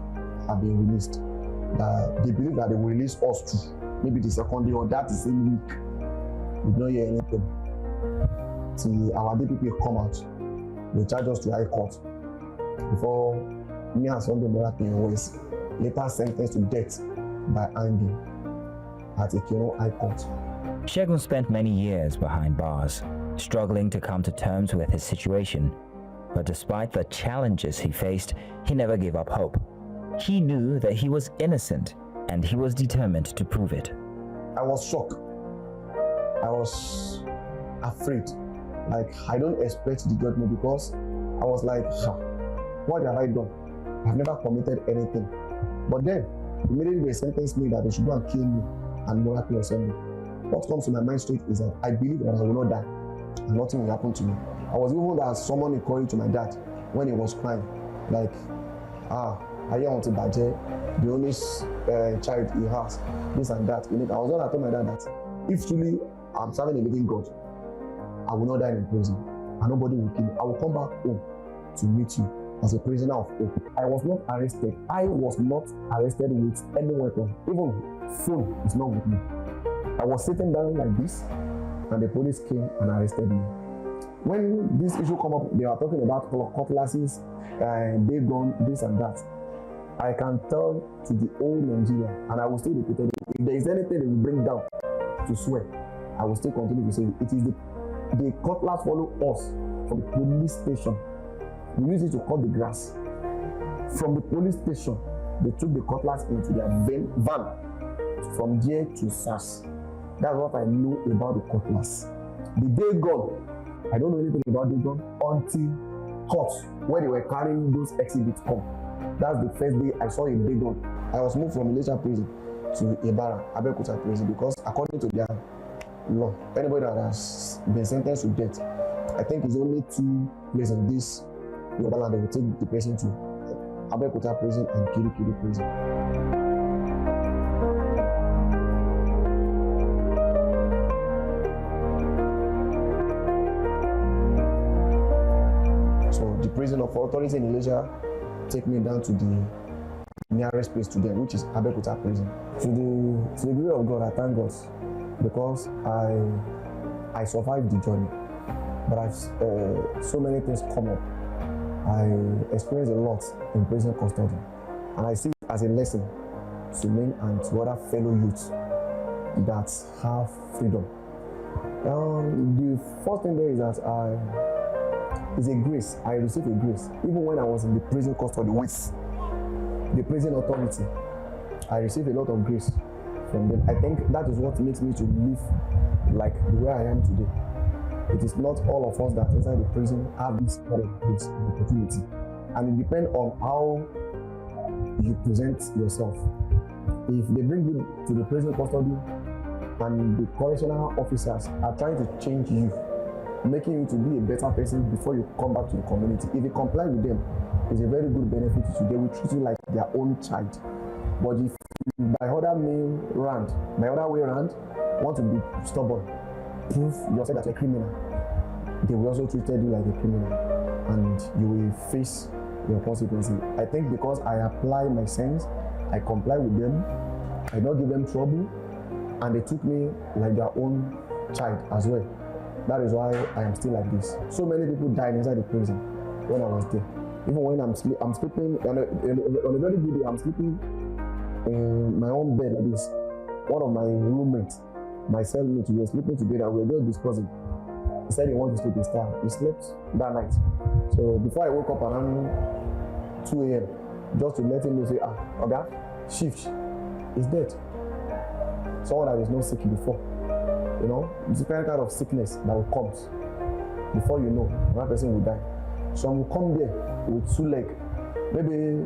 have been released. That they believe that they will release us too. Maybe the second day or that same week. We don't hear anything. Till our DPP come out, they charge us to High Court. Before me and Sunday Moraki was later sentenced to death by hanging at Ikeno High Court. Shegun spent many years behind bars, struggling to come to terms with his situation. But despite the challenges he faced, he never gave up hope. He knew that he was innocent, and he was determined to prove it. I was shocked. I was afraid. Like, I don't expect the judgment because I was like, what have I done? I've never committed anything. But then, immediately they sentenced me that they should go and kill me and Moraki or something. What comes to my mind straight is that I believe that I will not die and nothing will happen to me. I was even that someone encouraged to my dad when he was crying, like, I want to Baje, the only child he has, this and that. I was not told my dad that if truly I'm serving a living God, I will not die in prison and nobody will kill me. I will come back home to meet you as a prisoner of hope. I was not arrested. I was not arrested with any weapon. Even phone is not with me. I was sitting down like this and the police came and arrested me. When this issue come up, they are talking about cutlasses, they gun, this and that. I can tell to the old Nigeria, and I will still repeat it. If there is anything they will bring down to swear, I will still continue to say it. It is the cutlass follow us from the police station. We use it to cut the grass. From the police station, they took the cutlass into their van. From there to SARS. That's what I know about the cutlass. The day gun, I don't know anything about the gun until court, where they were carrying those exhibits come. That's the first day I saw a big gun. I was moved from Elisha prison to Abuja prison because according to their law, anybody that has been sentenced to death, I think it's only 2 places in this Yoruba land they will take the person to Abuja prison and Kirikiri prison. The prison of authority in Elisha take me down to the nearest place to them, which is Abuja prison. To the glory of God, I thank God because I survived the journey. But I've so many things come up. I experienced a lot in prison custody, and I see it as a lesson to me and to other fellow youths that have freedom. The first thing there is that it's a grace. I received a grace. Even when I was in the prison custody with the prison authority, I received a lot of grace from them. I think that is what makes me to live like the way I am today. It is not all of us that inside the prison have this kind of grace and opportunity. And it depends on how you present yourself. If they bring you to the prison custody and the correctional officers are trying to change you, making you to be a better person before you come back to the community. If you comply with them, it's a very good benefit to you. They will treat you like their own child. But if you, by other way around, want to be stubborn, prove yourself that you're a criminal, they will also treat you like a criminal, and you will face your consequences. I think because I apply my sense, I comply with them, I don't give them trouble, and they took me like their own child as well. That is why I am still like this. So many people died inside the prison when I was there. Even when I'm sleeping, on a very good day, I'm sleeping in my own bed like this. One of my roommates, my cellmate, we were sleeping together, we were just discussing. He said he wanted to sleep his time. He slept that night. So before I woke up around 2 a.m., just to let him know, say, okay, shift is dead. Someone that is not sick before. You know, it's the kind of sickness that will come. Before you know, one person will die. Some will come there with 2 legs. Maybe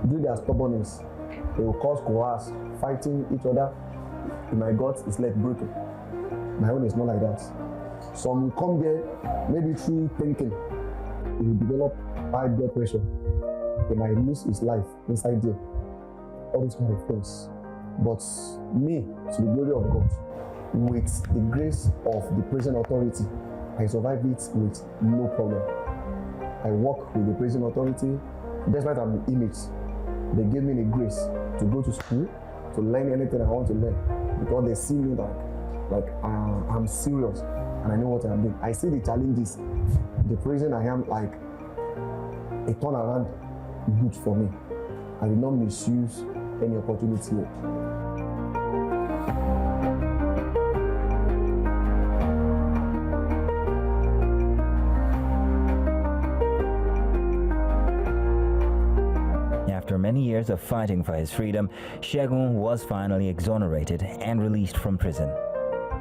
due to their stubbornness, they will cause coerce, fighting each other. In my gut, it's leg broken. My own is not like that. Some will come there, maybe through thinking, he will develop high blood pressure. He might lose his life inside there. All these kind of things. But me, to the glory of God, with the grace of the prison authority, I survived it with no problem. I work with the prison authority, despite I'm in it. They gave me the grace to go to school, to learn anything I want to learn, because they see me like I'm serious and I know what I'm doing. I see the challenges. The prison I am like a turnaround good for me. I did not misuse any opportunity here. After many years of fighting for his freedom, Segun was finally exonerated and released from prison.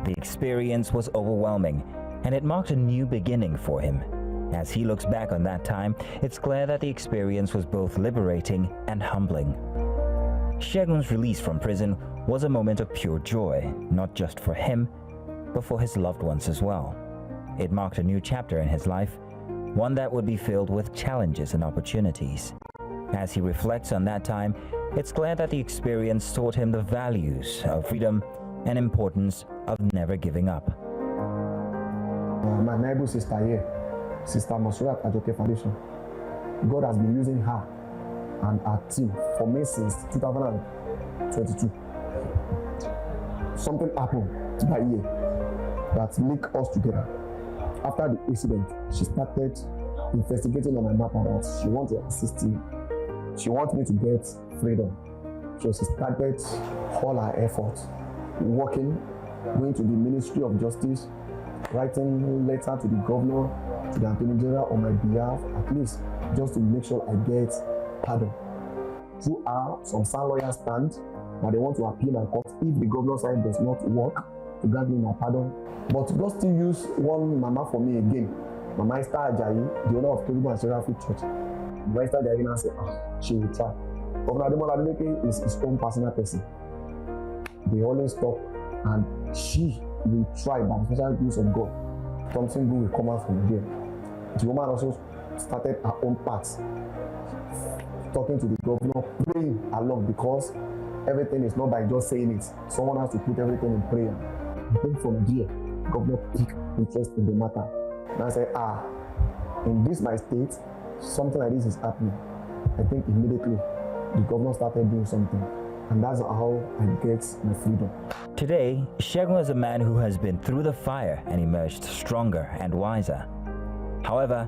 The experience was overwhelming, and it marked a new beginning for him. As he looks back on that time, it's clear that the experience was both liberating and humbling. Segun's release from prison was a moment of pure joy, not just for him, but for his loved ones as well. It marked a new chapter in his life, one that would be filled with challenges and opportunities. As he reflects on that time, it's clear that the experience taught him the values of freedom and importance of never giving up. My neighbor sister here, Sister Masurat Ajoke Foundation, God has been using her and our team for me since 2022. Something happened that year that linked us together. After the incident, she started investigating on my matter that she wants to assist me. She wants me to get freedom. So she started all her efforts, working, going to the Ministry of Justice, writing letter to the governor, to the Attorney General on my behalf, at least just to make sure I get pardon. Through her, some lawyers stand, but they want to appeal my court if the governor's side does not work to grant me my pardon. But God still use one mama for me again. Mama Esther Ajayi, the owner of Keribu and Seraphic Church. Mama Esther Ajayi now said, she will try. Governor Ademola Adeleke is his own personal person. They always talk, and she will try by the special grace of God. Something good will come out from there. The woman also started her own part, talking to the governor, praying along, because everything is not by just saying it. Someone has to put everything in prayer. Then from there, governor picked interest in the matter. And I said, in this my state, something like this is happening. I think immediately the governor started doing something. And that's how I get my freedom. Today, Segun is a man who has been through the fire and emerged stronger and wiser. However,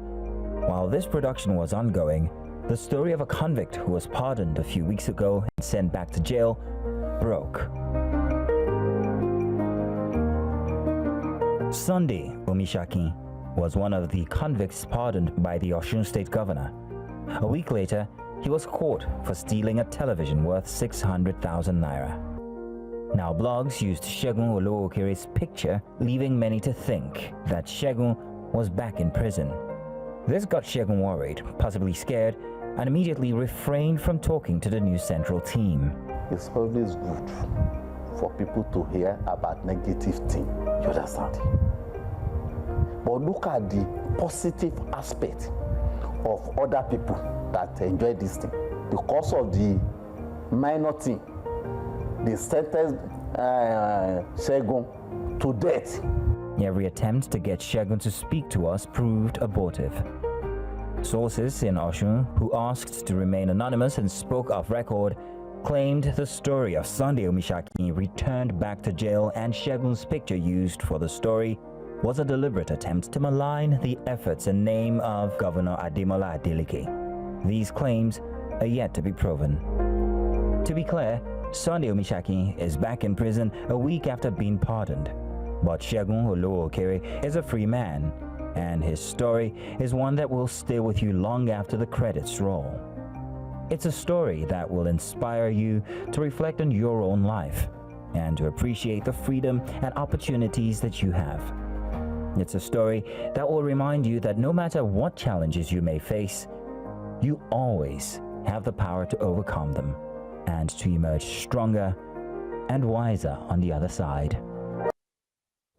while this production was ongoing, the story of a convict who was pardoned a few weeks ago and sent back to jail broke. Sunday Omishaki was one of the convicts pardoned by the Osun State Governor. A week later, he was caught for stealing a television worth 600,000 naira. Now, blogs used Segun Olowokere's picture, leaving many to think that Segun was back in prison. This got Segun worried, possibly scared, and immediately refrained from talking to the News Central team. It's always good for people to hear about negative things, you understand? But look at the positive aspect of other people that enjoy this thing. Because of the minor thing, they sentenced Segun to death. Every attempt to get Segun to speak to us proved abortive. Sources in Osun, who asked to remain anonymous and spoke off record, claimed the story of Sunday Omishaki returned back to jail and Segun's picture used for the story was a deliberate attempt to malign the efforts and name of Governor Ademola Adeleke. These claims are yet to be proven. To be clear, Sunday Omishaki is back in prison a week after being pardoned. But Segun Olowo-Okere is a free man, and his story is one that will stay with you long after the credits roll. It's a story that will inspire you to reflect on your own life and to appreciate the freedom and opportunities that you have. It's a story that will remind you that no matter what challenges you may face, you always have the power to overcome them and to emerge stronger and wiser on the other side.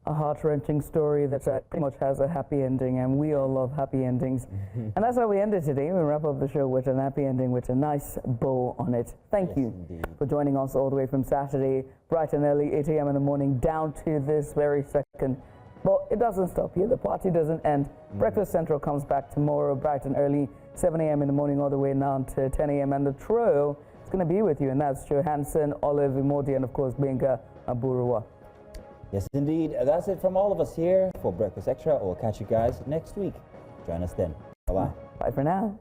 A heart-wrenching story that pretty much has a happy ending, and we all love happy endings. And that's how we end it today. We wrap up the show with an happy ending with a nice bow on it. Thank you for joining us all the way from Saturday, bright and early, 8 a.m. in the morning, down to this very second. But it doesn't stop here. The party doesn't end. Breakfast Central comes back tomorrow, bright and early, 7 a.m. in the morning, all the way down to 10 a.m. And the trio is going to be with you, and that's Johansson, Olive Imodi, and of course, Benga Aburuwa. Yes, indeed. That's it from all of us here for Breakfast Extra. We'll catch you guys next week. Join us then. Bye-bye. Bye for now.